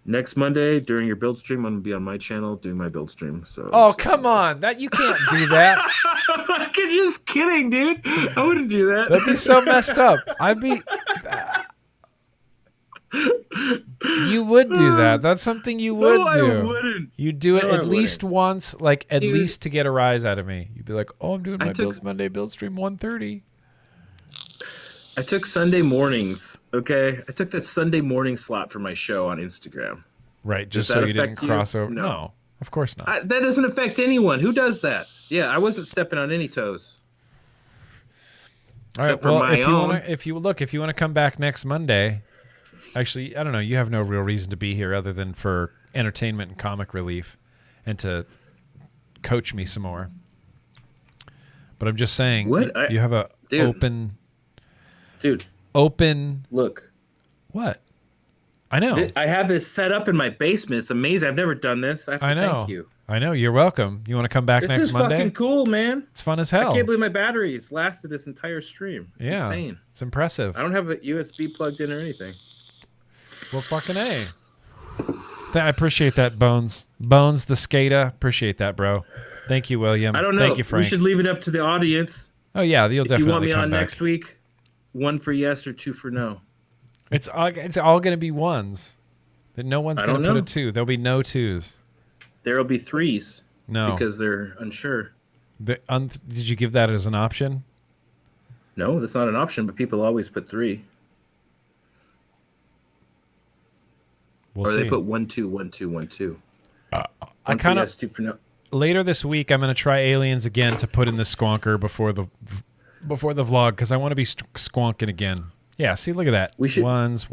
Next Monday during your build stream, I'm gonna be on my channel doing my build stream. So. Come on, you can't do that. I'm just kidding, dude. I wouldn't do that. That'd be so messed up. You would do that. That's something you would do. I wouldn't. You do it at least once, at least to get a rise out of me. You'd be like, "Oh, I'm doing my Monday build stream 1:30." I took Sunday mornings. Okay, I took that Sunday morning slot for my show on Instagram. Right, just so you didn't cross over. No, of course not. That doesn't affect anyone. Who does that? Yeah, I wasn't stepping on any toes. All right. Well, if you want to come back next Monday, actually, I don't know. You have no real reason to be here other than for entertainment and comic relief, and to coach me some more. But I'm just saying, you have open. Dude. Open. Look. What? I know. I have this set up in my basement. It's amazing. I've never done this. I know. Thank you. I know. You're welcome. You want to come back next Monday? This is fucking cool, man. It's fun as hell. I can't believe my batteries lasted this entire stream. It's insane. It's impressive. I don't have a USB plugged in or anything. Well, fucking A. I appreciate that, Bones. Bones the Skata. Appreciate that, bro. Thank you, William. I don't know. Thank you, Frank. We should leave it up to the audience. Oh, yeah. You'll definitely come back. If you want me on next week, 1 for yes or 2 for no. It's all going to be ones. That no one's going to put a 2. There'll be no 2s. There'll be 3s. No. Because they're unsure. Did you give that as an option? No, that's not an option, but people always put 3. We'll see. Or they put 1, 2, 1, 2, 1, 2. I kind of... Yes, 2 for no. Later this week, I'm going to try aliens again to put in the squonker before the vlog, because I want to be squonking again. Yeah, see, look at that. We should... Ones.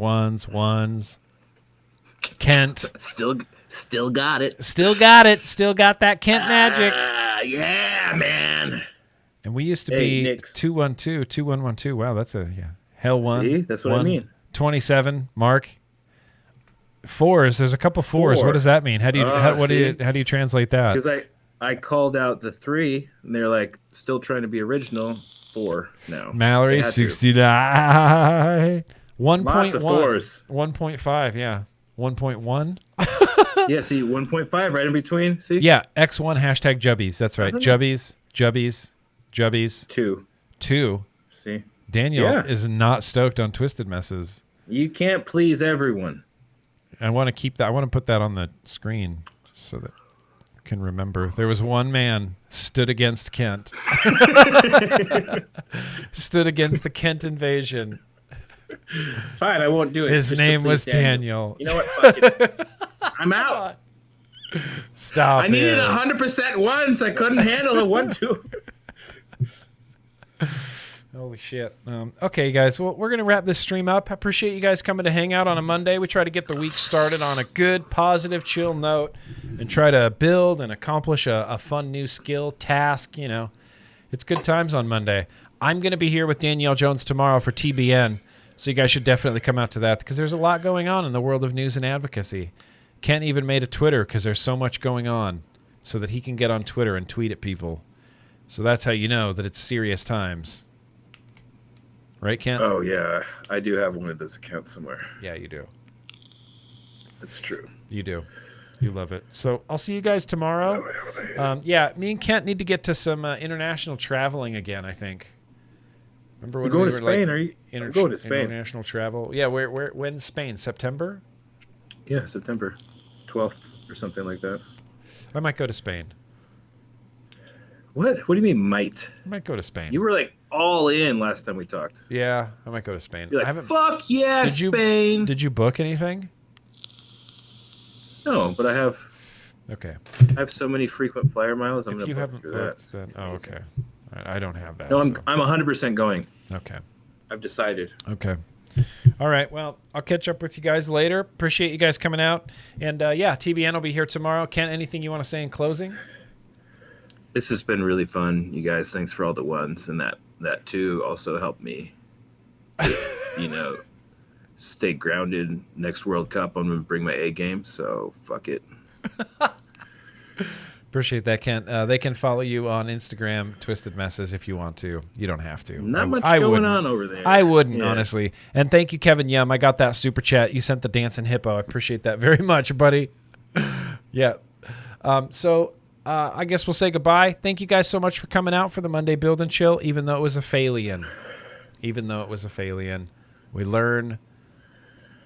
Kent. Still got it. Still got it. Still got that Kent magic. Yeah, man. And we used to be 212, 2112. Wow, that's hell one. See, that's what I mean. 27, Mark. 4s. There's a couple 4s. What does that mean? How do you translate that? Because I called out the 3, and they're like still trying to be original. 4 now. Mallory 69. 1.1. Lots of 4s. 1.5. Yeah. 1.1. Yeah. See, 1.5 right in between. See. Yeah. X1 hashtag Jubbies. That's right. Jubbies. 2. See. Daniel is not stoked on Twisted Messes. You can't please everyone. I want to keep that. I want to put that on the screen so that you can remember. There was one man stood against Kent. Stood against the Kent invasion. Fine, I won't do it. His name was Daniel. You know what? Fuck it. I'm out. Stop. I needed 100% once. I couldn't handle a 1-2. Holy shit. Okay, guys. Well, we're going to wrap this stream up. I appreciate you guys coming to hang out on a Monday. We try to get the week started on a good, positive, chill note and try to build and accomplish a fun new skill, task. It's good times on Monday. I'm going to be here with Danielle Jones tomorrow for TBN, so you guys should definitely come out to that because there's a lot going on in the world of news and advocacy. Kent even made a Twitter because there's so much going on so that he can get on Twitter and tweet at people. So that's how you know that it's serious times. Right, Kent? Oh, yeah. I do have one of those accounts somewhere. Yeah, you do. That's true. You do. You love it. So I'll see you guys tomorrow. Yeah, me and Kent need to get to some international traveling again, I think. Remember when We're going we to were Spain, like are you? I'm going to Spain. International travel? Yeah, when's Spain? September? Yeah, September 12th or something like that. I might go to Spain. What? What do you mean might? I might go to Spain. You were like all in last time we talked. Yeah, I might go to Spain. You're I like, haven't. fuck yeah, Spain. Did you book anything? No, but I have so many frequent flyer miles. I'm if gonna you book haven't through booked, that. then okay. I don't have that. No, I'm so. 100% going. Okay. I've decided. Okay. All right. Well, I'll catch up with you guys later. Appreciate you guys coming out. And yeah, TBN will be here tomorrow. Ken, anything you want to say in closing? This has been really fun, you guys. Thanks for all the ones, and that too also helped me, to, stay grounded. Next World Cup, I'm gonna bring my A game. So fuck it. Appreciate that, Kent. They can follow you on Instagram, Twisted Messes, if you want to. You don't have to. Not much going on over there. I wouldn't, honestly. And thank you, Kevin Yum. I got that super chat. You sent the dancing hippo. I appreciate that very much, buddy. Yeah. So I guess we'll say goodbye. Thank you guys so much for coming out for the Monday Build and Chill, even though it was a failure. We learn.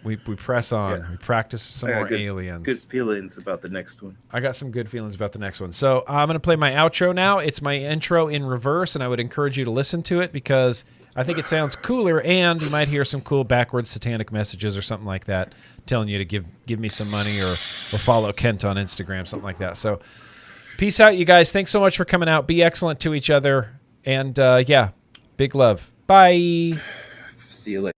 We press on. Yeah. We practice some more aliens. Good feelings about the next one. I got some good feelings about the next one. So I'm going to play my outro now. It's my intro in reverse, and I would encourage you to listen to it because I think it sounds cooler, and you might hear some cool backwards satanic messages or something like that telling you to give me some money or follow Kent on Instagram, something like that. So peace out, you guys. Thanks so much for coming out. Be excellent to each other. And, yeah, big love. Bye. See you later.